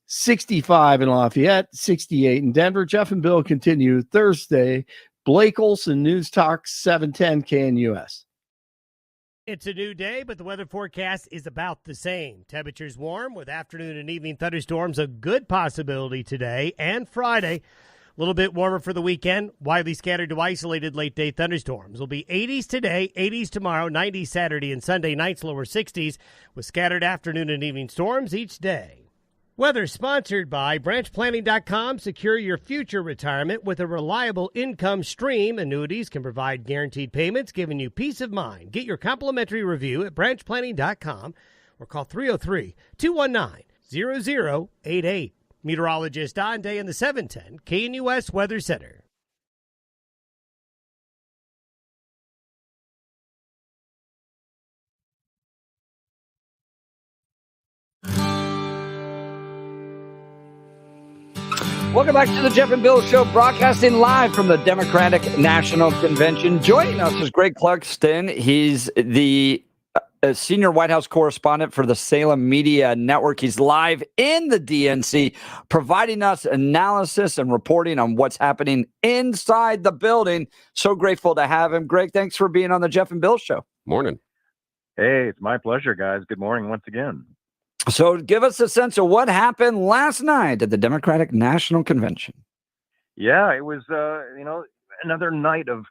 65 in Lafayette, 68 in Denver. Jeff and Bill continue Thursday. Blake Olson, News Talk 710 KNUS. It's a new day, but the weather forecast is about the same. Temperatures warm with afternoon and evening thunderstorms, a good possibility today and Friday. A little bit warmer for the weekend. Widely scattered to isolated late-day thunderstorms. Will be 80s today, 80s tomorrow, 90s Saturday and Sunday, nights lower 60s with scattered afternoon and evening storms each day. Weather sponsored by branchplanning.com. Secure your future retirement with a reliable income stream. Annuities can provide guaranteed payments, giving you peace of mind. Get your complimentary review at branchplanning.com or call 303-219-0088. Meteorologist Don Day in the 710 KNUS Weather Center. Welcome back to the Jeff and Bill Show, broadcasting live from the Democratic National Convention. Joining us is Greg Clugston. He's the senior White House correspondent for the Salem Media Network. He's live in the DNC, providing us analysis and reporting on what's happening inside the building. So grateful to have him. Greg, thanks for being on the Jeff and Bill Show. Morning. Hey, it's my pleasure, guys. Good morning once again. So give us a sense of what happened last night at the Democratic National Convention. Yeah, it was, another night of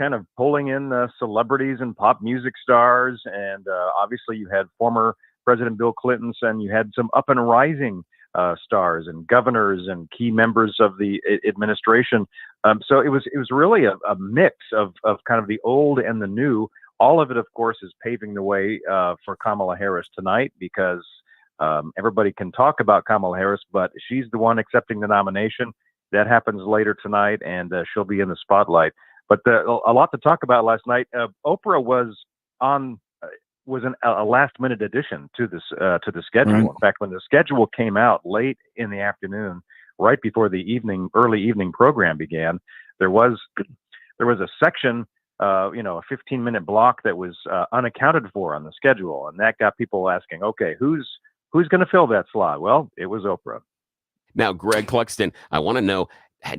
kind of pulling in celebrities and pop music stars. And obviously you had former President Bill Clinton, and you had some up and rising stars and governors and key members of the administration. So it was really a mix of kind of the old and the new. All of it, of course, is paving the way for Kamala Harris tonight, because everybody can talk about Kamala Harris, but she's the one accepting the nomination. That happens later tonight, and she'll be in the spotlight. But a lot to talk about last night. Oprah was a last-minute addition to the schedule. Right. In fact, when the schedule came out late in the afternoon, right before the early evening program began, there was a section, a 15-minute block that was unaccounted for on the schedule, and that got people asking, okay, who's going to fill that slot? Well, it was Oprah. Now, Greg Clugston, I want to know,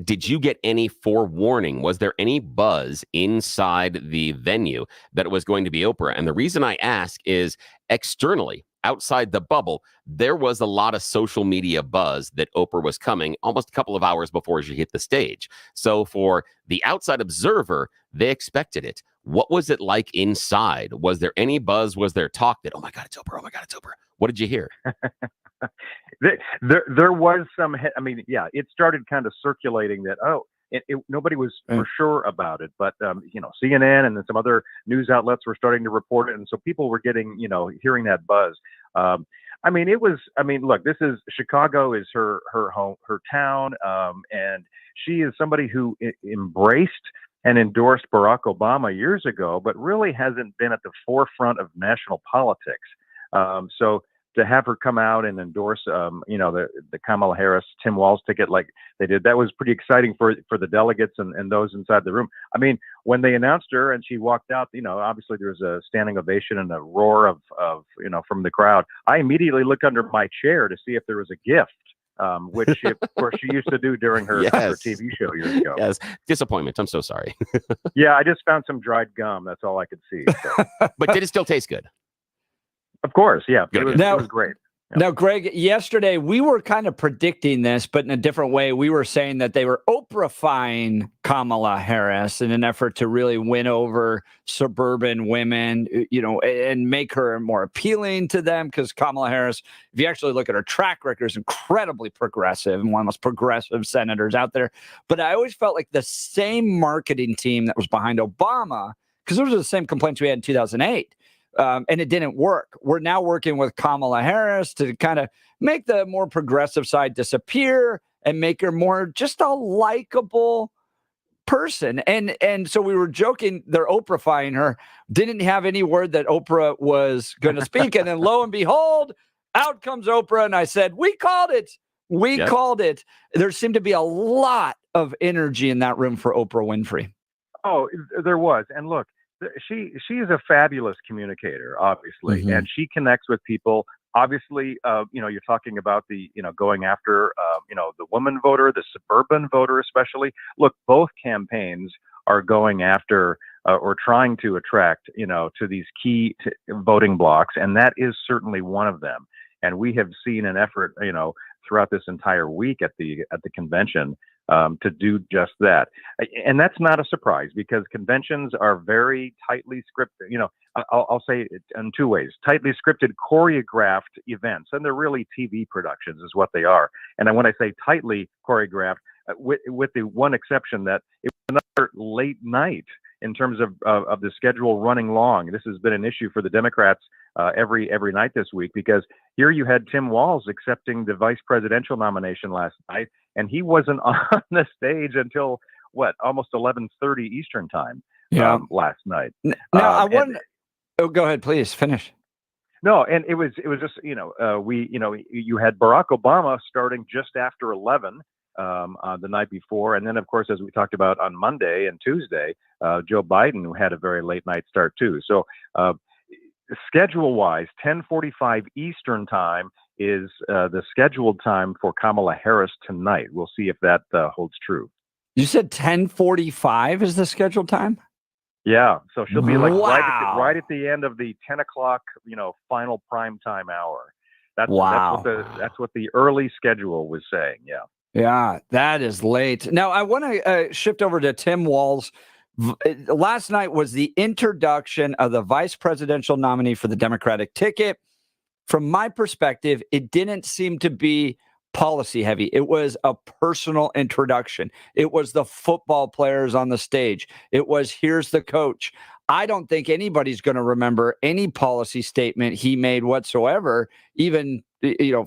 did you get any forewarning? Was there any buzz inside the venue that it was going to be Oprah? And the reason I ask is externally, outside the bubble, there was a lot of social media buzz that Oprah was coming almost a couple of hours before she hit the stage. So for the outside observer, they expected it. What was it like inside? Was there any buzz? Was there talk that, oh my God, it's Oprah. Oh my God, it's Oprah. What did you hear? There was some, it started kind of circulating that, nobody was for sure about it, but, CNN and then some other news outlets were starting to report it. And so people were getting, hearing that buzz. Look, this is, Chicago is her home, her town. And she is somebody who embraced and endorsed Barack Obama years ago, but really hasn't been at the forefront of national politics. So to have her come out and endorse, the Kamala Harris, Tim Walz ticket like they did, that was pretty exciting for the delegates and those inside the room. I mean, when they announced her and she walked out, obviously there was a standing ovation and a roar of from the crowd. I immediately looked under my chair to see if there was a gift, which of course she used to do during her TV show years ago. Yes, disappointment. I'm so sorry. Yeah, I just found some dried gum. That's all I could see. So. But did it still taste good? Of course, yeah. It was great. Yeah. Now, Greg, yesterday we were kind of predicting this, but in a different way. We were saying that they were Oprah-fying Kamala Harris in an effort to really win over suburban women, and make her more appealing to them. Because Kamala Harris, if you actually look at her track record, is incredibly progressive and one of the most progressive senators out there. But I always felt like the same marketing team that was behind Obama, because those are the same complaints we had in 2008. And it didn't work. We're now working with Kamala Harris to kind of make the more progressive side disappear and make her more just a likable person. And so we were joking, they're Oprah-fying her. Didn't have any word that Oprah was going to speak. And then lo and behold, out comes Oprah. And I said, we called it. We called it. There seemed to be a lot of energy in that room for Oprah Winfrey. Oh, there was. And look, she is a fabulous communicator, obviously, and she connects with people obviously, you're talking about the, going after, the woman voter, the suburban voter, especially. Look, both campaigns are going after or trying to attract, to these key voting blocks, and that is certainly one of them. And we have seen an effort, throughout this entire week at the convention to do just that. And that's not a surprise because conventions are very tightly scripted. I'll say it in two ways: tightly scripted, choreographed events, and they're really TV productions, is what they are. And when I say tightly choreographed, with the one exception that it was another late night in terms of the schedule running long. This has been an issue for the Democrats every night this week, because here you had Tim Walz accepting the vice presidential nomination last night, and he wasn't on the stage until almost 11:30 Eastern time last night. Now I wonder. Oh, go ahead, please finish. No, and it was just you had Barack Obama starting just after 11 the night before, and then of course, as we talked about on Monday and Tuesday, Joe Biden, who had a very late night start too. So schedule-wise, 10:45 Eastern time is the scheduled time for Kamala Harris tonight. We'll see if that holds true. You said 10:45 is the scheduled time? Yeah, so she'll be like Wow. right at the end of the 10 o'clock, final prime time hour. That's what the early schedule was saying. Yeah. Yeah, that is late. Now, I want to shift over to Tim Walz. Last night was the introduction of the vice presidential nominee for the Democratic ticket. From my perspective, it didn't seem to be policy heavy. It was a personal introduction. It was the football players on the stage. It was, here's the coach. I don't think anybody's going to remember any policy statement he made whatsoever, even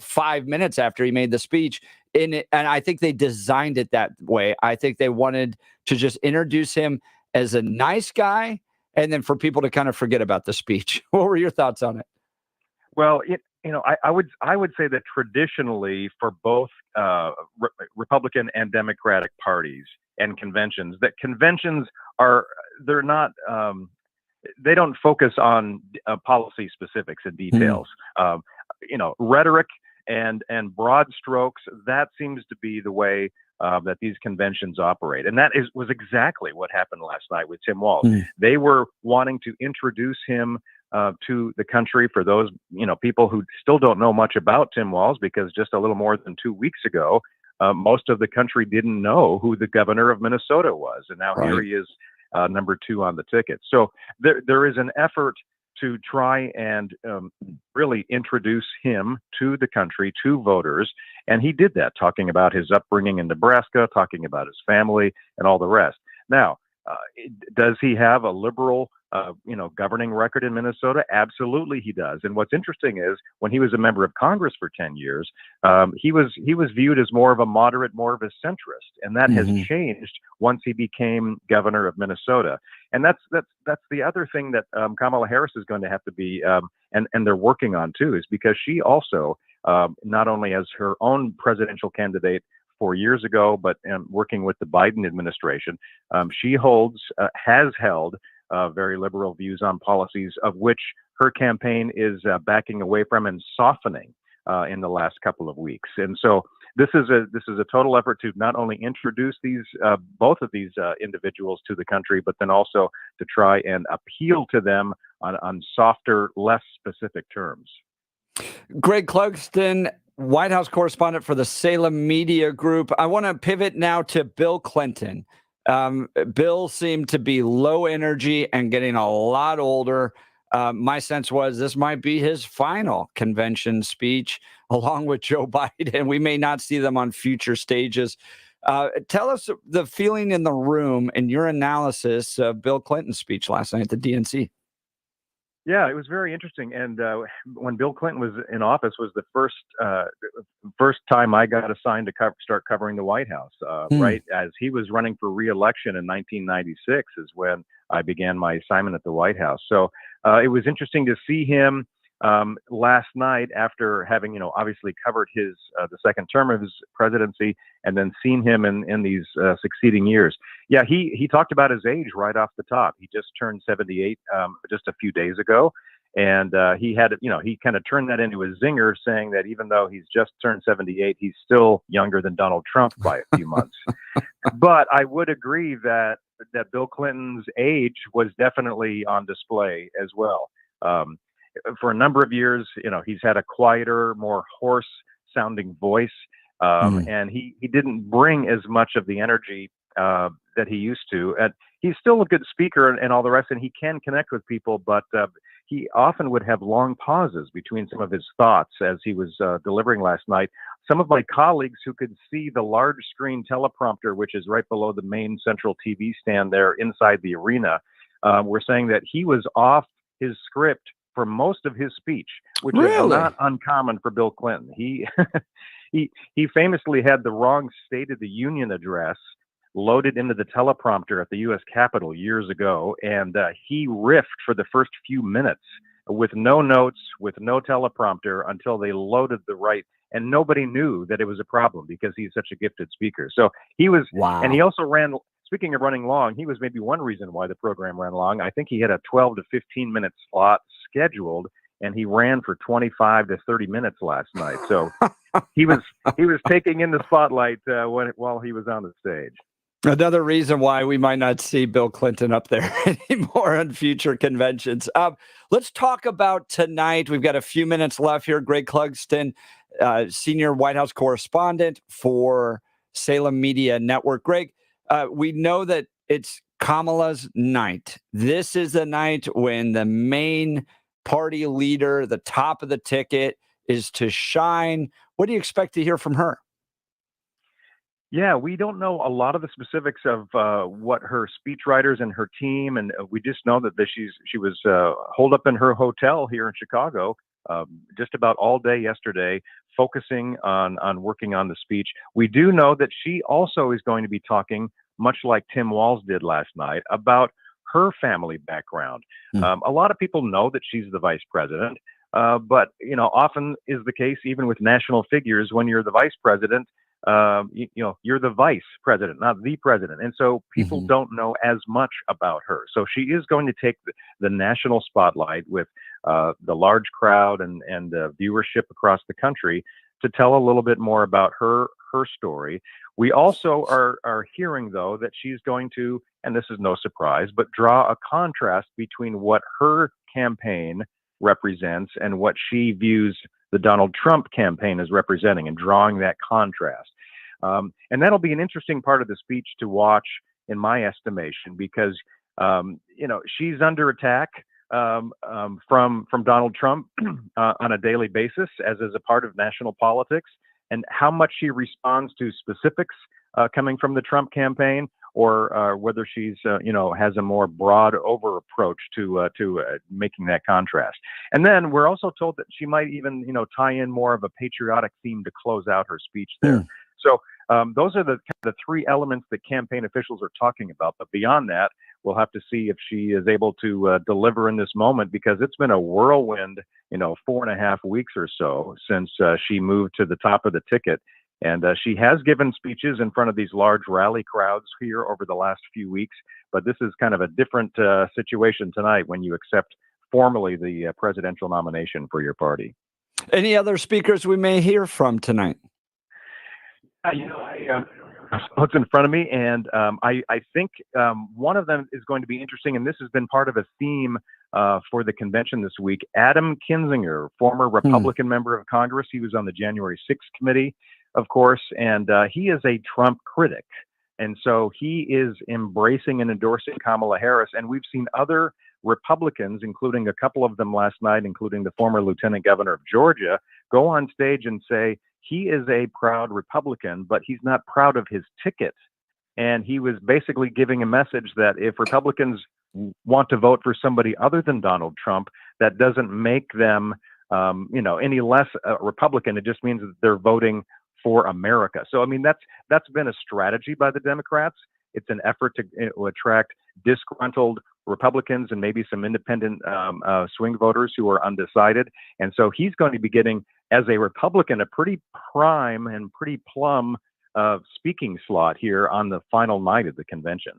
5 minutes after he made the speech. And I think they designed it that way. I think they wanted to just introduce him as a nice guy, and then for people to kind of forget about the speech. What were your thoughts on it? Well, I would say that traditionally for both Republican and Democratic parties and conventions, that conventions they're not they don't focus on policy specifics and details. Rhetoric and broad strokes, that seems to be the way that these conventions operate. And that was exactly what happened last night with Tim Walz. They were wanting to introduce him to the country for those, people who still don't know much about Tim Walz, because just a little more than 2 weeks ago, most of the country didn't know who the governor of Minnesota was. And now here he is, number 2 on the ticket. So there is an effort to try and really introduce him to the country, to voters. And he did that, talking about his upbringing in Nebraska, talking about his family and all the rest. Now, does he have a liberal, governing record in Minnesota? Absolutely, he does. And what's interesting is when he was a member of Congress for 10 years, he was viewed as more of a moderate, more of a centrist, and that has changed once he became governor of Minnesota. And that's the other thing that Kamala Harris is going to have to be, and they're working on too, is because she also not only as her own presidential candidate 4 years ago, but working with the Biden administration, she has held very liberal views on policies, of which her campaign is backing away from and softening in the last couple of weeks. And so this is a total effort to not only introduce both of these individuals to the country, but then also to try and appeal to them on softer, less specific terms. Greg Clugston, White House correspondent for the Salem Media Group. I want to pivot now to Bill Clinton. Bill seemed to be low energy and getting a lot older. My sense was this might be his final convention speech, along with Joe Biden. We may not see them on future stages. Tell us the feeling in the room and your analysis of Bill Clinton's speech last night at the DNC. Yeah, it was very interesting. And when Bill Clinton was in office, was the first time I got assigned to start covering the White House. Right as he was running for re-election in 1996 is when I began my assignment at the White House. So it was interesting to see him last night after having, obviously covered the second term of his presidency and then seen him in these succeeding years. Yeah, he talked about his age right off the top. He just turned 78 just a few days ago. And he had, he kind of turned that into a zinger, saying that even though he's just turned 78, he's still younger than Donald Trump by a few months. But I would agree that Bill Clinton's age was definitely on display as well. For a number of years, he's had a quieter, more hoarse sounding voice. And he didn't bring as much of the energy that he used to. And he's still a good speaker and all the rest, and he can connect with people, but he often would have long pauses between some of his thoughts as he was delivering last night. Some of my colleagues who could see the large screen teleprompter, which is right below the main central TV stand there inside the arena, were saying that he was off his script for most of his speech, which is not uncommon for Bill Clinton. He famously had the wrong State of the Union address loaded into the teleprompter at the U.S. Capitol years ago, and he riffed for the first few minutes with no notes, with no teleprompter until they loaded the right, and nobody knew that it was a problem because he's such a gifted speaker. So he was, and he also ran, speaking of running long, he was maybe one reason why the program ran long. I think he had a 12 to 15 minute slot scheduled, and he ran for 25 to 30 minutes last night. So he was taking in the spotlight while he was on the stage. Another reason why we might not see Bill Clinton up there anymore on future conventions. Let's talk about tonight. We've got a few minutes left here. Greg Clugston, senior White House correspondent for Salem Media Network. Greg, we know that it's Kamala's night. This is the night when the main party leader, the top of the ticket, is to shine. What do you expect to hear from her? Yeah, we don't know a lot of the specifics of what her speechwriters and her team, and we just know that she was holed up in her hotel here in Chicago just about all day yesterday, focusing on working on the speech. We do know that she also is going to be talking, much like Tim Walz did last night, about her family background. A lot of people know that she's the vice president, but often is the case even with national figures. When you're the vice president, you're the vice president, not the president. And so people don't know as much about her. So she is going to take the national spotlight with the large crowd and viewership across the country to tell a little bit more about her story. We also are hearing, though, that she's going to, and this is no surprise, but draw a contrast between what her campaign represents and what she views the Donald Trump campaign is representing, and drawing that contrast. And that'll be an interesting part of the speech to watch, in my estimation, because, she's under attack from Donald Trump on a daily basis, as is a part of national politics, and how much she responds to specifics coming from the Trump campaign, or whether she's, has a more broad over approach to making that contrast. And then we're also told that she might even, tie in more of a patriotic theme to close out her speech there. So those are the three elements that campaign officials are talking about. But beyond that, we'll have to see if she is able to deliver in this moment, because it's been a whirlwind, 4.5 weeks or so since she moved to the top of the ticket. And she has given speeches in front of these large rally crowds here over the last few weeks. But this is kind of a different situation tonight when you accept formally the presidential nomination for your party. Any other speakers we may hear from tonight? What's in front of me, and I think one of them is going to be interesting, and this has been part of a theme for the convention this week. Adam Kinzinger, former Republican member of Congress. He was on the January 6th committee, of course, and he is a Trump critic. And so he is embracing and endorsing Kamala Harris. And we've seen other Republicans, including a couple of them last night, including the former lieutenant governor of Georgia, go on stage and say he is a proud Republican, but he's not proud of his ticket. And he was basically giving a message that if Republicans want to vote for somebody other than Donald Trump, that doesn't make them, any less Republican. It just means that they're voting for America. So, I mean, that's been a strategy by the Democrats. It's an effort to attract disgruntled Republicans and maybe some independent swing voters who are undecided. And so he's going to be getting, as a Republican, a pretty prime and pretty plum speaking slot here on the final night of the convention.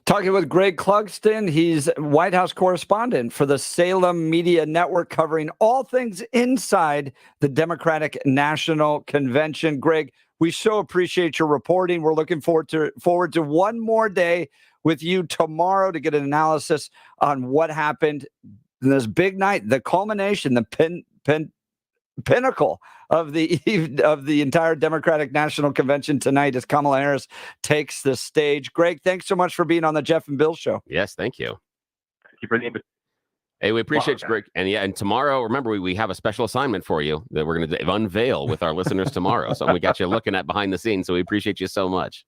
Talking with Greg Clugston. He's White House correspondent for the Salem Media Network, covering all things inside the Democratic National Convention. Greg, we so appreciate your reporting. We're looking forward to one more day with you tomorrow to get an analysis on what happened in this big night, the culmination, the pinnacle of the entire Democratic National Convention tonight as Kamala Harris takes the stage. Greg, thanks so much for being on the Jeff and Bill Show. Yes, thank you. Thank you for the invitation. Hey, we appreciate you, Greg. And tomorrow, remember, we have a special assignment for you that we're going to unveil with our listeners tomorrow. So we got you looking at behind the scenes. So we appreciate you so much.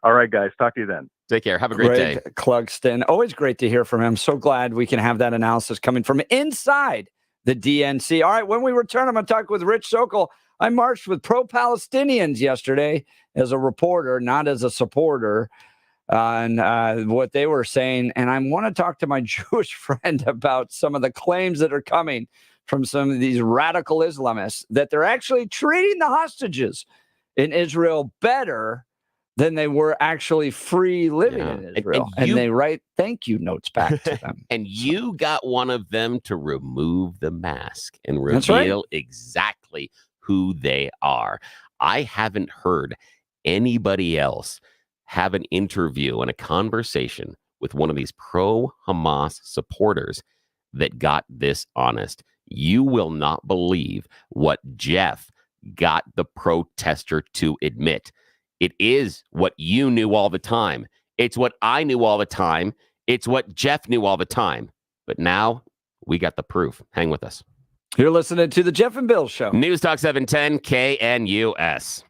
All right, guys. Talk to you then. Take care. Have a great day. Clugston. Always great to hear from him. So glad we can have that analysis coming from inside the DNC. All right, when we return, I'm going to talk with Rich Sokol. I marched with pro-Palestinians yesterday as a reporter, not as a supporter, and what they were saying. And I want to talk to my Jewish friend about some of the claims that are coming from some of these radical Islamists that they're actually treating the hostages in Israel better than they were actually free living in Israel. And they write thank you notes back to them. And you got one of them to remove the mask and reveal exactly who they are. I haven't heard anybody else have an interview and a conversation with one of these pro-Hamas supporters that got this honest. You will not believe what Jeff got the protester to admit. It is what you knew all the time. It's what I knew all the time. It's what Jeff knew all the time. But now we got the proof. Hang with us. You're listening to the Jeff and Bill Show. News Talk 710 KNUS.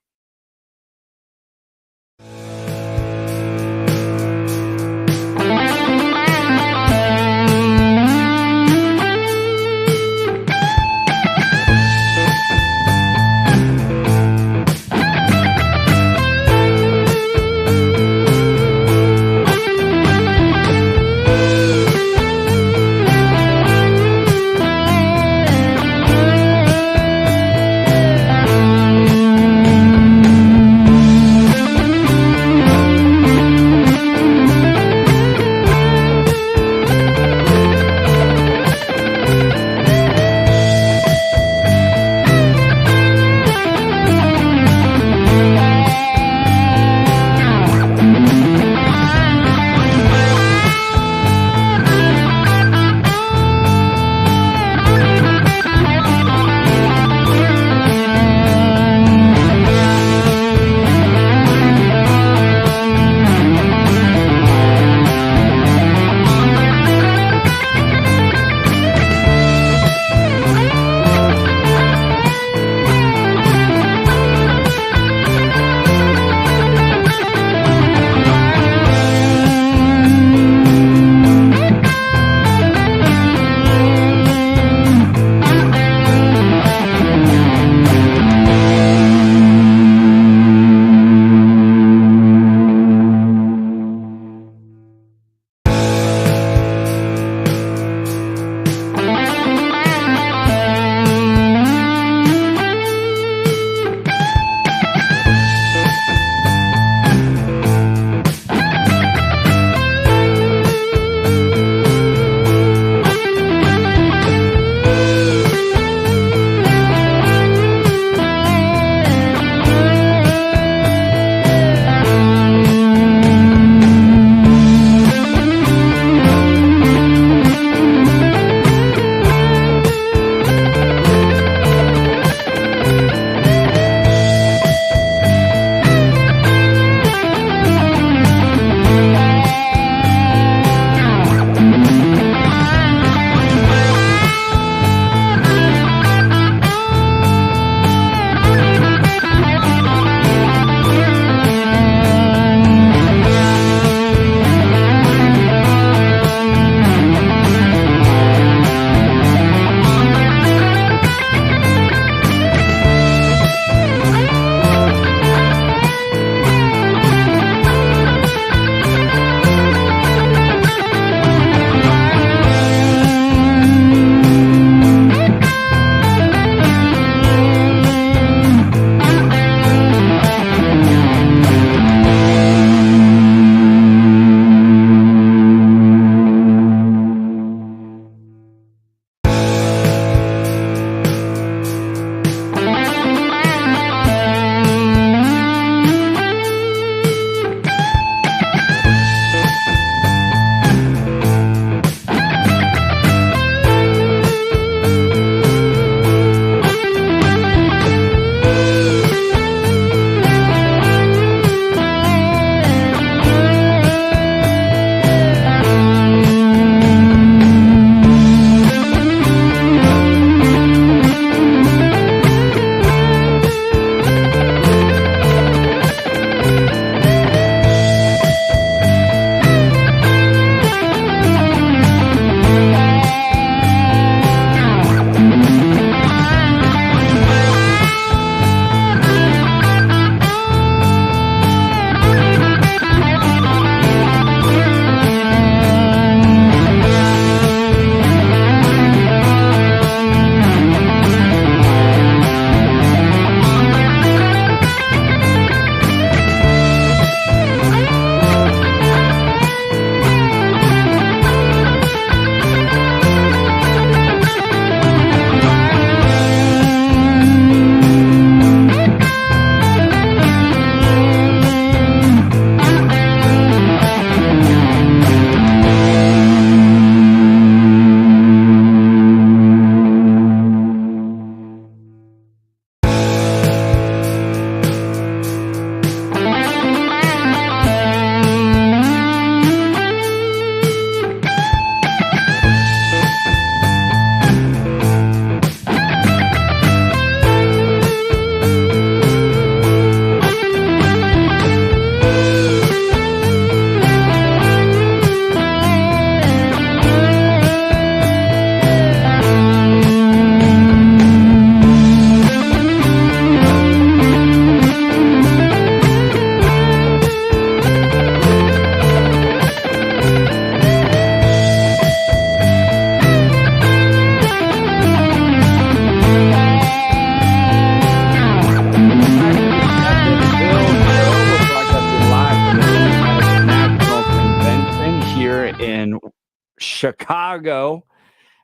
Chicago.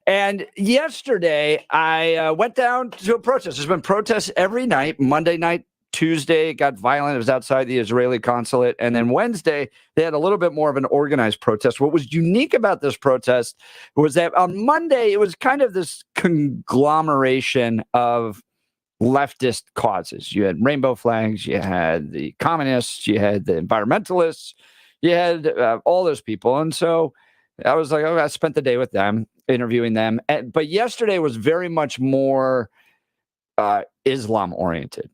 And yesterday, I went down to a protest. There's been protests every night. Monday night, Tuesday, it got violent. It was outside the Israeli consulate. And then Wednesday, they had a little bit more of an organized protest. What was unique about this protest was that on Monday, it was kind of this conglomeration of leftist causes. You had rainbow flags, you had the communists, you had the environmentalists, you had all those people. And so I was like, I spent the day with them, interviewing them. But yesterday was very much more Islam oriented.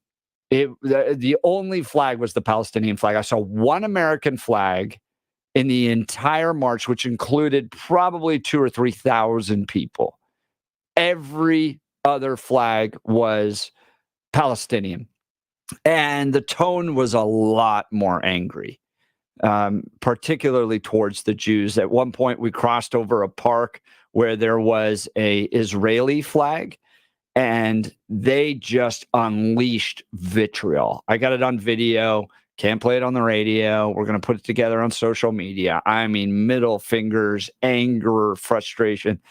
The only flag was the Palestinian flag. I saw one American flag in the entire march, which included probably 2,000 or 3,000 people. Every other flag was Palestinian. And the tone was a lot more angry, particularly towards the Jews. At one point, we crossed over a park where there was a Israeli flag, and they just unleashed vitriol. I got it on video. Can't play it on the radio. We're going to put it together on social media. I mean, middle fingers, anger, frustration.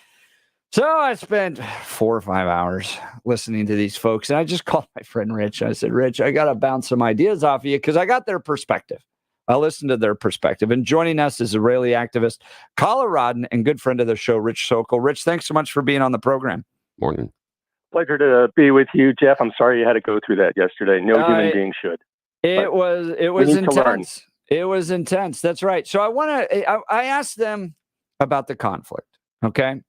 So I spent 4 or 5 hours listening to these folks, and I just called my friend Rich. I said, Rich, I got to bounce some ideas off of you because I got their perspective. I listened to their perspective. And joining us is Israeli activist, Coloradan, and good friend of the show, Rich Sokol. Rich, thanks so much for being on the program. Morning. Pleasure to be with you, Jeff. I'm sorry you had to go through that yesterday. No human being should. It was intense. It was intense. That's right. So I asked them about the conflict. Okay.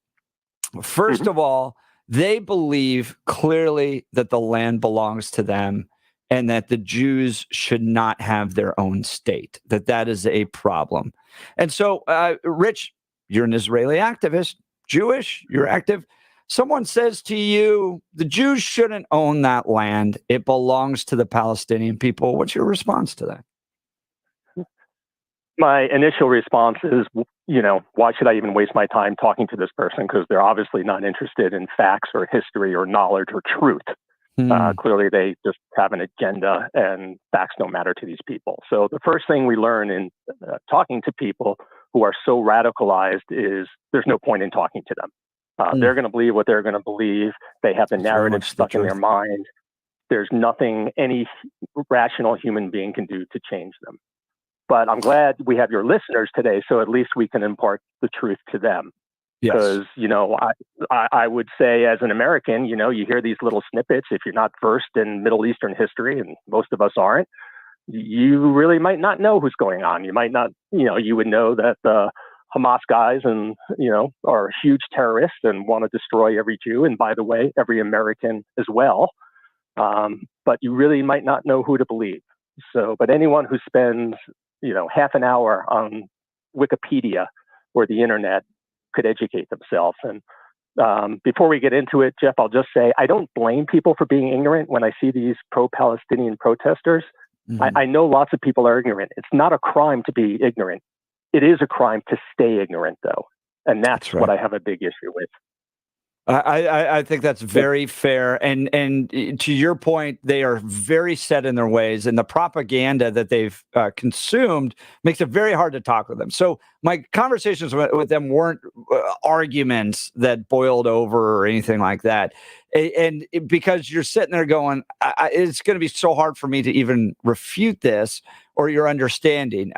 First of all, they believe clearly that the land belongs to them and that the Jews should not have their own state, that is a problem. And so, Rich, you're an Israeli activist, Jewish, you're active. Someone says to you, the Jews shouldn't own that land. It belongs to the Palestinian people. What's your response to that? My initial response is, why should I even waste my time talking to this person? Because they're obviously not interested in facts or history or knowledge or truth. Clearly, they just have an agenda, and facts don't matter to these people. So the first thing we learn in talking to people who are so radicalized is there's no point in talking to them. They're going to believe what they're going to believe. They have the narrative stuck in their mind. There's nothing any rational human being can do to change them. But I'm glad we have your listeners today, so at least we can impart the truth to them. Because, I would say as an American, you hear these little snippets. If you're not versed in Middle Eastern history, and most of us aren't, you really might not know who's going on. You might not, you would know that the Hamas guys are huge terrorists and want to destroy every Jew. And by the way, every American as well. But you really might not know who to believe. But anyone who spends, half an hour on Wikipedia or the internet could educate themselves. And before we get into it, Jeff, I'll just say, I don't blame people for being ignorant when I see these pro-Palestinian protesters. I know lots of people are ignorant. It's not a crime to be ignorant. It is a crime to stay ignorant, though. And that's what I have a big issue with. I think that's very fair. And to your point, they are very set in their ways, and the propaganda that they've consumed makes it very hard to talk with them. So my conversations with them weren't arguments that boiled over or anything like that. And because you're sitting there going, it's going to be so hard for me to even refute this or your understanding.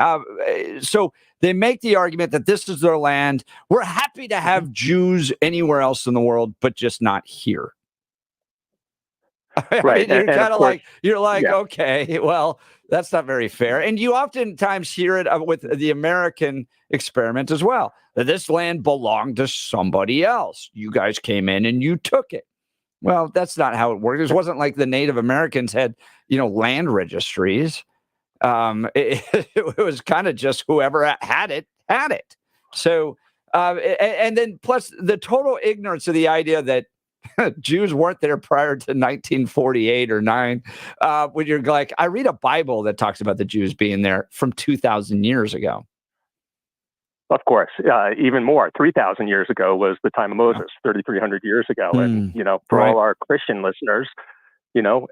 So they make the argument that this is their land. We're happy to have Jews anywhere else in the world, but just not here. Right. You're kind of like, okay, well, that's not very fair. And you oftentimes hear it with the American experiment as well, that this land belonged to somebody else. You guys came in and you took it. Well, that's not how it worked. It wasn't like the Native Americans had, land registries. It was kind of just whoever had it. So, and then plus the total ignorance of the idea that Jews weren't there prior to 1948 or 9. When you're like, I read a Bible that talks about the Jews being there from 2,000 years ago. Of course, even more. 3,000 years ago was the time of Moses, 3,300 years ago. And, for all our Christian listeners,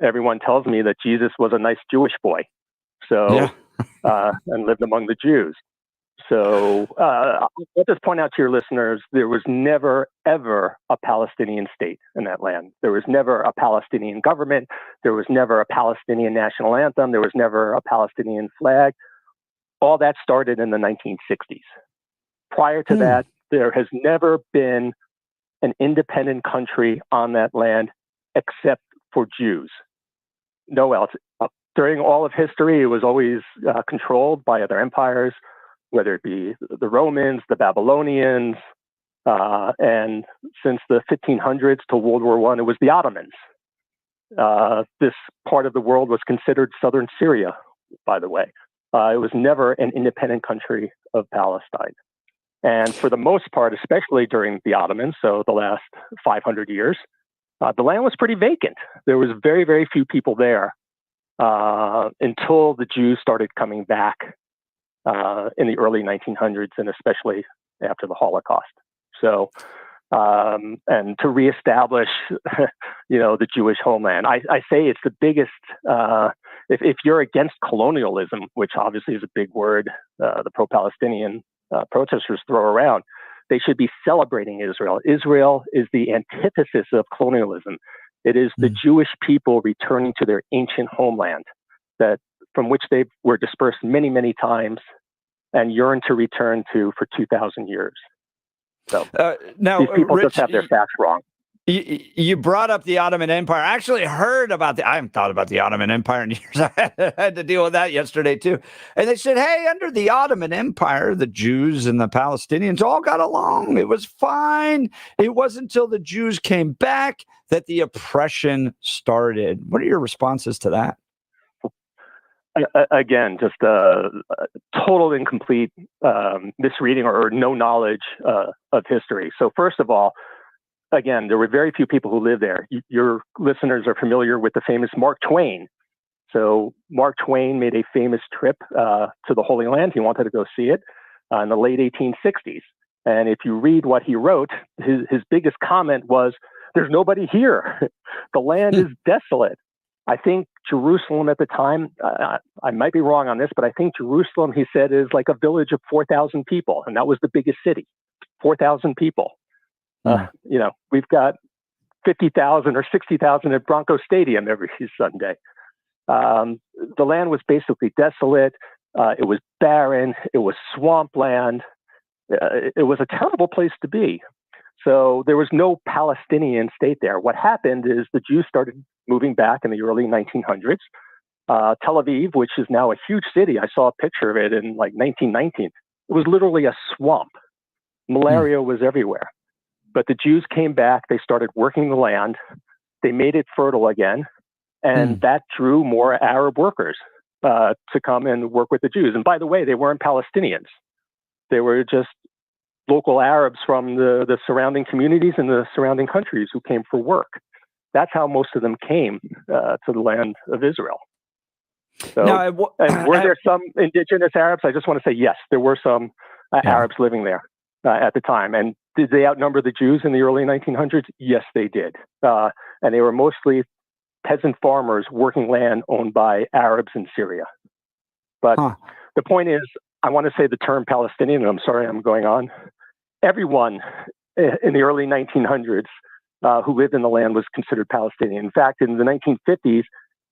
everyone tells me that Jesus was a nice Jewish boy. So, and lived among the Jews. So I'll just point out to your listeners, there was never, ever a Palestinian state in that land. There was never a Palestinian government. There was never a Palestinian national anthem. There was never a Palestinian flag. All that started in the 1960s. Prior to that, there has never been an independent country on that land except for Jews. No else. During all of history, it was always controlled by other empires, whether it be the Romans, the Babylonians, and since the 1500s to World War I, it was the Ottomans. This part of the world was considered southern Syria, by the way. It was never an independent country of Palestine. And for the most part, especially during the Ottomans, so the last 500 years, the land was pretty vacant. There was very, very few people there until the Jews started coming back in the early 1900s, and especially after the Holocaust. So, and to reestablish, the Jewish homeland, I say it's the biggest. If you're against colonialism, which obviously is a big word, the pro-Palestinian protesters throw around, they should be celebrating Israel. Israel is the antithesis of colonialism. It is the Jewish people returning to their ancient homeland, from which they were dispersed many, many times and yearn to return to for 2,000 years. So now, these people Rich, just have their facts wrong. You brought up the Ottoman Empire. I actually heard about I haven't thought about the Ottoman Empire in years. I had to deal with that yesterday too. And they said, hey, under the Ottoman Empire, the Jews and the Palestinians all got along. It was fine. It wasn't until the Jews came back that the oppression started. What are your responses to that? Again, just a total incomplete misreading or no knowledge of history. So first of all, again, there were very few people who lived there. Your listeners are familiar with the famous Mark Twain. So Mark Twain made a famous trip to the Holy Land. He wanted to go see it in the late 1860s. And if you read what he wrote, his biggest comment was, there's nobody here. The land is desolate. I think Jerusalem at the time, I might be wrong on this, but I think Jerusalem, he said, is like a village of 4,000 people. And that was the biggest city, 4,000 people. We've got 50,000 or 60,000 at Bronco Stadium every Sunday. The land was basically desolate. It was barren. It was swampland. It was a terrible place to be. So there was no Palestinian state there. What happened is the Jews started moving back in the early 1900s. Tel Aviv, which is now a huge city, I saw a picture of it in like 1919. It was literally a swamp. Malaria was everywhere. But the Jews came back. They started working the land. They made it fertile again. And that drew more Arab workers to come and work with the Jews. And by the way, they weren't Palestinians. They were just local Arabs from the surrounding communities and the surrounding countries who came for work. That's how most of them came to the land of Israel. So, and were there some indigenous Arabs? I just want to say, yes, there were some Arabs living there at the time. And did they outnumber the Jews in the early 1900s? Yes, they did. And they were mostly peasant farmers working land owned by Arabs in Syria. But the point is, I want to say the term Palestinian, and I'm sorry I'm going on. Everyone in the early 1900s who lived in the land was considered Palestinian. In fact, in the 1950s,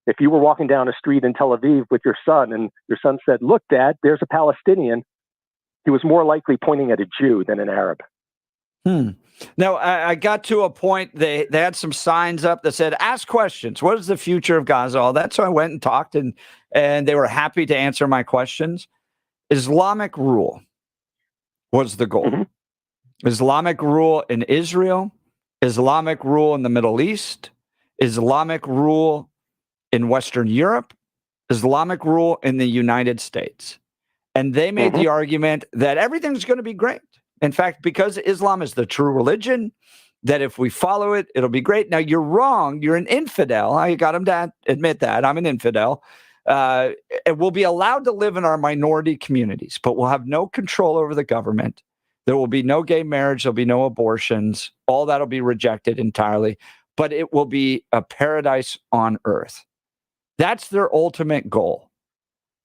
if you were walking down a street in Tel Aviv with your son and your son said, look, Dad, there's a Palestinian, he was more likely pointing at a Jew than an Arab. No, I got to a point, they had some signs up that said, ask questions. What is the future of Gaza? All that. So I went and talked, and they were happy to answer my questions. Islamic rule was the goal. Islamic rule in Israel, Islamic rule in the Middle East, Islamic rule in Western Europe, Islamic rule in the United States. And they made the argument that everything's going to be great. In fact, because Islam is the true religion, that if we follow it, it'll be great. Now, you're wrong. You're an infidel. I got him to admit that. I'm an infidel. And we'll be allowed to live in our minority communities, but we'll have no control over the government. There will be no gay marriage. There'll be no abortions. All that will be rejected entirely. But it will be a paradise on earth. That's their ultimate goal.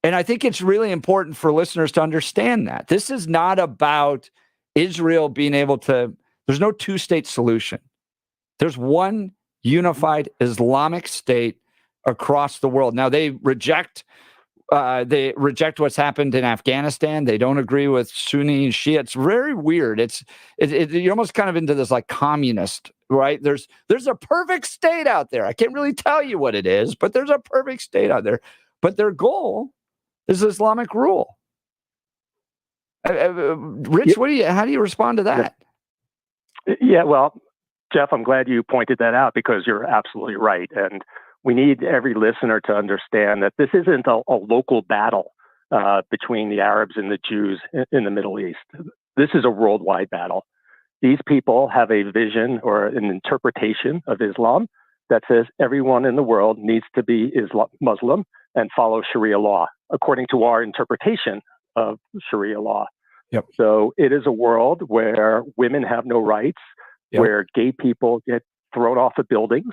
And I think it's really important for listeners to understand that. This is not about Israel being able to, there's no two-state solution. There's one unified Islamic state across the world. Now, they reject what's happened in Afghanistan. They don't agree with Sunni and Shia. It's very weird. You're almost kind of into this like communist, right? There's a perfect state out there. I can't really tell you what it is, but there's a perfect state out there. But their goal is Islamic rule. Rich, how do you respond to that? Yeah, well, Jeff, I'm glad you pointed that out because you're absolutely right. And we need every listener to understand that this isn't a local battle between the Arabs and the Jews in the Middle East. This is a worldwide battle. These people have a vision or an interpretation of Islam that says everyone in the world needs to be Muslim and follow Sharia law, according to our interpretation of Sharia law. Yep. So it is a world where women have no rights, where gay people get thrown off of buildings,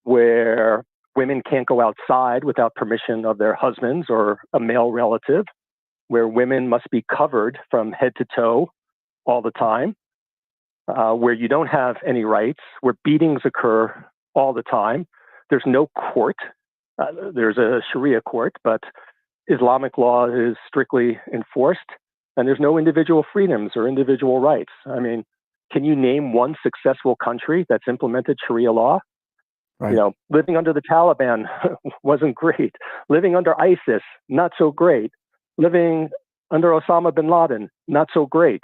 where women can't go outside without permission of their husbands or a male relative, where women must be covered from head to toe all the time, where you don't have any rights, where beatings occur all the time. There's no court. There's a Sharia court, but Islamic law is strictly enforced, and there's no individual freedoms or individual rights. I mean, can you name one successful country that's implemented Sharia law? Right. You know, living under the Taliban wasn't great. Living under ISIS, not so great. Living under Osama bin Laden, not so great.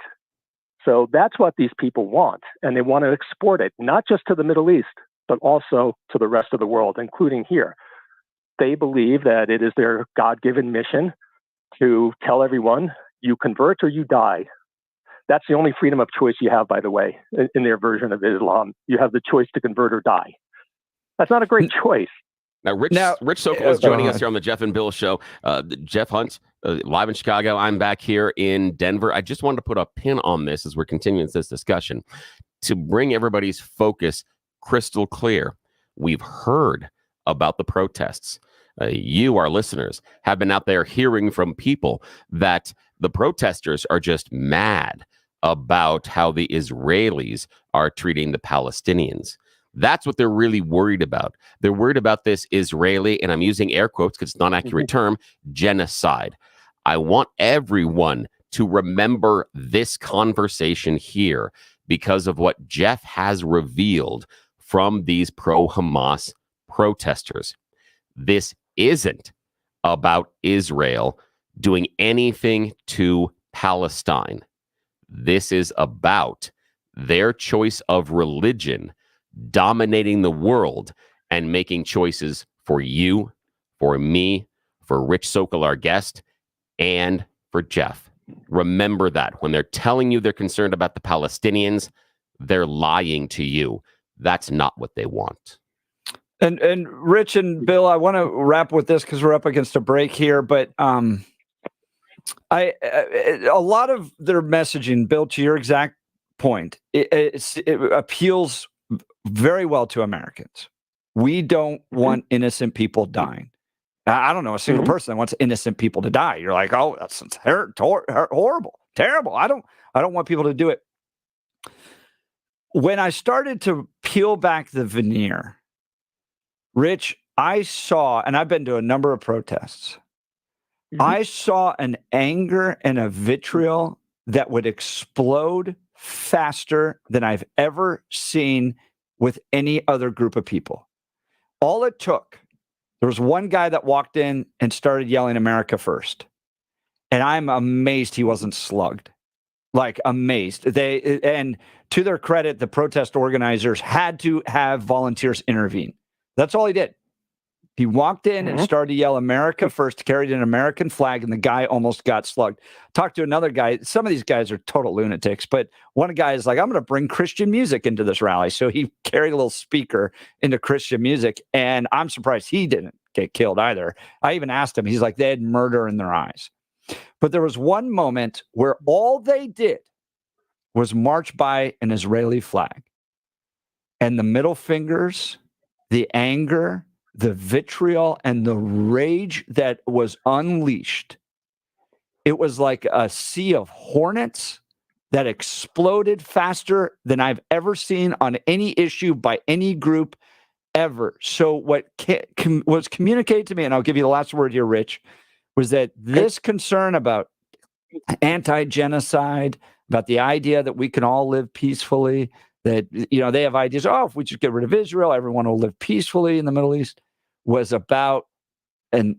So that's what these people want, and they want to export it, not just to the Middle East, but also to the rest of the world, including here. They believe that it is their God-given mission to tell everyone, you convert or you die. That's the only freedom of choice you have, by the way, in their version of Islam. You have the choice to convert or die. That's not a great choice. Now, Rich Sokol is joining us here on the Jeff and Bill Show. Jeff Hunt, live in Chicago. I'm back here in Denver. I just wanted to put a pin on this as we're continuing this discussion to bring everybody's focus crystal clear. We've heard about the protests. You, our listeners, have been out there hearing from people that the protesters are just mad about how the Israelis are treating the Palestinians. That's what they're really worried about. They're worried about this Israeli, and I'm using air quotes because it's not an accurate term, genocide. I want everyone to remember this conversation here because of what Jeff has revealed from these pro-Hamas protesters. This isn't about Israel doing anything to Palestine. This is about their choice of religion dominating the world and making choices for you, for me, for Rich Sokol, our guest, and for Jeff. Remember that when they're telling you they're concerned about the Palestinians, they're lying to you. That's not what they want. And Rich and Bill, I want to wrap with this because we're up against a break here, but a lot of their messaging, Bill, to your exact point, it appeals very well to Americans. We don't want innocent people dying. I don't know a single person that wants innocent people to die. You're like, oh, that's horrible, terrible. I don't want people to do it. When I started to peel back the veneer, Rich, I saw, and I've been to a number of protests, I saw an anger and a vitriol that would explode faster than I've ever seen with any other group of people. All it took, there was one guy that walked in and started yelling America first. And I'm amazed he wasn't slugged. Like amazed. And to their credit, the protest organizers had to have volunteers intervene. That's all he did. He walked in and started to yell America first, carried an American flag, and the guy almost got slugged. Talked to another guy. Some of these guys are total lunatics, but one guy is like, I'm going to bring Christian music into this rally. So he carried a little speaker into Christian music, and I'm surprised he didn't get killed either. I even asked him. He's like, they had murder in their eyes. But there was one moment where all they did was march by an Israeli flag. And the middle fingers, the anger, the vitriol and the rage that was unleashed. It was like a sea of hornets that exploded faster than I've ever seen on any issue by any group ever. So what was communicated to me, and I'll give you the last word here, Rich, was that this concern about anti-genocide, about the idea that we can all live peacefully, that, they have ideas, if we just get rid of Israel, everyone will live peacefully in the Middle East, was about, it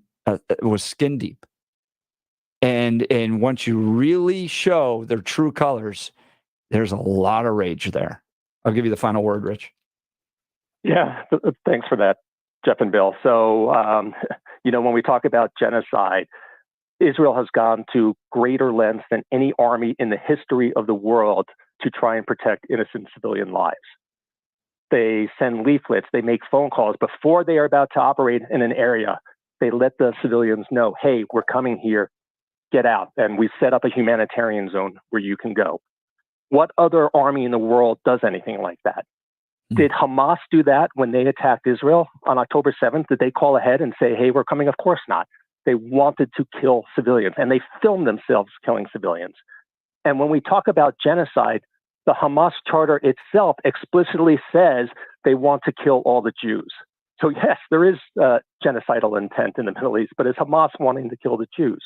was skin deep. And once you really show their true colors, there's a lot of rage there. I'll give you the final word, Rich. Yeah, thanks for that, Jeff and Bill. So, when we talk about genocide, Israel has gone to greater lengths than any army in the history of the world to try and protect innocent civilian lives. They send leaflets, they make phone calls before they are about to operate in an area. They let the civilians know, hey, we're coming here, get out. And we set up a humanitarian zone where you can go. What other army in the world does anything like that? Did Hamas do that when they attacked Israel on October 7th? Did they call ahead and say, hey, we're coming? Of course not. They wanted to kill civilians, and they filmed themselves killing civilians. And when we talk about genocide, the Hamas charter itself explicitly says they want to kill all the Jews. So yes, there is genocidal intent in the Middle East, but is Hamas wanting to kill the Jews?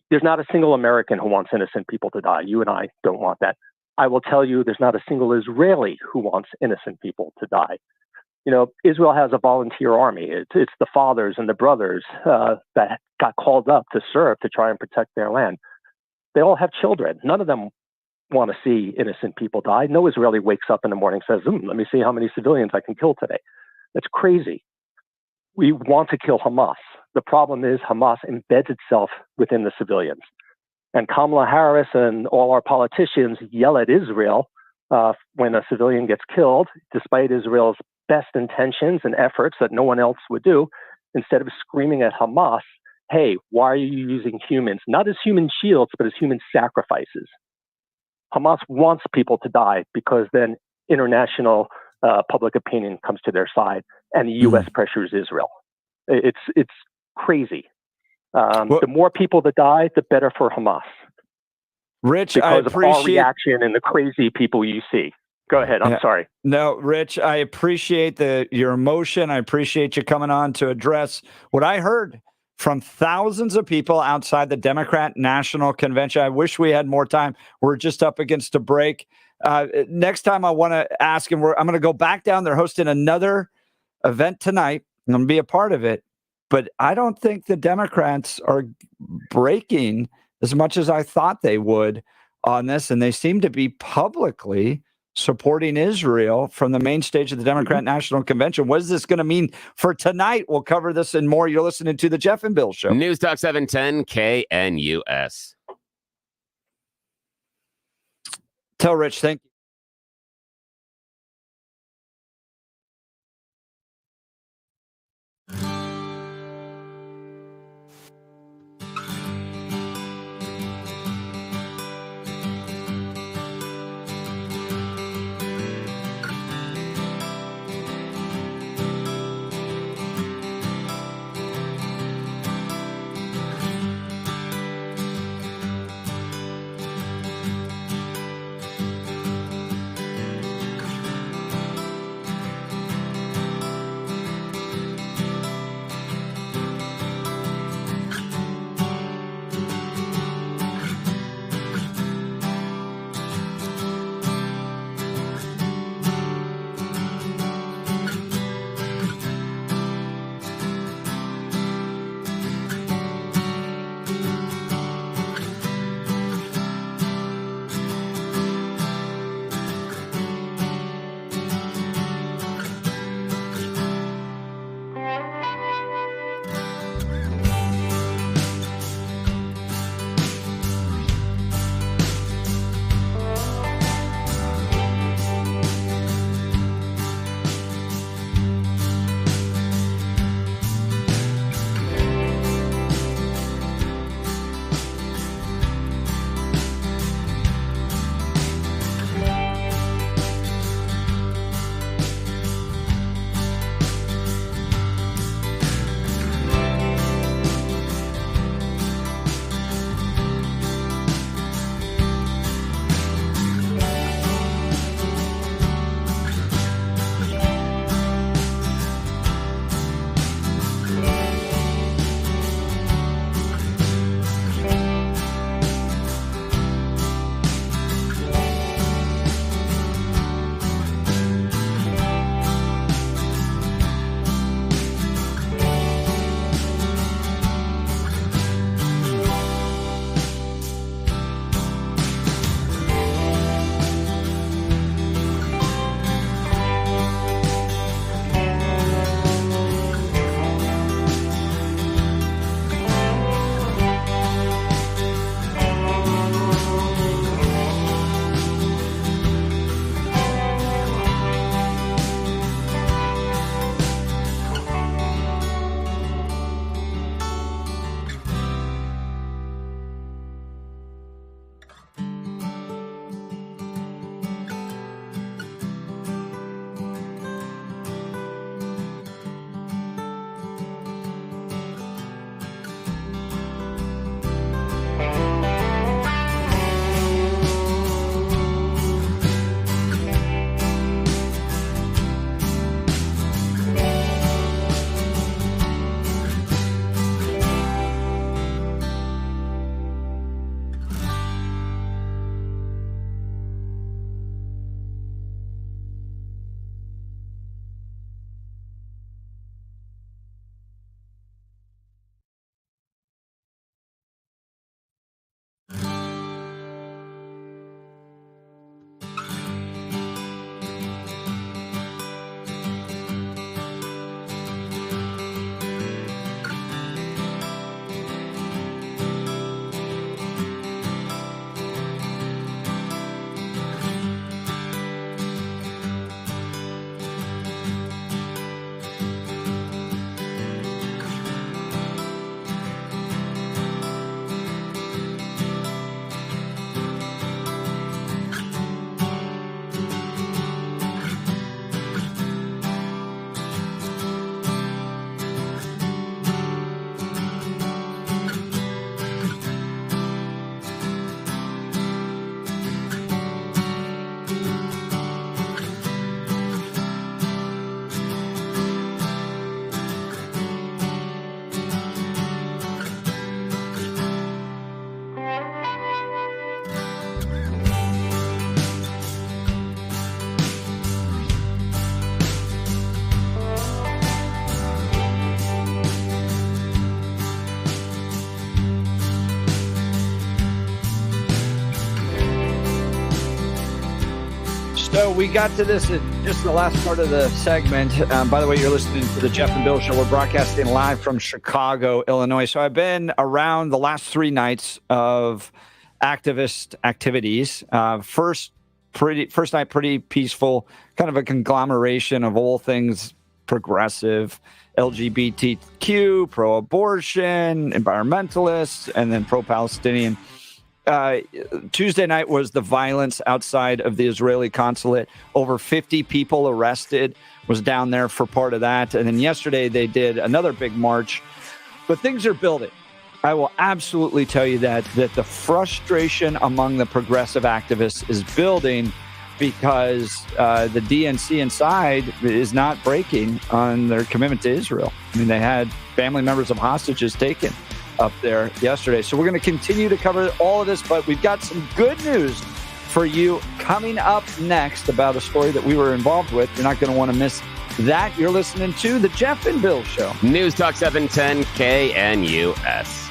There's not a single American who wants innocent people to die. You and I don't want that. I will tell you, there's not a single Israeli who wants innocent people to die. Israel has a volunteer army. It's the fathers and the brothers that got called up to serve to try and protect their land. They all have children. None of them want to see innocent people die. No Israeli wakes up in the morning and says, let me see how many civilians I can kill today. That's crazy. We want to kill Hamas. The problem is Hamas embeds itself within the civilians. And Kamala Harris and all our politicians yell at Israel when a civilian gets killed, despite Israel's best intentions and efforts that no one else would do, instead of screaming at Hamas, hey, why are you using humans, not as human shields, but as human sacrifices? Hamas wants people to die because then international public opinion comes to their side and the U.S. pressures Israel. It's crazy. The more people that die, the better for Hamas. Rich, because of our reaction and the crazy people you see. Go ahead. I'm sorry. No, Rich, I appreciate your emotion. I appreciate you coming on to address what I heard from thousands of people outside the Democrat National Convention. I wish we had more time. We're just up against a break. Next time I want to ask him, I'm going to go back down. They're hosting another event tonight. I'm going to be a part of it. But I don't think the Democrats are breaking as much as I thought they would on this. And they seem to be publicly supporting Israel from the main stage of the Democrat National Convention. What is this going to mean for tonight? We'll cover this and more. You're listening to the Jeff and Bill Show. News Talk 710 KNUS. Tell Rich, thank you. So we got to this at just the last part of the segment. By the way, you're listening to the Jeff and Bill Show. We're broadcasting live from Chicago, Illinois. So I've been around the last 3 nights of activist activities. First night, pretty peaceful, kind of a conglomeration of all things progressive, LGBTQ, pro-abortion, environmentalists, and then pro-Palestinian. Tuesday night was the violence outside of the Israeli consulate. Over 50 people arrested, was down there for part of that. And then yesterday they did another big march. But things are building. I will absolutely tell you that the frustration among the progressive activists is building because the DNC inside is not breaking on their commitment to Israel. I mean, they had family members of hostages taken up there yesterday. So we're going to continue to cover all of this, but we've got some good news for you coming up next about a story that we were involved with. You're not going to want to miss that. You're listening to The Jeff and Bill Show. News Talk 710 KNUS.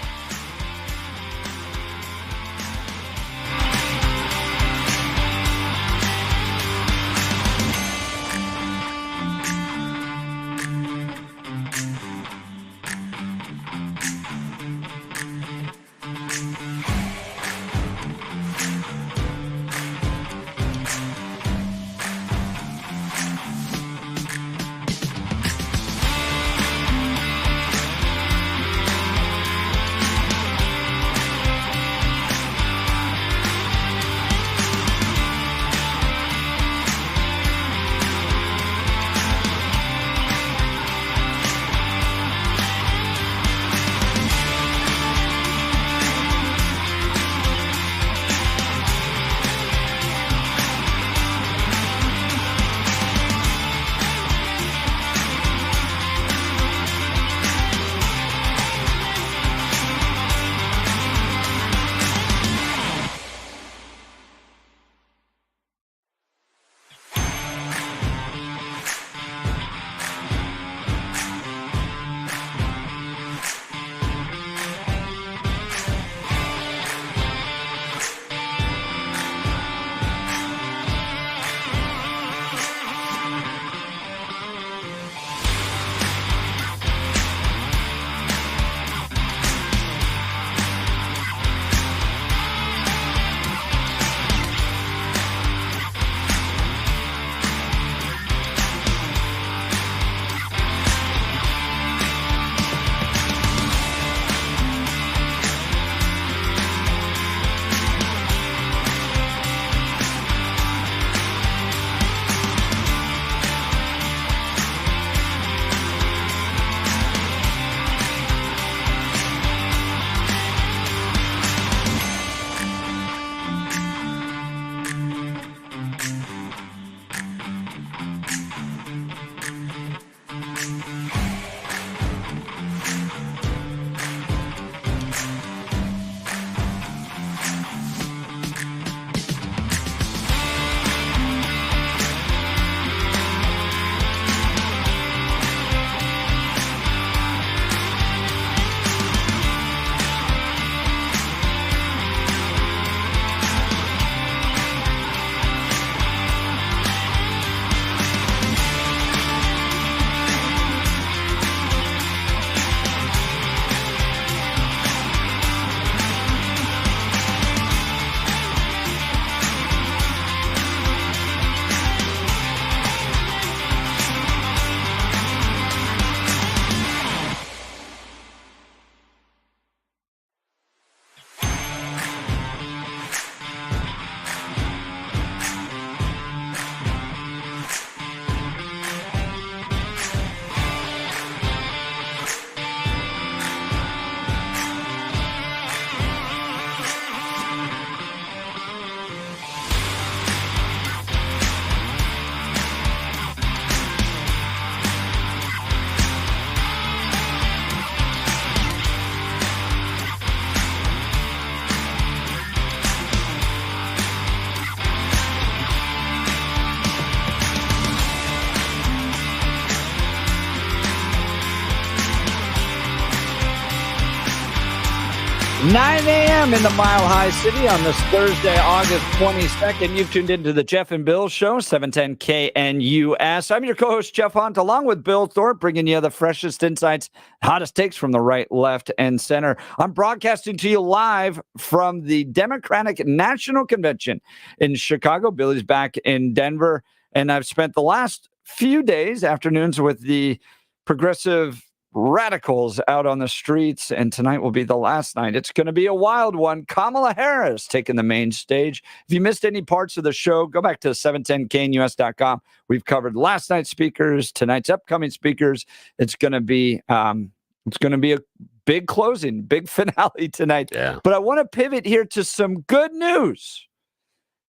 9 a.m. in the Mile High City on this Thursday, August 22nd. You've tuned into the Jeff and Bill Show, 710 KNUS. I'm your co-host, Jeff Hunt, along with Bill Thorpe, bringing you the freshest insights, hottest takes from the right, left, and center. I'm broadcasting to you live from the Democratic National Convention in Chicago. Billy's back in Denver, and I've spent the last few days, afternoons, with the progressive radicals out on the streets, and tonight will be the last night. It's going to be a wild one. Kamala Harris taking the main stage. If you missed any parts of the show, go back to 710knus.com. We've covered last night's speakers, tonight's upcoming speakers. It's going to be a big closing, big finale tonight. Yeah. But I want to pivot here to some good news.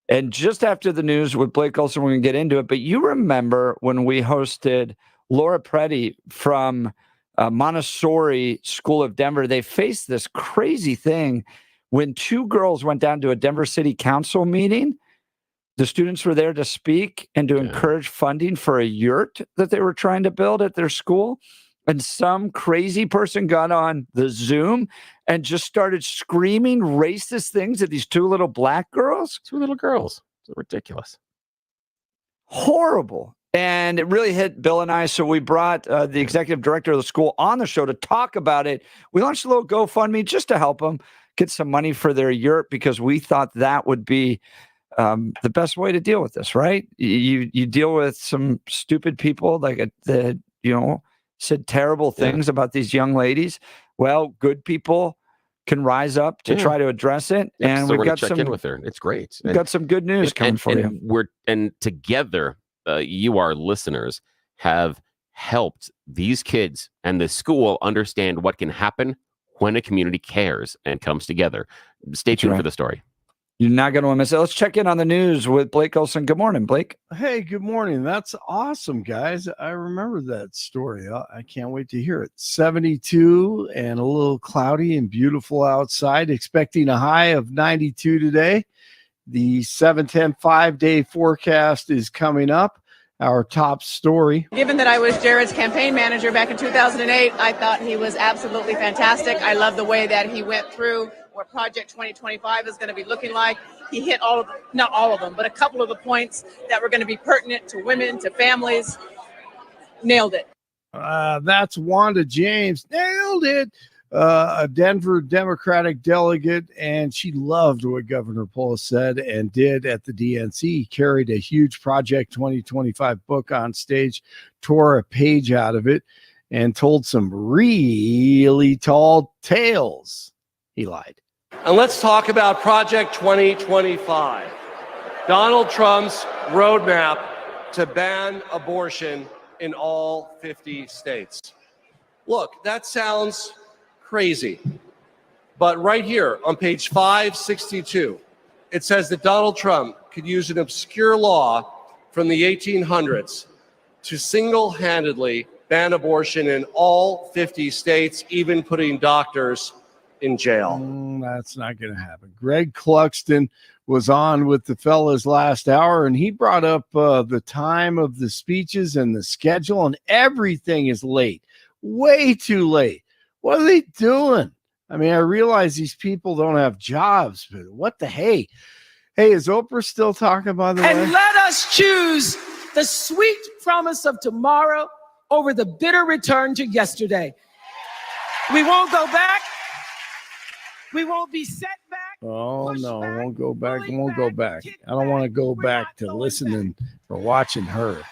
And just after the news with Blake Olson, we're going to get into it. But you remember when we hosted Laura Preddy from Montessori School of Denver, they faced this crazy thing when two girls went down to a Denver City Council meeting. The students were there to speak and to encourage funding for a yurt that they were trying to build at their school. And some crazy person got on the Zoom and just started screaming racist things at these two little black girls. Two little girls. It's ridiculous. Horrible. And it really hit Bill and I, so we brought the executive director of the school on the show to talk about it. We launched a little GoFundMe just to help them get some money for their yurt because we thought that would be the best way to deal with this, right? You deal with some stupid people that said terrible things about these young ladies. Well, good people can rise up to try to address it, and so we've got check in with her. It's great. We've got some good news coming for you. And together. You, our listeners, have helped these kids and the school understand what can happen when a community cares and comes together. Stay tuned for the story. You're not going to miss it. Let's check in on the news with Blake Olson. Good morning, Blake. Hey, good morning. That's awesome, guys. I remember that story. I can't wait to hear it. 72 and a little cloudy and beautiful outside. Expecting a high of 92 today. The 710 5-day forecast is coming up. Our top story. Given that I was Jared's campaign manager back in 2008, I thought he was absolutely fantastic. I love the way that he went through what Project 2025 is going to be looking like. He hit not all of them, but a couple of the points that were going to be pertinent to women, to families. Nailed it. That's Wanda James. Nailed it. A Denver Democratic delegate, and she loved what Governor Polis said and did at the DNC. He carried a huge Project 2025 book on stage, tore a page out of it, and told some really tall tales. He lied. And let's talk about Project 2025, Donald Trump's roadmap to ban abortion in all 50 states. Look, that sounds crazy. But right here on page 562, it says that Donald Trump could use an obscure law from the 1800s to single-handedly ban abortion in all 50 states, even putting doctors in jail. That's not going to happen. Greg Cluxton was on with the fellas last hour, and he brought up the time of the speeches and the schedule, and everything is late, way too late. What are they doing? I mean, I realize these people don't have jobs, but what the hey? Hey, is Oprah still talking, by the way? And let us choose the sweet promise of tomorrow over the bitter return to yesterday. We won't go back. We won't be set back. Oh, no, won't go back. Won't go back. I don't want to go back to listening or watching her.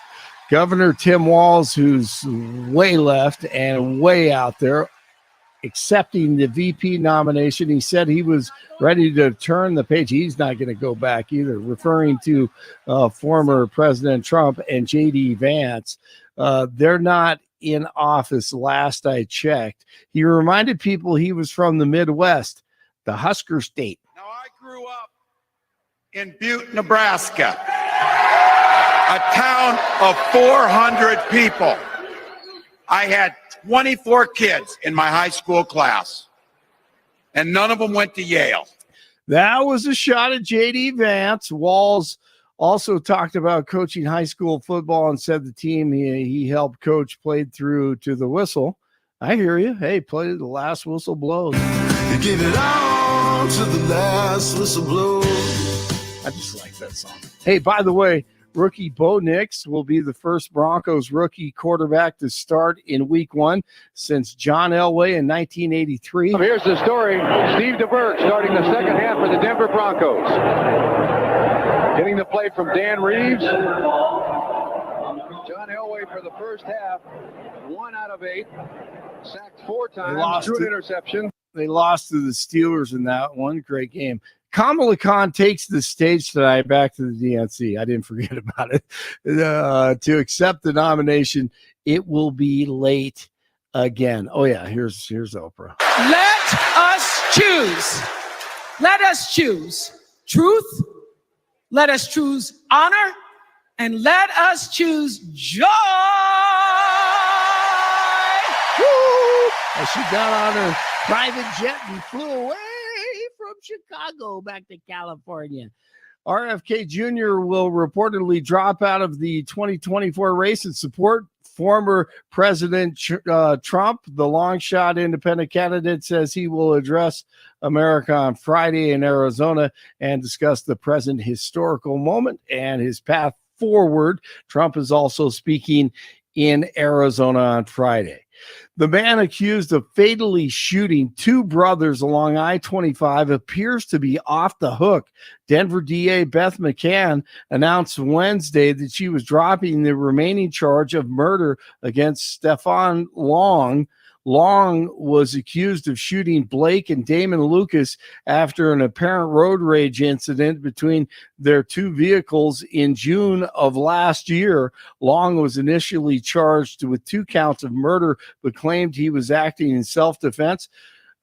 Governor Tim Walz, who's way left and way out there, accepting the VP nomination. He said he was ready to turn the page. He's not going to go back either, referring to former President Trump and J.D. Vance. They're not in office last I checked. He reminded people he was from the Midwest, the Husker State. Now, I grew up in Butte, Nebraska, a town of 400 people. I had 24 kids in my high school class, and none of them went to Yale. That was a shot at J.D. Vance. Walz also talked about coaching high school football and said the team he helped coach played through to the whistle. I hear you. Hey, play the last whistle blows. You give it all on to the last whistle blow. I just like that song. Hey, by the way, rookie Bo Nix will be the first Broncos rookie quarterback to start in week 1 since John Elway in 1983. Here's the story. Steve DeBerg starting the second half for the Denver Broncos. Getting the play from Dan Reeves. John Elway for the first half, 1 out of 8. Sacked 4 times, threw an interception. They lost to the Steelers in that one. Great game. Kamala Khan takes the stage tonight back to the DNC. I didn't forget about it. To accept the nomination, it will be late again. Oh, yeah, here's Oprah. Let us choose. Let us choose truth. Let us choose honor. And let us choose joy. Woo! As she got on her private jet and flew away from Chicago back to California. RFK Jr. will reportedly drop out of the 2024 race and support former President Trump. The long shot independent candidate says he will address America on Friday in Arizona and discuss the present historical moment and his path forward. Trump is also speaking in Arizona on Friday. The man accused of fatally shooting 2 brothers along I-25 appears to be off the hook. Denver DA Beth McCann announced Wednesday that she was dropping the remaining charge of murder against Stefan Long. Long was accused of shooting Blake and Damon Lucas after an apparent road rage incident between their 2 vehicles in June of last year. Long was initially charged with 2 counts of murder, but claimed he was acting in self-defense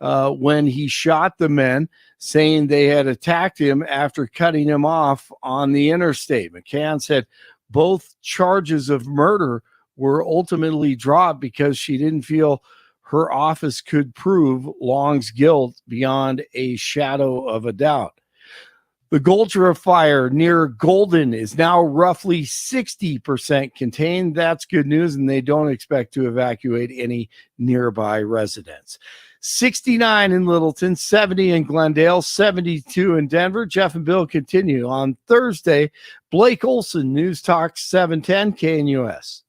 when he shot the men, saying they had attacked him after cutting him off on the interstate. McCann said both charges of murder were ultimately dropped because she didn't feel her office could prove Long's guilt beyond a shadow of a doubt. The Gulcher fire near Golden is now roughly 60% contained. That's good news, and they don't expect to evacuate any nearby residents. 69 in Littleton, 70 in Glendale, 72 in Denver. Jeff and Bill continue on Thursday. Blake Olson, News Talk 710 KNUS.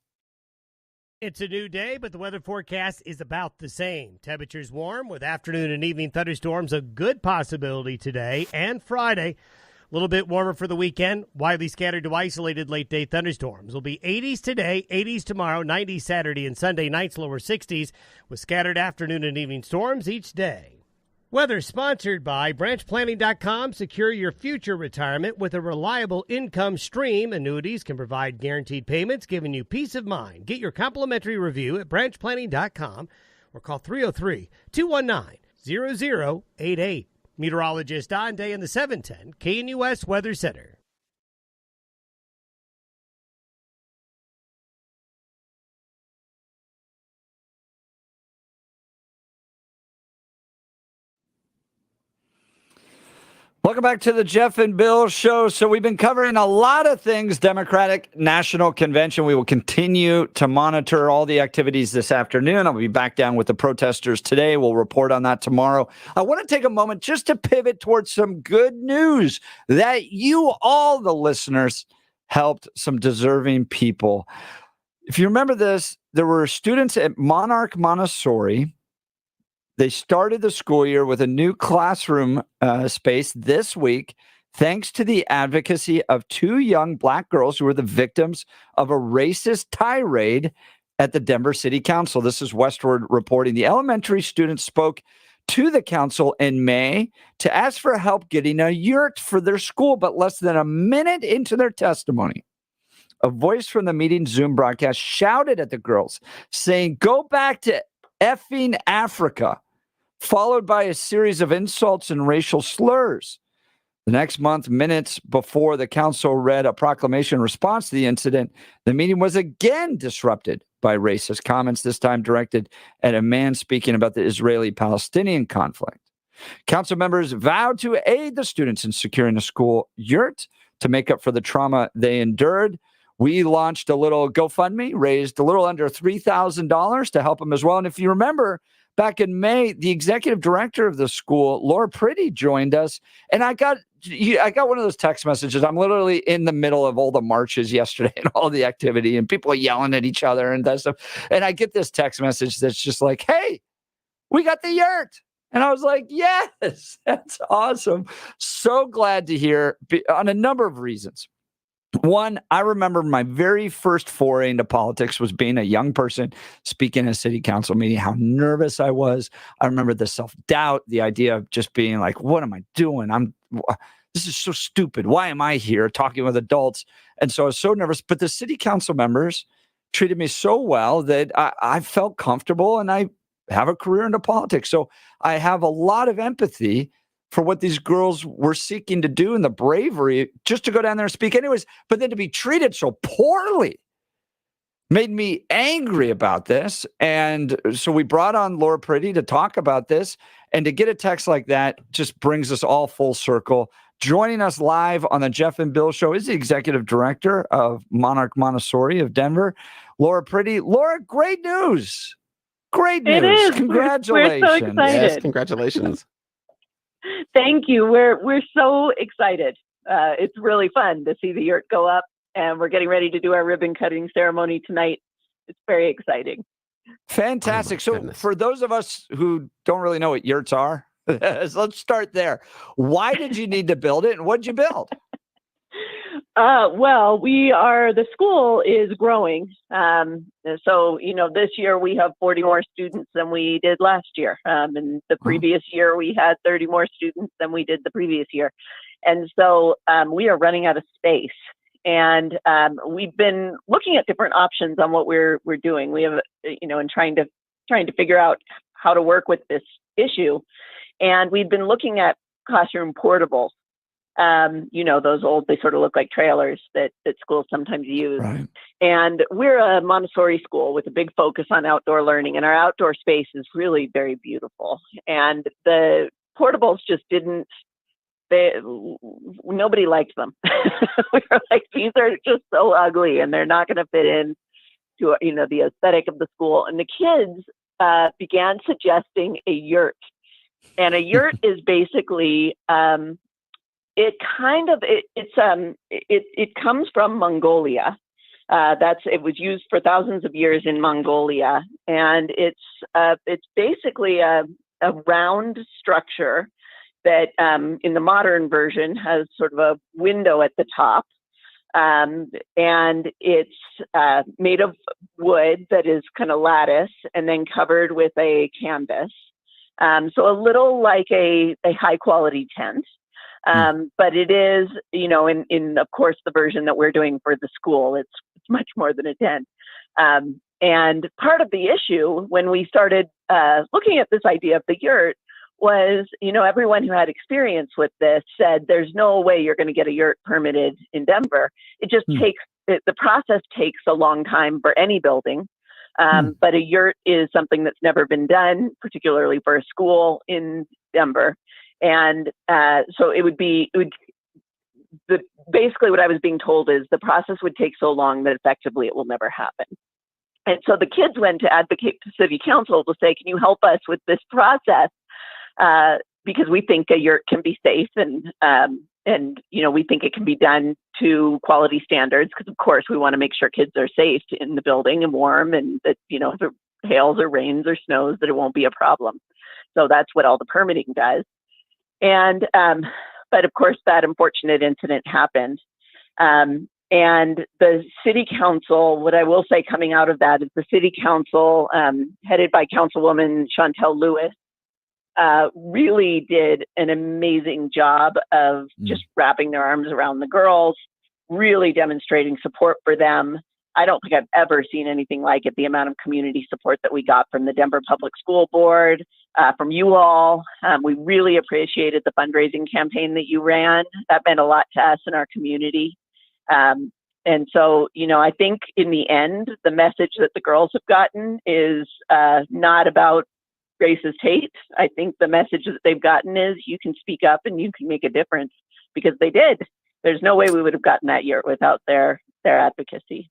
It's a new day, but the weather forecast is about the same. Temperatures warm with afternoon and evening thunderstorms, a good possibility today and Friday. A little bit warmer for the weekend. Widely scattered to isolated late-day thunderstorms. Will be 80s today, 80s tomorrow, 90s Saturday and Sunday, nights lower 60s with scattered afternoon and evening storms each day. Weather sponsored by branchplanning.com. Secure your future retirement with a reliable income stream. Annuities can provide guaranteed payments, giving you peace of mind. Get your complimentary review at branchplanning.com or call 303-219-0088. Meteorologist Don Day in the 710 KNUS Weather Center. Welcome back to the Jeff and Bill Show. So we've been covering a lot of things, Democratic National Convention. We will continue to monitor all the activities this afternoon. I'll be back down with the protesters today. We'll report on that tomorrow. I want to take a moment just to pivot towards some good news that you, all the listeners, helped some deserving people. If you remember this, there were students at Monarch Montessori. They started the school year with a new classroom space this week, thanks to the advocacy of 2 young Black girls who were the victims of a racist tirade at the Denver City Council. This is Westward reporting. The elementary students spoke to the council in May to ask for help getting a yurt for their school, but less than a minute into their testimony, a voice from the meeting Zoom broadcast shouted at the girls, saying, "Go back to effing Africa," followed by a series of insults and racial slurs. The next month, minutes before the council read a proclamation in response to the incident, the meeting was again disrupted by racist comments, this time directed at a man speaking about the Israeli-Palestinian conflict. Council members vowed to aid the students in securing a school yurt to make up for the trauma they endured. We launched a little GoFundMe, raised a little under $3,000 to help them as well. And if you remember, back in May, the executive director of the school, Laura Pretty, joined us, and I got one of those text messages. I'm literally in the middle of all the marches yesterday and all the activity, and people are yelling at each other and that stuff. And I get this text message that's just like, "Hey, we got the yurt." And I was like, "Yes, that's awesome." So glad to hear on a number of reasons. One, I remember my very first foray into politics was being a young person speaking at a city council meeting, how nervous I was. I remember the self-doubt, the idea of just being like, what am I doing? This is so stupid. Why am I here talking with adults? And so I was so nervous, but the city council members treated me so well that I felt comfortable, and I have a career into politics. So I have a lot of empathy for what these girls were seeking to do and the bravery just to go down there and speak anyways, but then to be treated so poorly made me angry about this. And so we brought on Laura Pretty to talk about this, and to get a text like that just brings us all full circle. Joining us live on the Jeff and Bill Show is the executive director of Monarch Montessori of Denver, Laura Pretty. Laura, great news. Great news. It is. Congratulations. We're so excited. Yes, congratulations. Thank you. We're so excited. It's really fun to see the yurt go up, and we're getting ready to do our ribbon cutting ceremony tonight. It's very exciting. Fantastic. So for those of us who don't really know what yurts are, let's start there. Why did you need to build it, and what did you build? Well, the school is growing. So, this year we have 40 more students than we did last year. And the previous year we had 30 more students than we did the previous year. And so we are running out of space. And we've been looking at different options on what we're doing. We have, and trying to figure out how to work with this issue. And we've been looking at classroom portables. Those old, they sort of look like trailers that schools sometimes use. Right. And we're a Montessori school with a big focus on outdoor learning, and our outdoor space is really very beautiful. And the portables just nobody liked them. We were like, these are just so ugly, and they're not going to fit in to, the aesthetic of the school. And the kids began suggesting a yurt. And a yurt is basically, it comes from Mongolia. It was used for thousands of years in Mongolia, and it's basically a round structure that in the modern version has sort of a window at the top, and it's made of wood that is kind of lattice and then covered with a canvas. So a little like a high quality tent. But it is, in of course, the version that we're doing for the school, it's much more than a tent. And part of the issue when we started looking at this idea of the yurt was, everyone who had experience with this said, there's no way you're going to get a yurt permitted in Denver. It just the process takes a long time for any building. But a yurt is something that's never been done, particularly for a school in Denver. And so basically what I was being told is the process would take so long that effectively it will never happen. And so the kids went to advocate to city council to say, can you help us with this process? Because we think a yurt can be safe and we think it can be done to quality standards. Because of course we want to make sure kids are safe in the building and warm, and that, if it hails or rains or snows, that it won't be a problem. So that's what all the permitting does. And, but of course that unfortunate incident happened. And the city council, what I will say coming out of that is the city council, headed by Councilwoman Chantel Lewis, really did an amazing job of just wrapping their arms around the girls, really demonstrating support for them. I don't think I've ever seen anything like it, the amount of community support that we got from the Denver Public School Board, from you all. We really appreciated the fundraising campaign that you ran. That meant a lot to us in our community. And so, I think in the end, the message that the girls have gotten is not about racist hate. I think the message that they've gotten is you can speak up and you can make a difference, because they did. There's no way we would have gotten that yurt without their advocacy.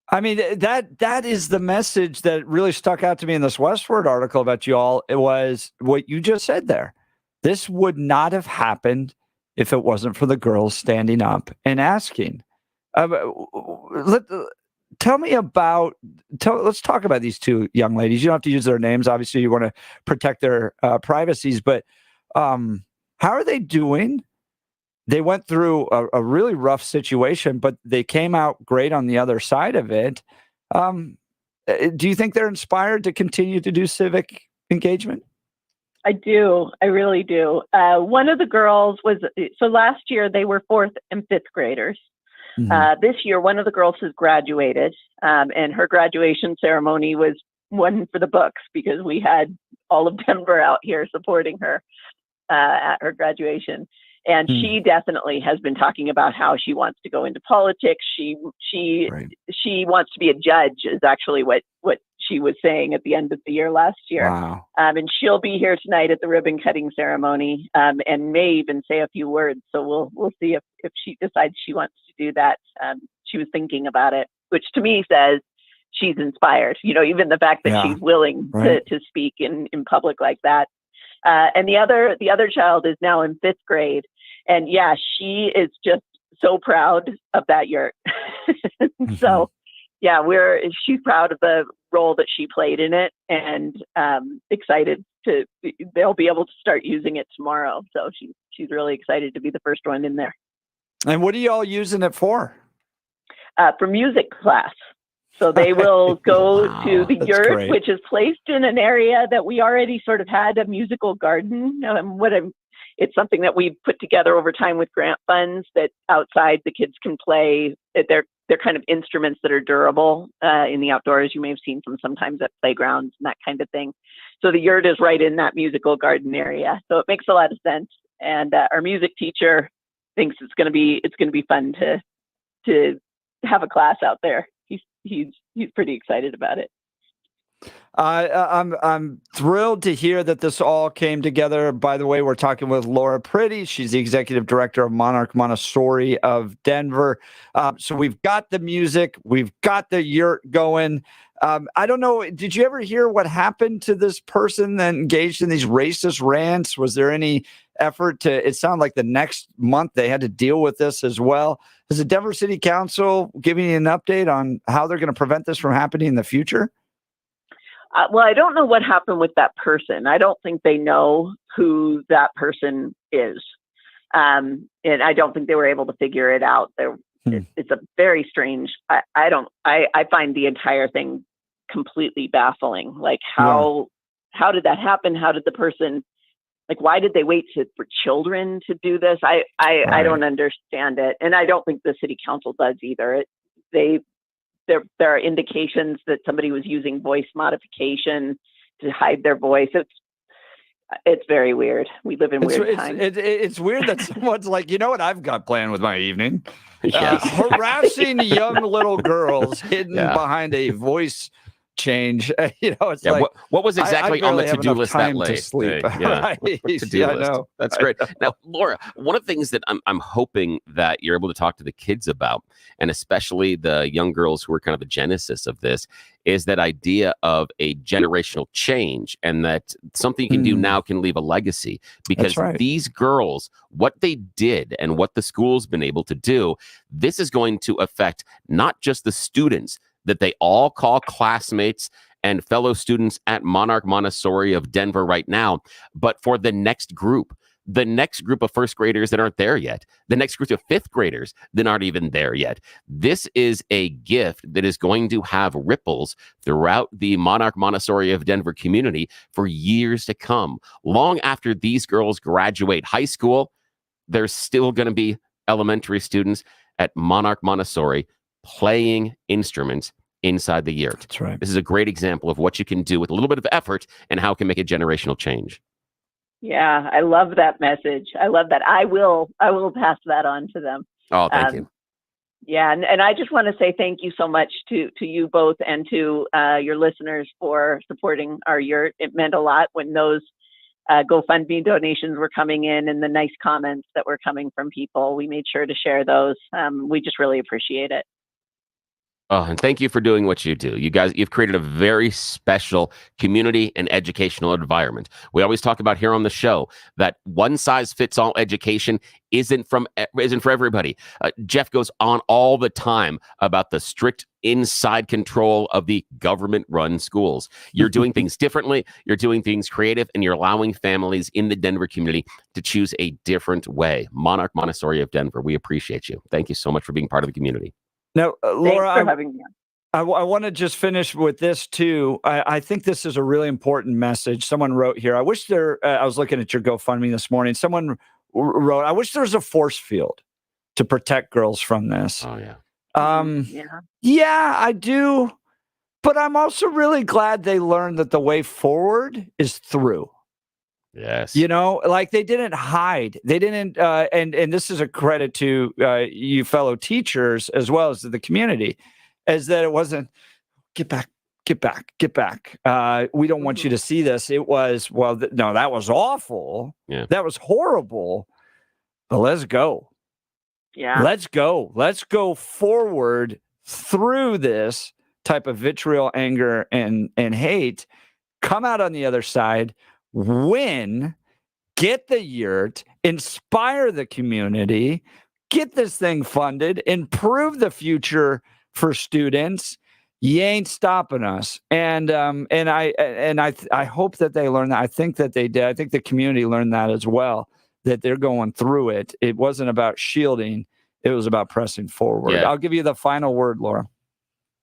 I mean, that is the message that really stuck out to me in this Westward article about you all. It was what you just said there. This would not have happened if it wasn't for the girls standing up and asking. Tell me about. Let's talk about these two young ladies. You don't have to use their names. Obviously, you want to protect their privacies. But how are they doing? They went through a really rough situation, but they came out great on the other side of it. Do you think they're inspired to continue to do civic engagement? I do. I really do. One of the girls so last year they were 4th and 5th graders. This year, one of the girls has graduated, and her graduation ceremony was one for the books because we had all of Denver out here supporting her at her graduation. And she definitely has been talking about how she wants to go into politics. She wants to be a judge is actually what she was saying at the end of the year last year. Wow. And she'll be here tonight at the ribbon cutting ceremony, and may even say a few words. So we'll see if she decides she wants to do that. She was thinking about it, which to me says she's inspired. Even the fact that she's willing to speak in public like that. And the other child is now in 5th grade. And yeah, she is just so proud of that yurt. So yeah, she's proud of the role that she played in it, and excited they'll be able to start using it tomorrow. So she's really excited to be the first one in there. And what are you all using it for? For music class. So they will go to the yurt, which is placed in an area that we already sort of had a musical garden. It's something that we put together over time with grant funds that outside the kids can play. They're kind of instruments that are durable in the outdoors. You may have seen them sometimes at playgrounds and that kind of thing. So the yurt is right in that musical garden area. So it makes a lot of sense. And our music teacher thinks it's going to be fun to have a class out there. He's pretty excited about it. I'm thrilled to hear that this all came together. By the way, we're talking with Laura Pretty. She's the executive director of Monarch Montessori of Denver. So we've got the music, we've got the yurt going. I don't know. Did you ever hear what happened to this person that engaged in these racist rants? Was there any effort to? It sounded like the next month they had to deal with this as well. Has the Denver City Council given you an update on how they're going to prevent this from happening in the future? Well, I don't know what happened with that person. I don't think they know who that person is. And I don't think they were able to figure it out. It's a very strange, I find the entire thing completely baffling. Like how did that happen? How did the person, why did they wait for children to do this? I don't understand it. And I don't think the city council does either. There are indications that somebody was using voice modification to hide their voice. It's very weird. We live in weird times. It's weird that someone's like, you know what I've got planned with my evening? Harassing young little girls hidden behind a voice change. It's like, what was exactly on the to-do list that late? To sleep. Right. To-do list. That's great. Now, Laura, one of the things that I'm hoping that you're able to talk to the kids about, and especially the young girls who are kind of the genesis of this, is that idea of a generational change, and that something you can do now can leave a legacy. Because these girls, what they did and what the school's been able to do, this is going to affect not just the students that they all call classmates and fellow students at Monarch Montessori of Denver right now, but for the next group of first graders that aren't there yet, the next group of fifth graders that aren't even there yet. This is a gift that is going to have ripples throughout the Monarch Montessori of Denver community for years to come. Long after these girls graduate high school, there's still going to be elementary students at Monarch Montessori playing instruments inside the yurt. That's right. This is a great example of what you can do with a little bit of effort and how it can make a generational change. Yeah, I love that message. I love that. I will pass that on to them. Oh, thank you. Yeah, and I just want to say thank you so much to you both and to your listeners for supporting our yurt. It meant a lot when those GoFundMe donations were coming in and the nice comments that were coming from people. We made sure to share those. We just really appreciate it. Oh, and thank you for doing what you do. You guys, you've created a very special community and educational environment. We always talk about here on the show that one size fits all education isn't for everybody. Jeff goes on all the time about the strict inside control of the government-run schools. You're doing things differently. You're doing things creative, and you're allowing families in the Denver community to choose a different way. Monarch Montessori of Denver, we appreciate you. Thank you so much for being part of the community. Now, Laura, Thanks for having me on. I want to just finish with this too. I think this is a really important message. Someone wrote here. I wish I was looking at your GoFundMe this morning. Someone wrote, I wish there was a force field to protect girls from this. Oh yeah. Yeah, I do. But I'm also really glad they learned that the way forward is through. Yes. You know, like they didn't hide. They didn't, and this is a credit to you fellow teachers as well as to the community, is that it wasn't get back. We don't want you to see this. It was, no, that was awful. Yeah. That was horrible. But let's go. Yeah. Let's go. Let's go forward through this type of vitriol, anger, and hate. Come out on the other side. Win, get the yurt, inspire the community, get this thing funded, improve the future for students. You ain't stopping us. And I hope that they learned that. I think that they did. I think the community learned that as well, that they're going through it. It wasn't about shielding. It was about pressing forward. Yeah. I'll give you the final word, Laura.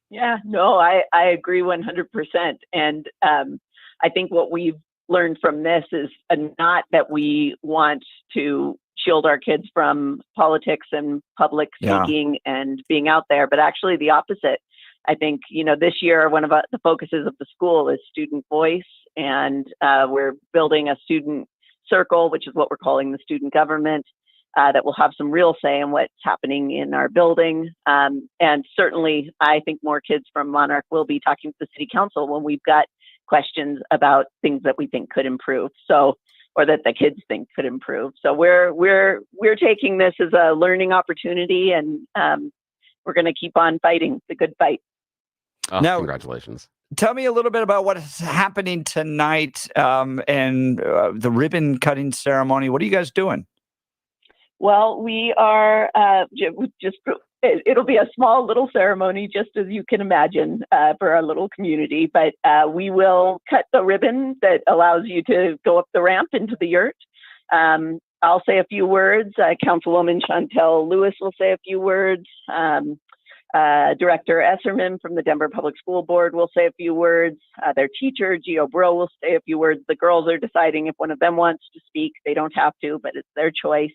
Yeah, no, I agree 100%. And I think what we've learned from this is not that we want to shield our kids from politics and public speaking and being out there, but actually the opposite. I think, this year, one of the focuses of the school is student voice, and we're building a student circle, which is what we're calling the student government, that will have some real say in what's happening in our building. And certainly, I think more kids from Monarch will be talking to the city council when we've got questions about things that we think could improve. Or that the kids think could improve. So we're taking this as a learning opportunity, and we're going to keep on fighting the good fight. Oh, now, congratulations. Tell me a little bit about what is happening tonight and the ribbon cutting ceremony. What are you guys doing? Well, we are it'll be a small little ceremony, just as you can imagine, for our little community. But we will cut the ribbon that allows you to go up the ramp into the yurt. I'll say a few words. Councilwoman Chantel Lewis will say a few words. Director Esserman from the Denver Public School Board will say a few words. Their teacher, Gio Bro, will say a few words. The girls are deciding if one of them wants to speak. They don't have to, but it's their choice.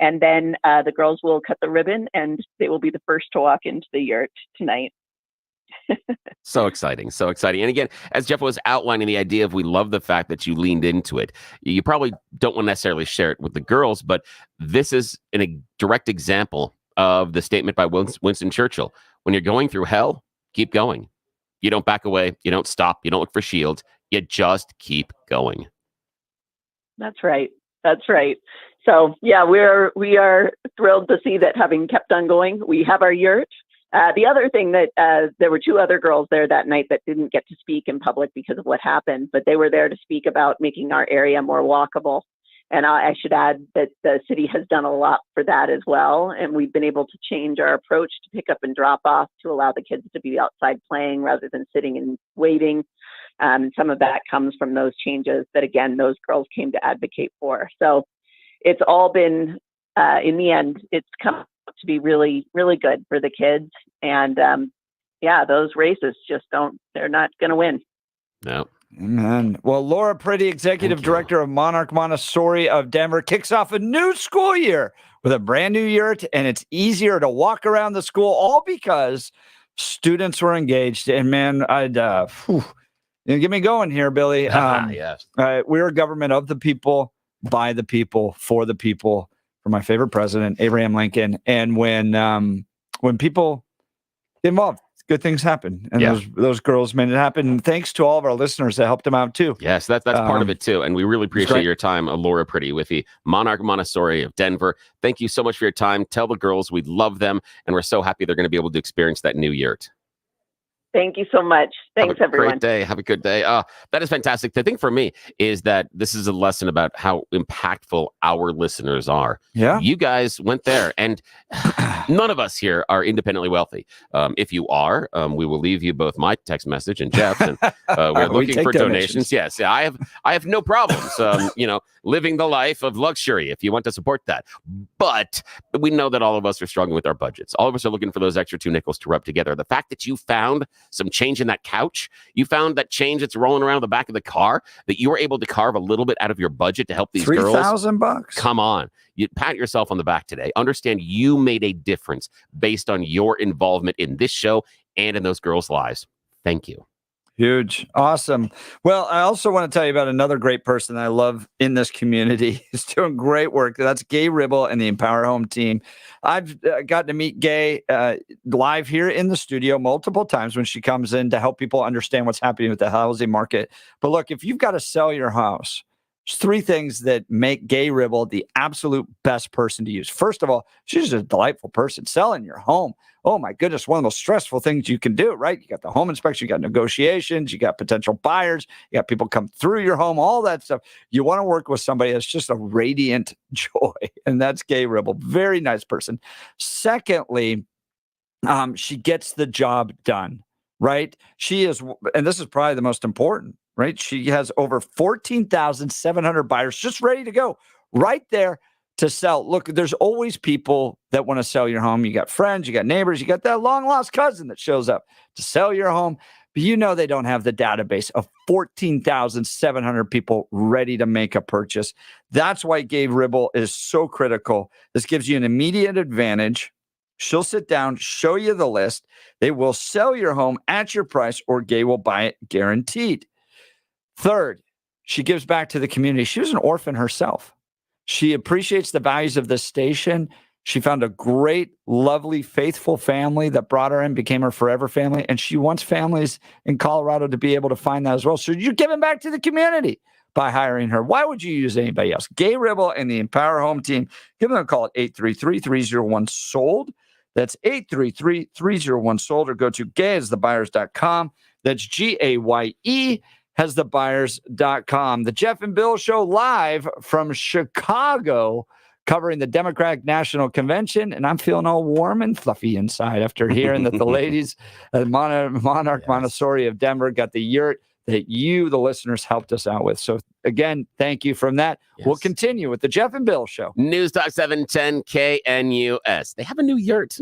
And then the girls will cut the ribbon, and they will be the first to walk into the yurt tonight. So exciting. So exciting. And again, as Jeff was outlining the idea of, we love the fact that you leaned into it. You probably don't want to necessarily share it with the girls, but this is a direct example of the statement by Winston Churchill. When you're going through hell, keep going. You don't back away. You don't stop. You don't look for shield. You just keep going. That's right. That's right. So yeah, we are thrilled to see that, having kept on going. We have our yurt. The other thing that there were two other girls there that night that didn't get to speak in public because of what happened, but they were there to speak about making our area more walkable. And I should add that the city has done a lot for that as well. And we've been able to change our approach to pick up and drop off to allow the kids to be outside playing rather than sitting and waiting. Some of that comes from those changes that, again, those girls came to advocate for. So it's all been, in the end, it's come out to be really, really good for the kids. And those races they're not going to win. No. Amen. Well, Laura Pretty, Executive Director of Monarch Montessori of Denver, kicks off a new school year with a brand new yurt, and it's easier to walk around the school, all because students were engaged. And man, I'd get me going here, Billy. Yes. We're a government of the people, by the people, for the people. For my favorite president, Abraham Lincoln. And when people get involved, good things happen. And those girls made it happen. And thanks to all of our listeners that helped them out too. Yes, that's part of it too. And we really appreciate your time, Laura Pretty, with the Monarch Montessori of Denver. Thank you so much for your time. Tell the girls we love them, and we're so happy they're going to be able to experience that new yurt. Thank you so much. Thanks, Have a everyone. Great day. Have a good day. That is fantastic. The thing for me is that this is a lesson about how impactful our listeners are. Yeah. You guys went there, and none of us here are independently wealthy. If you are, we will leave you both my text message and Jeff's, and we're looking take for donations. Yes, I have no problems. Living the life of luxury. If you want to support that, but we know that all of us are struggling with our budgets. All of us are looking for those extra 2 nickels to rub together. The fact that you found some change in that couch, you found that change that's rolling around the back of the car, that you were able to carve a little bit out of your budget to help these girls. $3,000. Come on. You pat yourself on the back today. Understand you made a difference based on your involvement in this show and in those girls' lives. Thank you. Huge. Awesome. Well, I also want to tell you about another great person I love in this community. He's doing great work. That's Gay Ribble and the Empower Home team. I've gotten to meet Gay live here in the studio multiple times when she comes in to help people understand what's happening with the housing market. But look, if you've got to sell your house, there's 3 things that make Gay Ribble the absolute best person to use. First of all, she's a delightful person. Selling your home, oh my goodness, one of the most stressful things you can do, right? You got the home inspection, you got negotiations, you got potential buyers, you got people come through your home, all that stuff. You want to work with somebody that's just a radiant joy, and that's Gay Ribble. Very nice person. Secondly, she gets the job done, right? She is, and this is probably the most important, right? She has over 14,700 buyers just ready to go right there to sell. Look, there's always people that want to sell your home. You got friends, you got neighbors, you got that long lost cousin that shows up to sell your home. But they don't have the database of 14,700 people ready to make a purchase. That's why Gay Ribble is so critical. This gives you an immediate advantage. She'll sit down, show you the list. They will sell your home at your price, or Gay will buy it guaranteed. Third, she gives back to the community. She was an orphan herself. She appreciates the values of this station. She found a great, lovely, faithful family that brought her in, became her forever family. And she wants families in Colorado to be able to find that as well. So you're giving back to the community by hiring her. Why would you use anybody else? Gay Ribble and the Empower Home team. Give them a call at 833-301-SOLD. That's 833-301-SOLD, or go to gayasthebuyers.com. That's GAYE. hasthebuyers.com. The Jeff and Bill Show live from Chicago, covering the Democratic National Convention. And I'm feeling all warm and fluffy inside after hearing that the ladies at Monarch Montessori of Denver got the yurt that you, the listeners, helped us out with. So again, thank you from that. Yes. We'll continue with the Jeff and Bill Show. News Talk 710 KNUS. They have a new yurt.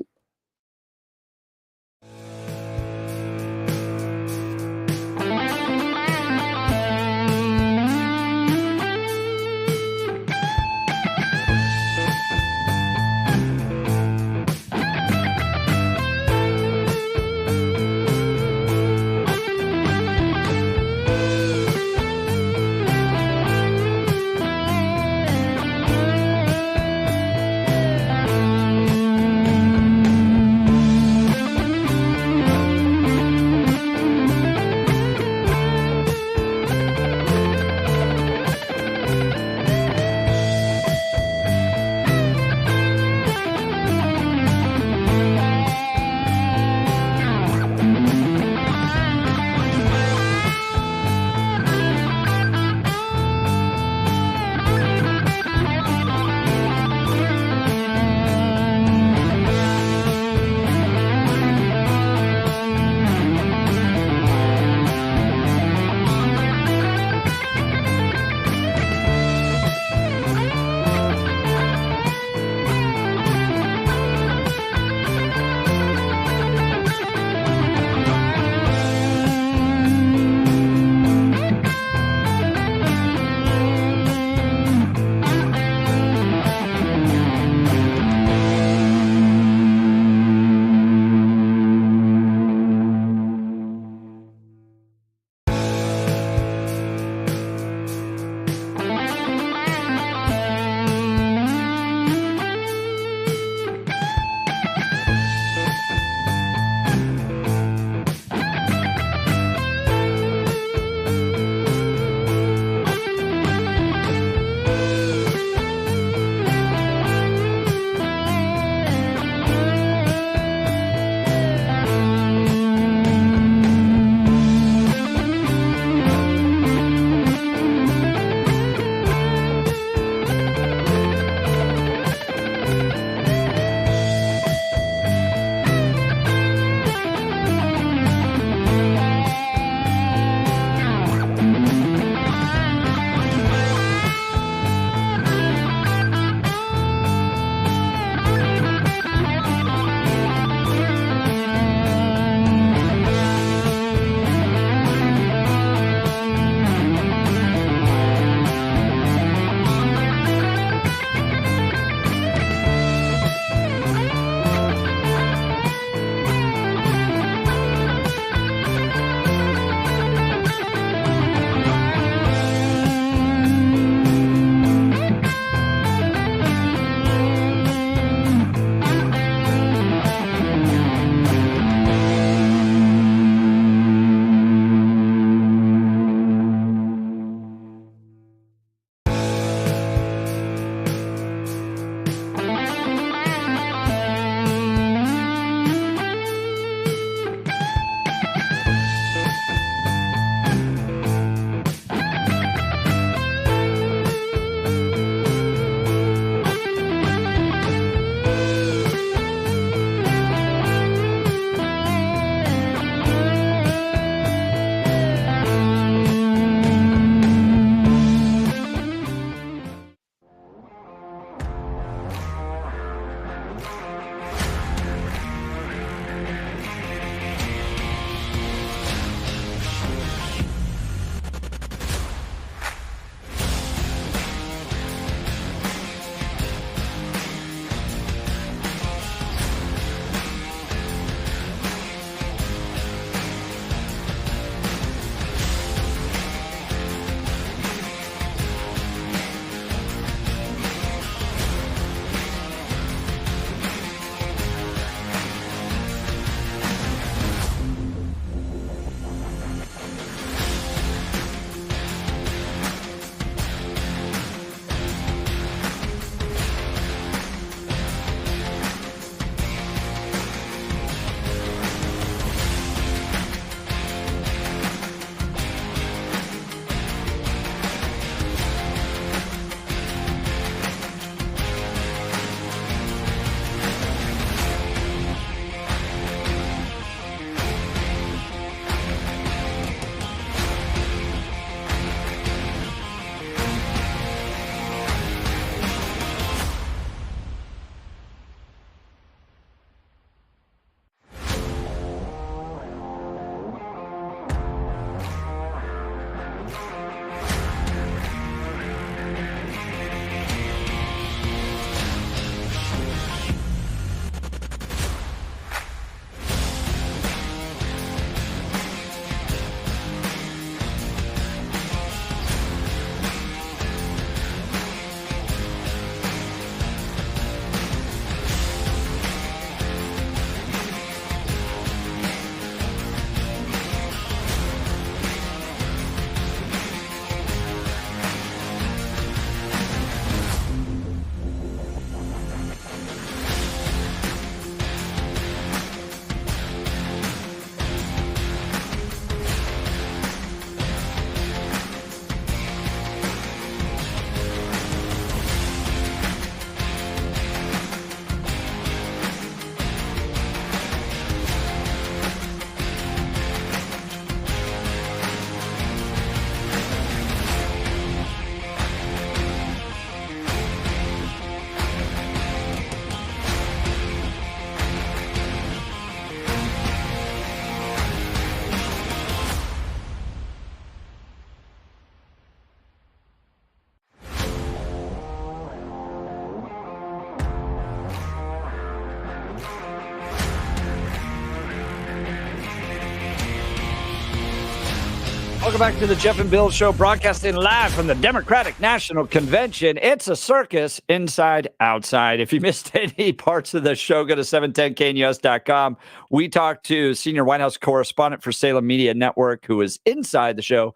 Welcome back to the Jeff and Bill Show, broadcasting live from the Democratic National Convention. It's a circus, inside, outside. If you missed any parts of the show, go to 710knus.com. We talked to senior White House correspondent for Salem Media Network, who was inside the show.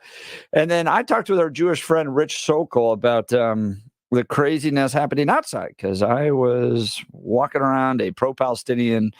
And then I talked with our Jewish friend, Rich Sokol, about the craziness happening outside, because I was walking around a pro-Palestinian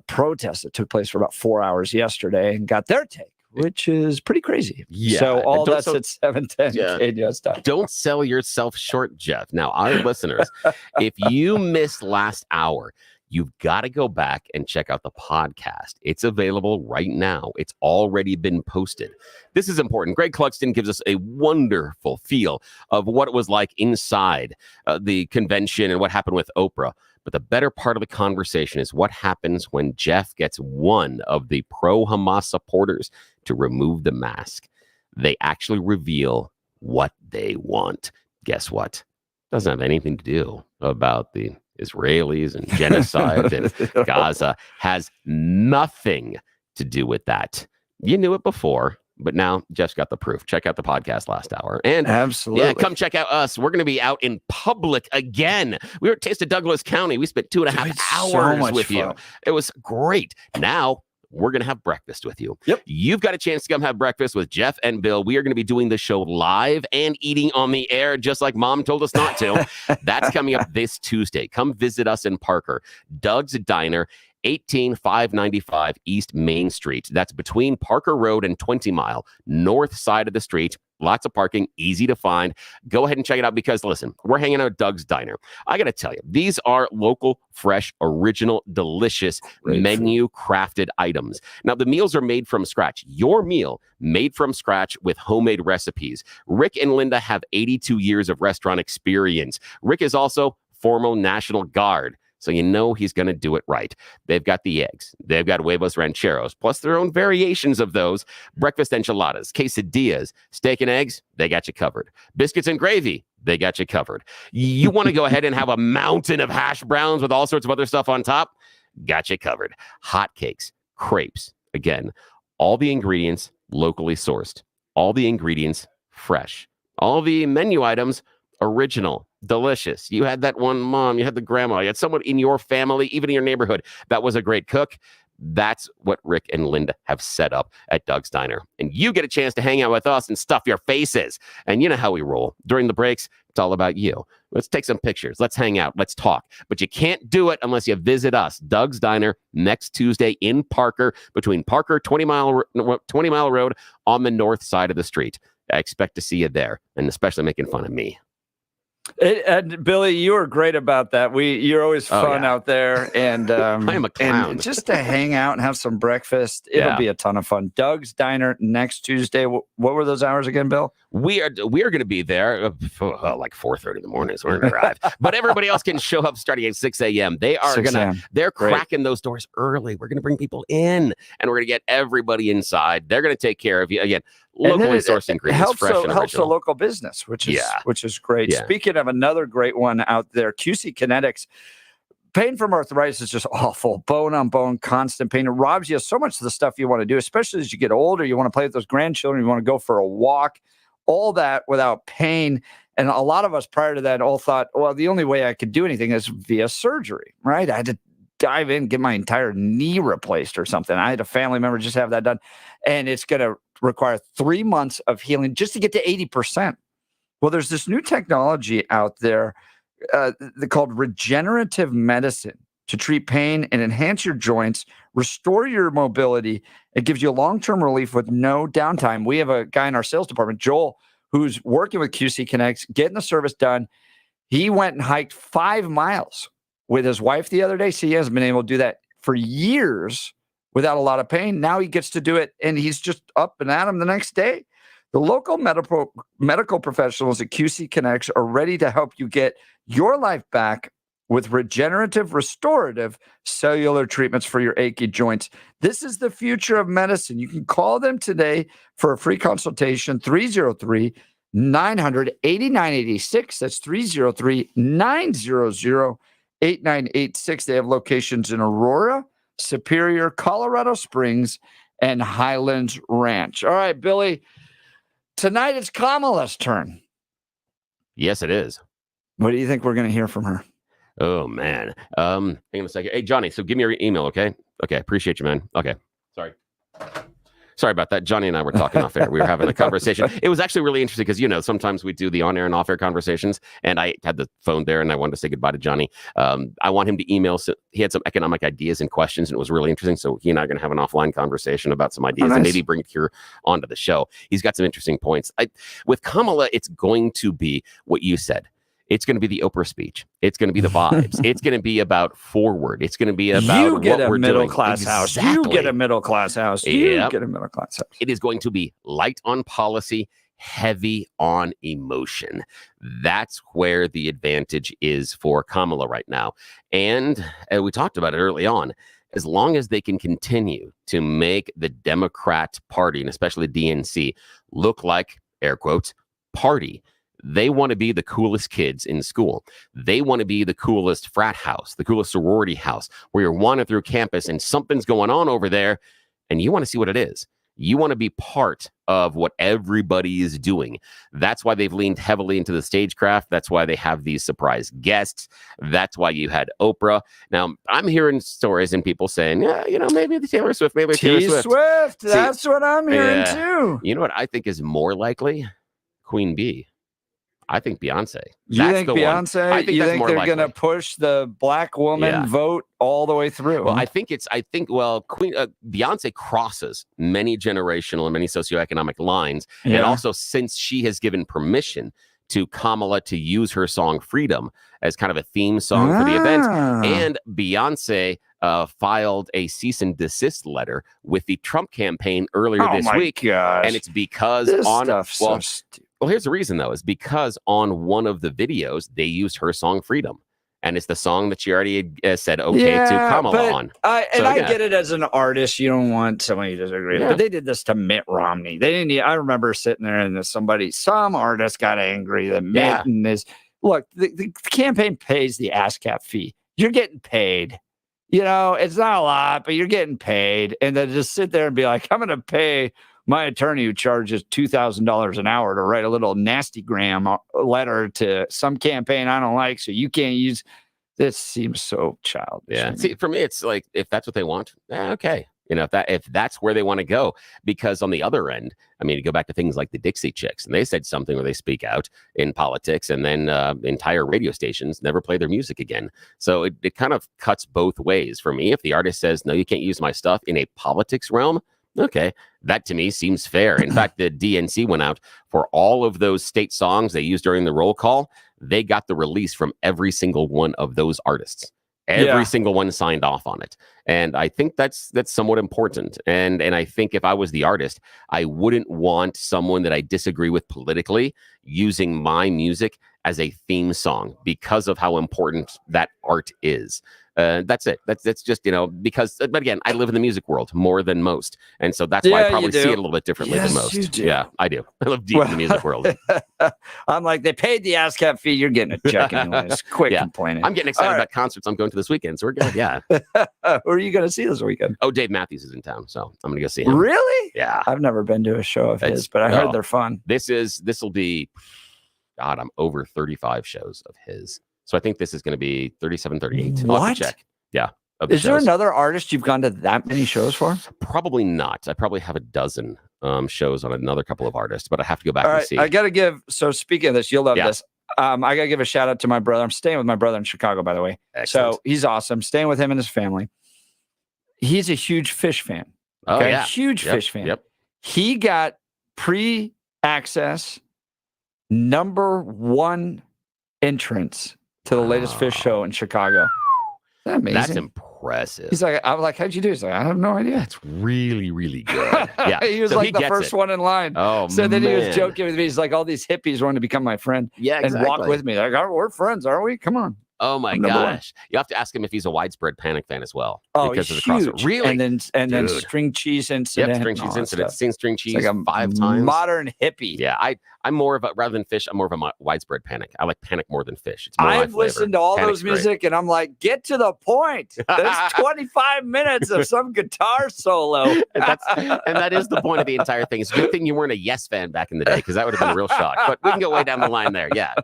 protest that took place for about 4 hours yesterday and got their take, which is pretty crazy. Yeah. So all that's at 710knus.com. Don't sell yourself short, Jeff. Now, our listeners, if you missed last hour, you've got to go back and check out the podcast. It's available right now. It's already been posted. This is important. Greg Clugston gives us a wonderful feel of what it was like inside the convention and what happened with Oprah. But the better part of the conversation is what happens when Jeff gets one of the pro-Hamas supporters to remove the mask. They actually reveal what they want. Guess what? Doesn't have anything to do about the Israelis and genocide and Gaza. Has nothing to do with that. You knew it before, but now Jeff's got the proof. Check out the podcast last hour. And absolutely, yeah, come check out us. We're going to be out in public again. We were at Taste of Douglas County. We spent 2.5 hours with you. It was great. Now we're going to have breakfast with you. Yep. You've got a chance to come have breakfast with Jeff and Bill. We are going to be doing the show live and eating on the air, just like Mom told us not to. That's coming up this Tuesday. Come visit us in Parker. Doug's Diner, 18595 East Main Street. That's between Parker Road and 20 Mile, north side of the street. Lots of parking, easy to find. Go ahead and check it out because, listen, we're hanging out at Doug's Diner. I got to tell you, these are local, fresh, original, delicious, menu-crafted items. Now, the meals are made from scratch. Your meal made from scratch with homemade recipes. Rick and Linda have 82 years of restaurant experience. Rick is also former National Guard. So you know he's going to do it right. They've got the eggs. They've got huevos rancheros, plus their own variations of those. Breakfast enchiladas, quesadillas, steak and eggs, they got you covered. Biscuits and gravy, they got you covered. You want to go ahead and have a mountain of hash browns with all sorts of other stuff on top? Got you covered. Hot cakes, crepes. Again, all the ingredients locally sourced. All the ingredients fresh. All the menu items original. Delicious. You had that one mom, you had the grandma, you had someone in your family, even in your neighborhood, that was a great cook. That's what Rick and Linda have set up at Doug's Diner. And you get a chance to hang out with us and stuff your faces. And you know how we roll. During the breaks, it's all about you. Let's take some pictures. Let's hang out. Let's talk. But you can't do it unless you visit us. Doug's Diner next Tuesday in Parker, between Parker, 20 Mile Road on the north side of the street. I expect to see you there, and especially making fun of me. And Billy, you were great about that. You're always fun out there, and I am a clown. And just to hang out and have some breakfast, it'll be a ton of fun. Doug's Diner next Tuesday. What were those hours again, Bill? We are going to be there like 4:30 in the morning, so we're going to arrive. But everybody else can show up starting at 6 a.m. They're cracking those doors early. We're going to bring people in, and we're going to get everybody inside. They're going to take care of you again. Locally sourced ingredients, fresh and original. Helps the local business, which is great. Yeah. Speaking of another great one out there, QC Kinetics. Pain from arthritis is just awful. Bone on bone, constant pain. It robs you of so much of the stuff you want to do, especially as you get older. You want to play with those grandchildren. You want to go for a walk. All that without pain. And a lot of us prior to that all thought, well, the only way I could do anything is via surgery, right? I had to dive in, get my entire knee replaced or something. I had a family member just have that done. And it's going to require 3 months of healing just to get to 80%. Well, there's this new technology out there called regenerative medicine to treat pain and enhance your joints, restore your mobility. It gives you a long-term relief with no downtime. We have a guy in our sales department, Joel, who's working with QC Connects, getting the service done. He went and hiked 5 miles with his wife the other day. So he hasn't been able to do that for years without a lot of pain. Now he gets to do it, and he's just up and at him the next day. The local medical professionals at QC Connects are ready to help you get your life back with regenerative, restorative cellular treatments for your achy joints. This is the future of medicine. You can call them today for a free consultation, 303-900-8986. That's 303-900-8986. They have locations in Aurora, Superior, Colorado Springs, and Highlands Ranch. All right, Billy. Tonight it's Kamala's turn. Yes, it is. What do you think we're going to hear from her? Oh, man. Hang on a second. Hey, Johnny, so give me your email, okay? Okay, appreciate you, man. Okay, sorry about that. Johnny and I were talking off air. We were having a conversation. It was actually really interesting because, sometimes we do the on-air and off-air conversations, and I had the phone there, and I wanted to say goodbye to Johnny. I want him to email. So he had some economic ideas and questions, and it was really interesting. So he and I are going to have an offline conversation about some ideas and maybe bring it here onto the show. He's got some interesting points. With Kamala, it's going to be what you said. It's going to be the Oprah speech. It's going to be the vibes. It's going to be about forward. It's going to be about you get what a we're middle doing. class house. You Exactly. get a middle class house. You get a middle class house. It is going to be light on policy, heavy on emotion. That's where the advantage is for Kamala right now. And we talked about it early on. As long as they can continue to make the Democrat Party, and especially the DNC, look like, air quotes, party. They want to be the coolest kids in school. They want to be the coolest frat house, the coolest sorority house, where you're wandering through campus and something's going on over there, and you want to see what it is. You want to be part of what everybody is doing. That's why they've leaned heavily into the stagecraft. That's why they have these surprise guests. That's why you had Oprah. Now, I'm hearing stories and people saying, maybe the Taylor Swift, maybe Taylor Swift. That's what I'm hearing too. You know what I think is more likely? Queen Bee. I think Beyonce. You think Beyonce? I think you that's think more they're likely. going to push the black woman vote all the way through? Well, Beyonce crosses many generational and many socioeconomic lines. Yeah. And also, since she has given permission to Kamala to use her song Freedom as kind of a theme song for the event, and Beyonce filed a cease and desist letter with the Trump campaign earlier this week. Gosh. And it's because Well, here's the reason, though, is because on one of the videos, they used her song Freedom. And it's the song that she already said okay to Kamala on. I get it as an artist. You don't want somebody to disagree. But they did this to Mitt Romney. They didn't. I remember sitting there and some artist got angry that Mitt and this. Look, the campaign pays the ASCAP fee. You're getting paid. It's not a lot, but you're getting paid. And then just sit there and be like, I'm going to pay my attorney who charges $2,000 an hour to write a little nasty gram letter to some campaign I don't like, so you can't use. This seems so childish. Yeah. See, for me, it's like, if that's what they want, okay. If that's where they want to go, because on the other end, you go back to things like the Dixie Chicks, and they said something where they speak out in politics, and then entire radio stations never play their music again. So it kind of cuts both ways for me. If the artist says, no, you can't use my stuff in a politics realm, okay, that to me seems fair. In fact, the DNC went out for all of those state songs they used during the roll call. They got the release from every single one of those artists. Every single one signed off on it. And I think that's somewhat important. And I think if I was the artist, I wouldn't want someone that I disagree with politically using my music as a theme song because of how important that art is. That's it. That's just, because, but again, I live in the music world more than most. And so that's why I probably see it a little bit differently than most. You do. Yeah, I do. I live deep in the music world. I'm like, they paid the ASCAP fee. You're getting a check anyways. Quit complaining. I'm getting excited about concerts I'm going to this weekend. So we're good. Yeah. Who are you going to see this weekend? Oh, Dave Matthews is in town. So I'm going to go see him. Really? Yeah. I've never been to a show of his, but I heard they're fun. This will be, God, I'm over 35 shows of his. So I think this is going to be 37, 38. I'll have to check. Yeah. Is there another artist you've gone to that many shows for? Probably not. I probably have a dozen shows on another couple of artists, but I have to go back and see. I got to give. So speaking of this, you'll love this. I got to give a shout out to my brother. I'm staying with my brother in Chicago, by the way. Excellent. So he's awesome. Staying with him and his family. He's a huge Fish fan. Oh, okay? yeah. Huge Fish fan. Yep. He got pre-access #1 entrance to the latest Fish show in Chicago. Isn't that amazing? That's impressive. He's like, I'm like, how'd you do? He's like, I have no idea. That's really, really good. Yeah. He was like the first one in line. Oh, so then he was man. joking with me. He's like, all these hippies want to become my friend. Yeah, and walk with me. Like, we're friends, aren't we? Come on. Oh my Number one. gosh! You have to ask him if he's a Widespread Panic fan as well. Oh, because he's of the crossover. huge. Really? And then Dude. string cheese incident. Yep, string and all cheese that incident. stuff. Seen string cheese It's like a 5 times. modern hippie. Yeah, I'm more of a, rather than Fish, I'm more of a Widespread Panic. I like Panic more than Fish. It's more my I've flavor. listened to all Panic's those music, and I'm like, get to the point. There's 25 minutes of some guitar solo. and that is the point of the entire thing. It's a good thing you weren't a Yes fan back in the day, because that would have been a real shock. But we can go way down the line there. Yeah.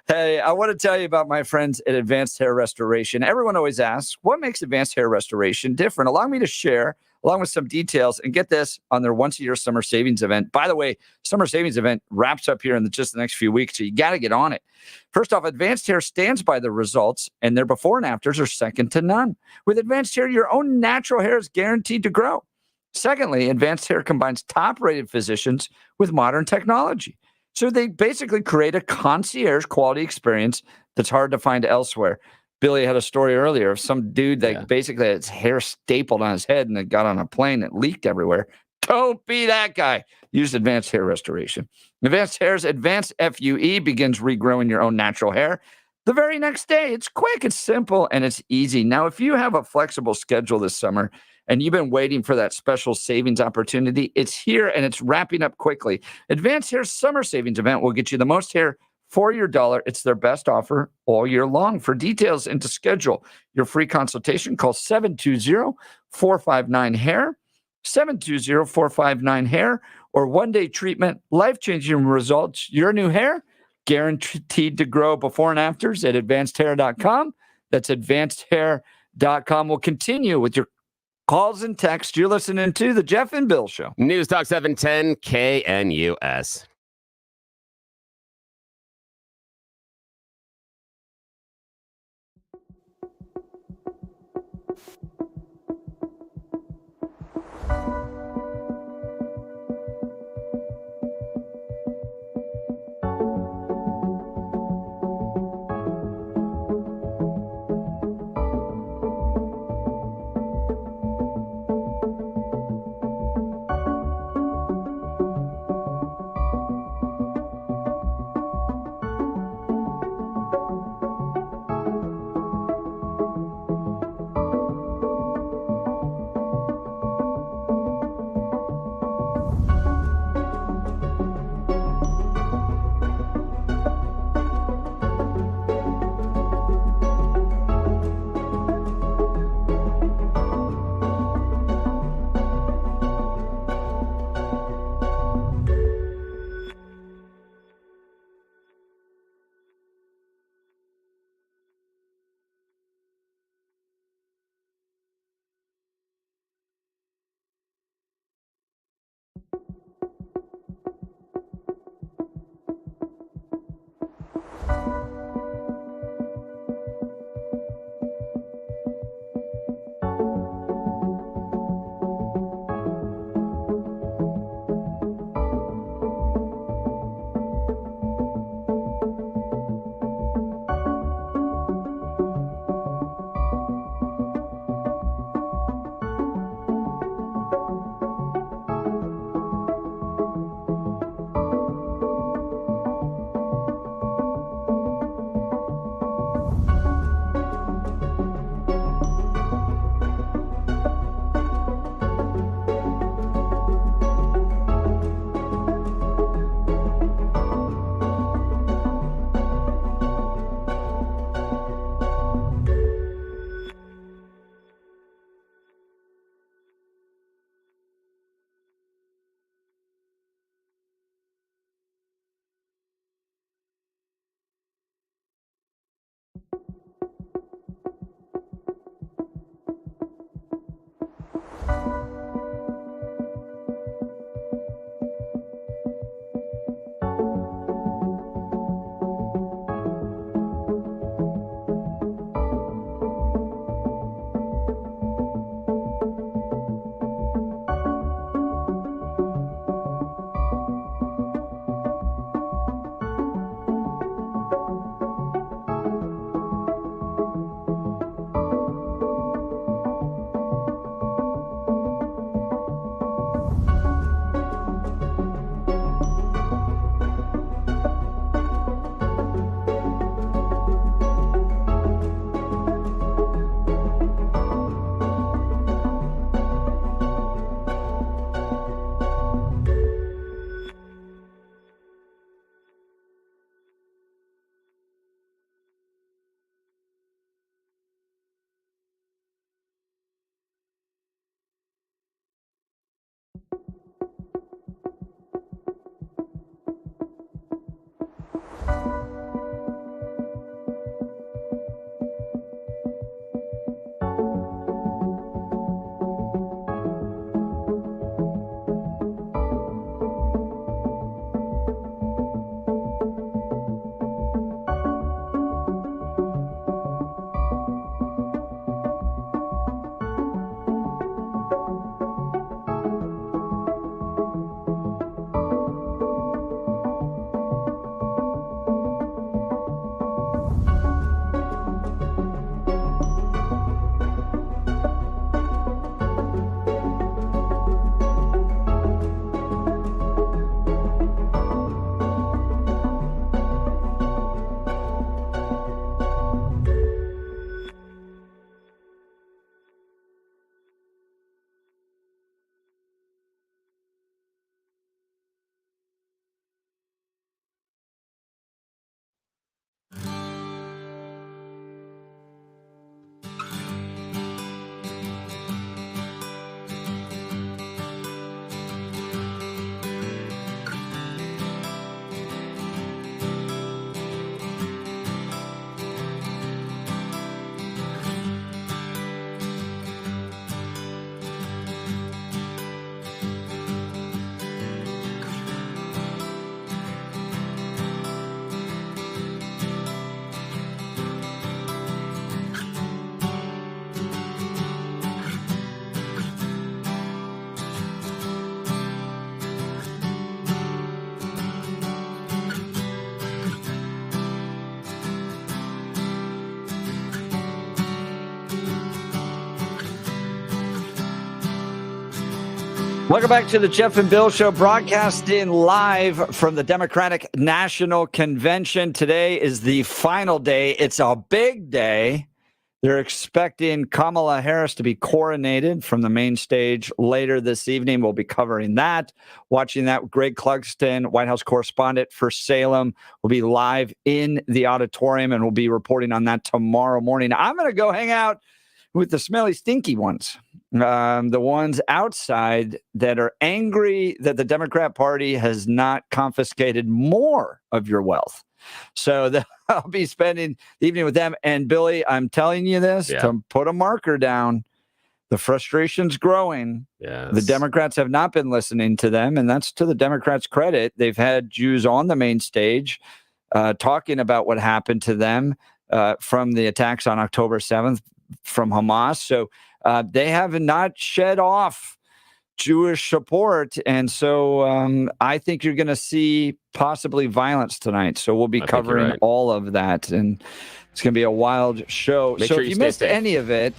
Hey, I want to tell you about my friends at Advanced Hair Restoration. Everyone always asks, what makes Advanced Hair Restoration different? Allow me to share, along with some details, and get this on their once-a-year summer savings event. By the way, summer savings event wraps up here in just the next few weeks, so you got to get on it. First off, Advanced Hair stands by the results, and their before and afters are second to none. With Advanced Hair, your own natural hair is guaranteed to grow. Secondly, Advanced Hair combines top-rated physicians with modern technology. So they basically create a concierge quality experience that's hard to find elsewhere. Billy had a story earlier of some dude that basically had his hair stapled on his head and it got on a plane and leaked everywhere. Don't be that guy. Use Advanced Hair Restoration. Advanced Hair's Advanced FUE begins regrowing your own natural hair the very next day. It's quick, it's simple, and it's easy. Now, if you have a flexible schedule this summer and you've been waiting for that special savings opportunity, it's here and it's wrapping up quickly. Advanced Hair's summer savings event will get you the most hair for your dollar. It's their best offer all year long. For details and to schedule your free consultation, call 720-459-HAIR, 720-459-HAIR, or one-day treatment, life-changing results. Your new hair, guaranteed to grow before and afters at advancedhair.com. That's advancedhair.com. We'll continue with your calls and texts. You're listening to The Jeff and Bill Show. News Talk 710 KNUS. Welcome back to the Jeff and Bill Show, broadcasting live from the Democratic National Convention. Today is the final day. It's a big day. They're expecting Kamala Harris to be coronated from the main stage later this evening. We'll be covering that, watching that with Greg Clugston, White House correspondent for Salem. We'll be live in the auditorium, and we'll be reporting on that tomorrow morning. I'm going to go hang out with the smelly, stinky ones, the ones outside that are angry that the Democrat Party has not confiscated more of your wealth. So I'll be spending the evening with them. And Billy, I'm telling you this to put a marker down. The frustration's growing. Yes. The Democrats have not been listening to them, and that's to the Democrats' credit. They've had Jews on the main stage talking about what happened to them from the attacks on October 7th from Hamas. So they have not shed off Jewish support. And so I think you're going to see possibly violence tonight. So we'll be covering all of that. And it's going to be a wild show. Make so sure if you you stay missed safe. any of it,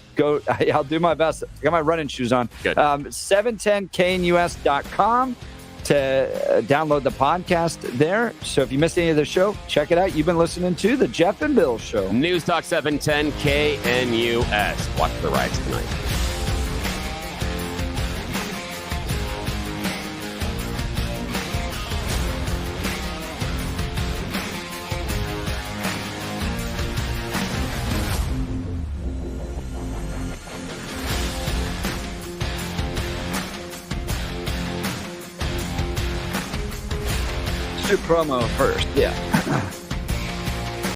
I'll do my best. I got my running shoes on. Good. 710knus.com to download the podcast there. So if you missed any of the show, check it out. You've been listening to the Jeff and Bill Show. News Talk 710 KNUS. Watch the riots tonight. Do promo first. Yeah.